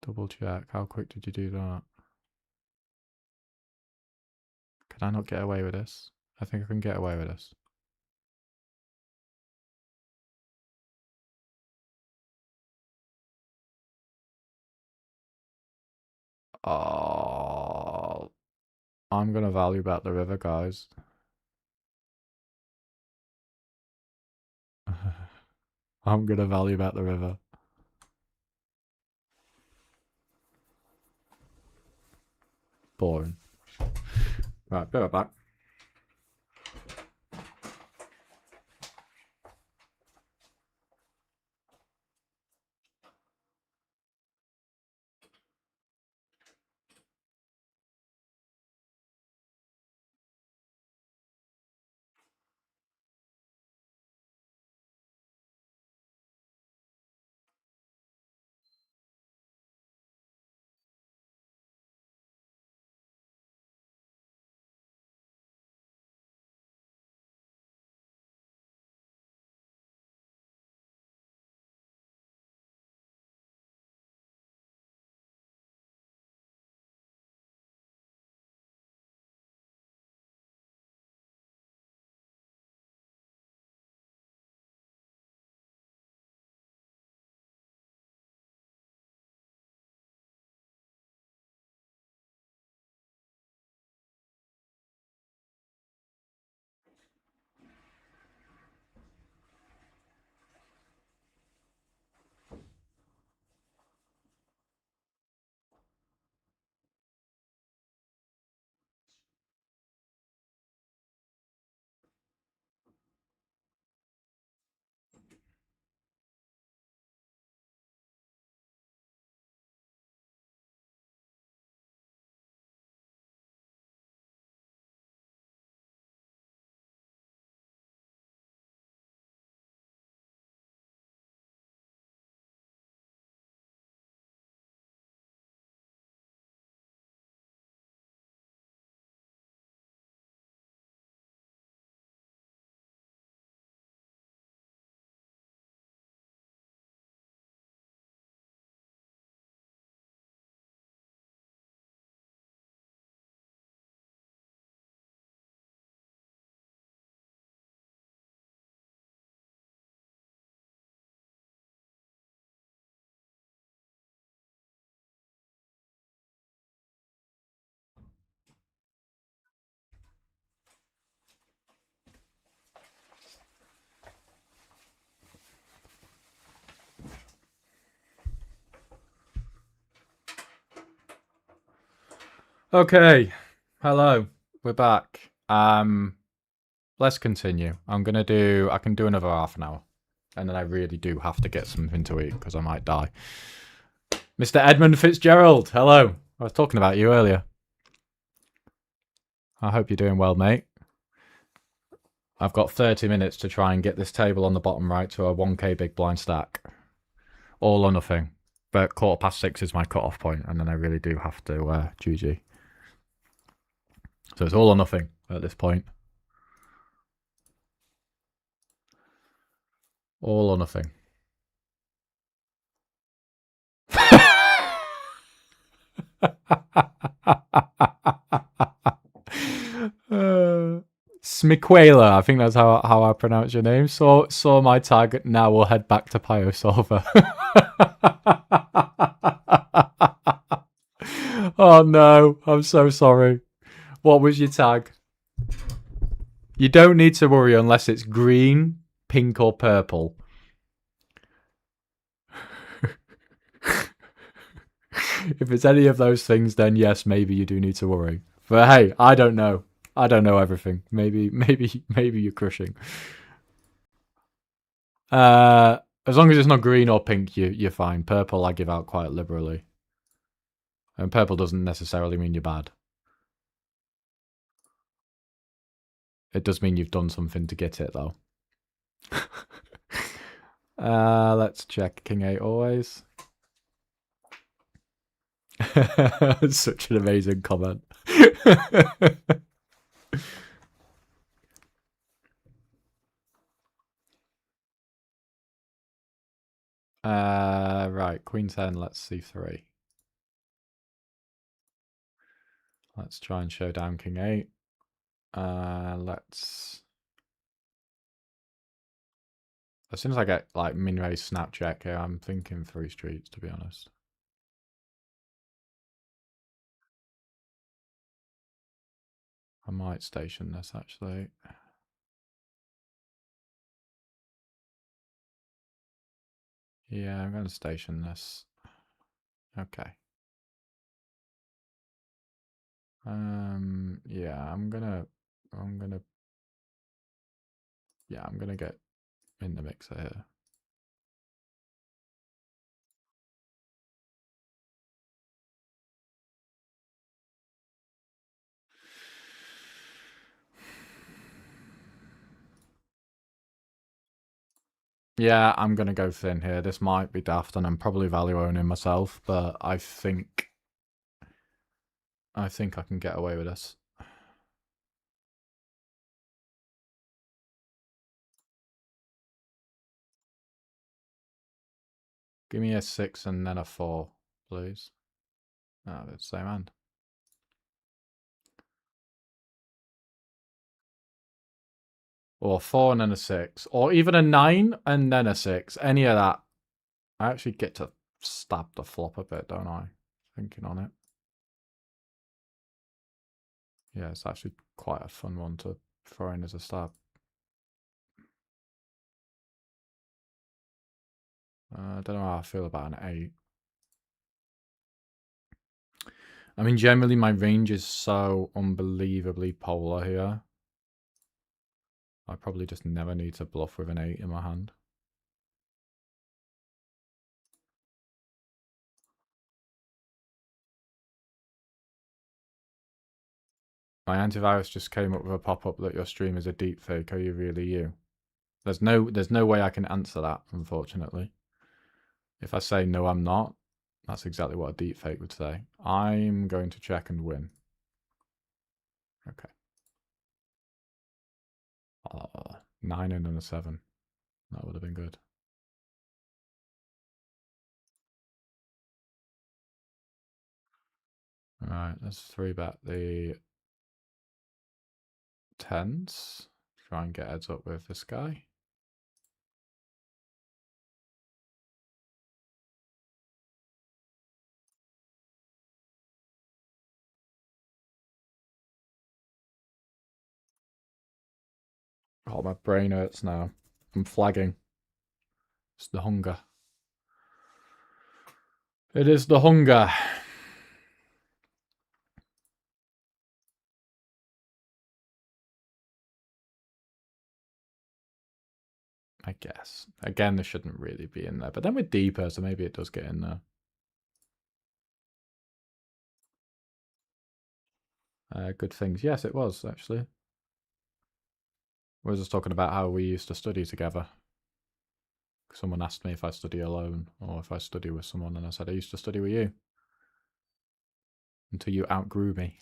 Double check. How quick did you do that? Can I not get away with this? I think I can get away with this. Oh, I'm going to value back the river, guys. I'm going to value back the river. Boring. Right, be right back. Okay. Hello. We're back. Let's continue. I can do another half an hour. And then I really do have to get something to eat because I might die. Mr. Edmund Fitzgerald, hello. I was talking about you earlier. I hope you're doing well, mate. I've got 30 minutes to try and get this table on the bottom right to a 1k big blind stack. All or nothing. But 6:15 is my cut-off point, and then I really do have to GG. So it's all or nothing at this point. All or nothing. Smiquela, I think that's how I pronounce your name. Saw my tag. Now we'll head back to Pyosolver. Oh no, I'm so sorry. What was your tag? You don't need to worry unless it's green, pink, or purple. If it's any of those things, then yes, maybe you do need to worry. But hey, I don't know. I don't know everything. Maybe you're crushing. As long as it's not green or pink, you're fine. Purple, I give out quite liberally, and purple doesn't necessarily mean you're bad. It does mean you've done something to get it, though. Let's check King 8 always. Such an amazing comment. Right, Queen 10, let's C3. Let's try and show down King 8. Let's... As soon as I get, like, min-raise snap check here, I'm thinking 3 streets, to be honest. I might station this, actually. Yeah, I'm going to station this. Okay. Yeah, I'm gonna get in the mixer here. Yeah, I'm gonna go thin here. This might be daft, and I'm probably value owning myself, but I think I can get away with this. Give me a 6 and then a 4, please. Oh, it's the same hand. Or 4 and then a 6. Or even a 9 and then a 6. Any of that. I actually get to stab the flop a bit, don't I? Thinking on it. Yeah, it's actually quite a fun one to throw in as a stab. I don't know how I feel about an 8. I mean, generally my range is so unbelievably polar here. I probably just never need to bluff with an 8 in my hand. My antivirus just came up with a pop-up that your stream is a deepfake. Are you really you? There's no way I can answer that, unfortunately. If I say no, I'm not, that's exactly what a deepfake would say. I'm going to check and win. Okay. 9 and then a 7. That would have been good. Alright, let's 3-bet the 10s. Try and get heads up with this guy. Oh, my brain hurts now. I'm flagging. It's the hunger. It is the hunger. I guess. Again, this shouldn't really be in there. But then we're deeper, so maybe it does get in there. Good things. Yes, it was, actually. We were just talking about how we used to study together. Someone asked me if I study alone or if I study with someone, and I said I used to study with you. Until you outgrew me.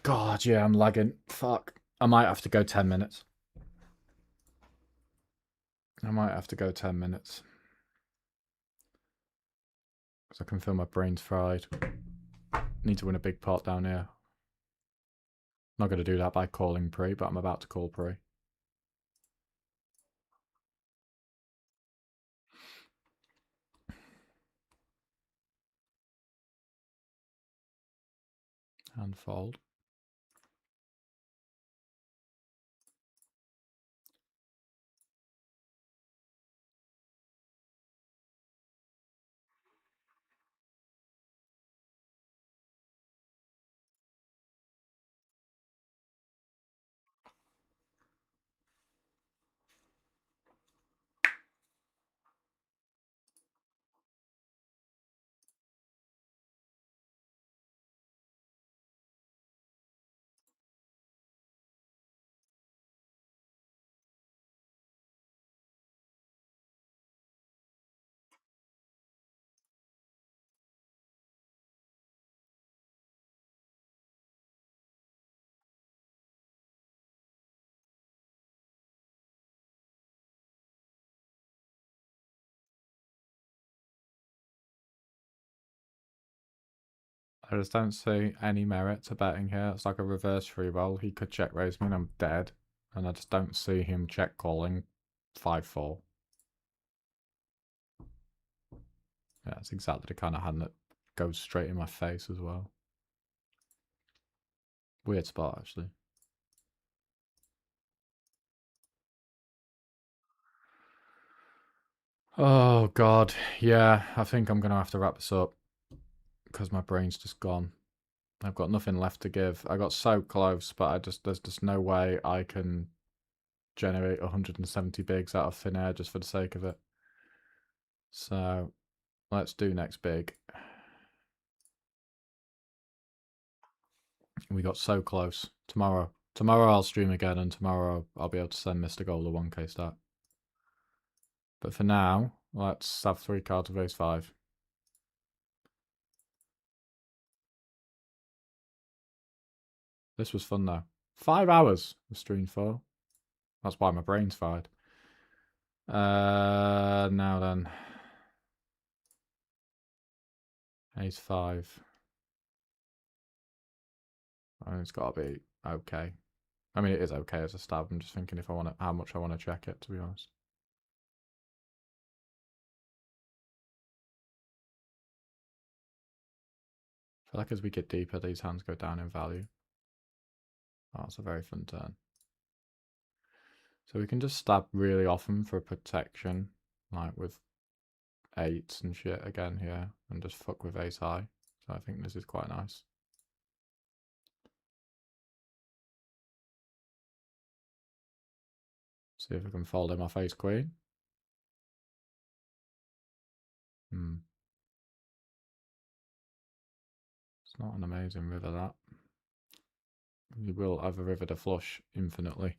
God, yeah, I'm lagging. Fuck. I might have to go 10 minutes. I might have to go 10 minutes. Because I can feel my brain's fried. Need to win a big pot down here. Not going to do that by calling Pre, but I'm about to call Pre. And fold. I just don't see any merit to betting here. It's like a reverse free roll. He could check raise me and I'm dead. And I just don't see him check calling 5-4. Yeah, it's exactly the kind of hand that goes straight in my face as well. Weird spot, actually. Oh, God. Yeah, I think I'm going to have to wrap this up. Because my brain's just gone. I've got nothing left to give. I got so close, but there's just no way I can generate 170 bigs out of thin air just for the sake of it. So let's do next big. We got so close. Tomorrow I'll stream again, and tomorrow I'll be able to send Mr. Gold a 1k stat. But for now, let's have 3 cards of ace 5. This was fun though. 5 hours of stream for. That's why my brain's fried. Now then. Ace 5. I mean, it's got to be okay. I mean, it is okay as a stab. I'm just thinking if I want to, how much I want to check it, to be honest. I feel like as we get deeper, these hands go down in value. Oh, it's a very fun turn. So we can just stab really often for protection, like with 8s and shit again here, and just fuck with ace high. So I think this is quite nice. See if we can fold him off ace queen. It's not an amazing river, that. You will have a river to flush infinitely.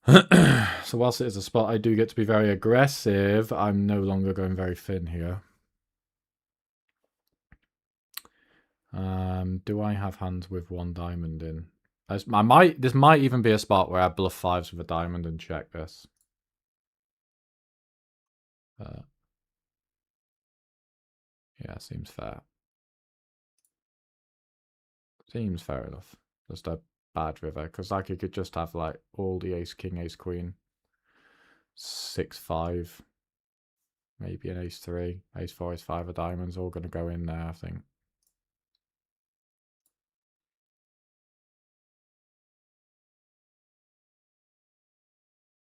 So whilst it is a spot I do get to be very aggressive, I'm no longer going very thin here. Do I have hands with 1 diamond in? This might even be a spot where I bluff 5s with a diamond and check this. Yeah, seems fair. Seems fair enough. Just a bad river, because like you could just have like all the ace king, ace queen 6-5. Maybe an ace-3. Ace-4, ace-5 of diamonds. All going to go in there, I think.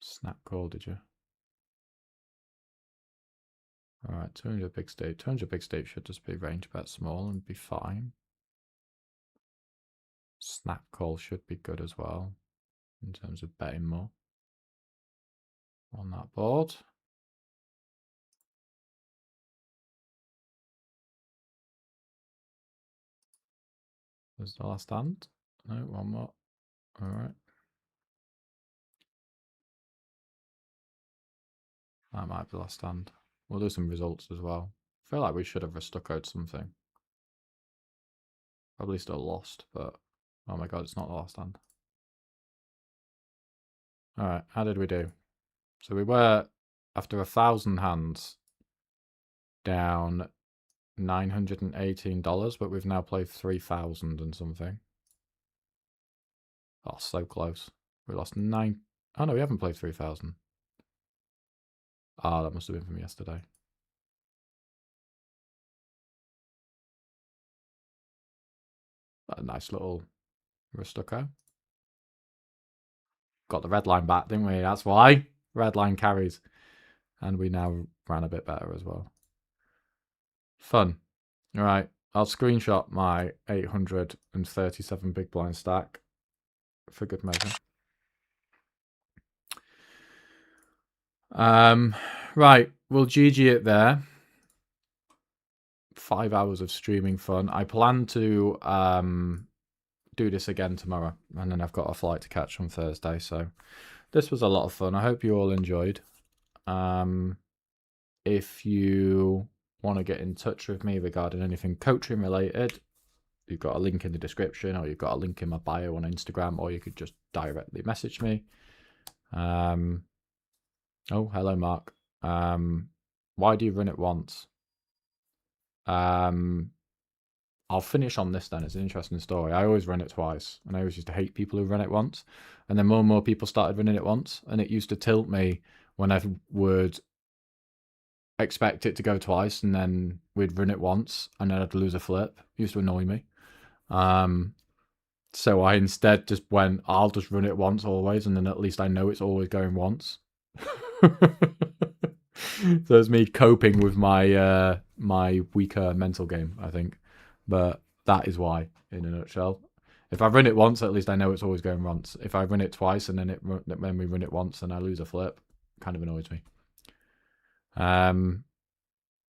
Snap call, did you? Alright, 200 big state. 200 big state should just be range bet small and be fine. Snap call should be good as well in terms of betting more on that board. There's the last hand. No, one more. Alright. That might be the last hand. We'll do some results as well. I feel like we should have restuccoed something. Probably still lost, but oh my god, it's not the last hand. Alright, how did we do? So we were, after 1,000 hands, down $918, but we've now played 3,000 and something. Oh, so close. We lost 9. Oh no, we haven't played 3,000. Ah, that must have been from yesterday. A nice little restucco. Got the red line back, didn't we? That's why. Red line carries. And we now ran a bit better as well. Fun. All right. I'll screenshot my 837 big blind stack for good measure. Right. We'll GG it there. 5 hours of streaming fun. I plan to do this again tomorrow, and then I've got a flight to catch on Thursday. So this was a lot of fun. I hope you all enjoyed. If you want to get in touch with me regarding anything coaching related, you've got a link in the description, or you've got a link in my bio on Instagram, or you could just directly message me. Oh, hello, Mark. Why do you run it once? I'll finish on this then. It's an interesting story. I always run it twice, and I always used to hate people who run it once. And then more and more people started running it once, and it used to tilt me when I would expect it to go twice, and then we'd run it once, and then I'd lose a flip. It used to annoy me. So I instead just went, I'll just run it once always, and then at least I know it's always going once. So it's me coping with my my weaker mental game, I think. But that is why, in a nutshell. If I run it once, at least I know it's always going once. If I run it twice and then we run it once and I lose a flip, it kind of annoys me.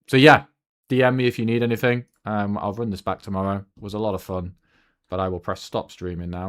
So yeah, DM me if you need anything. I'll run this back tomorrow. It was a lot of fun, but I will press stop streaming now.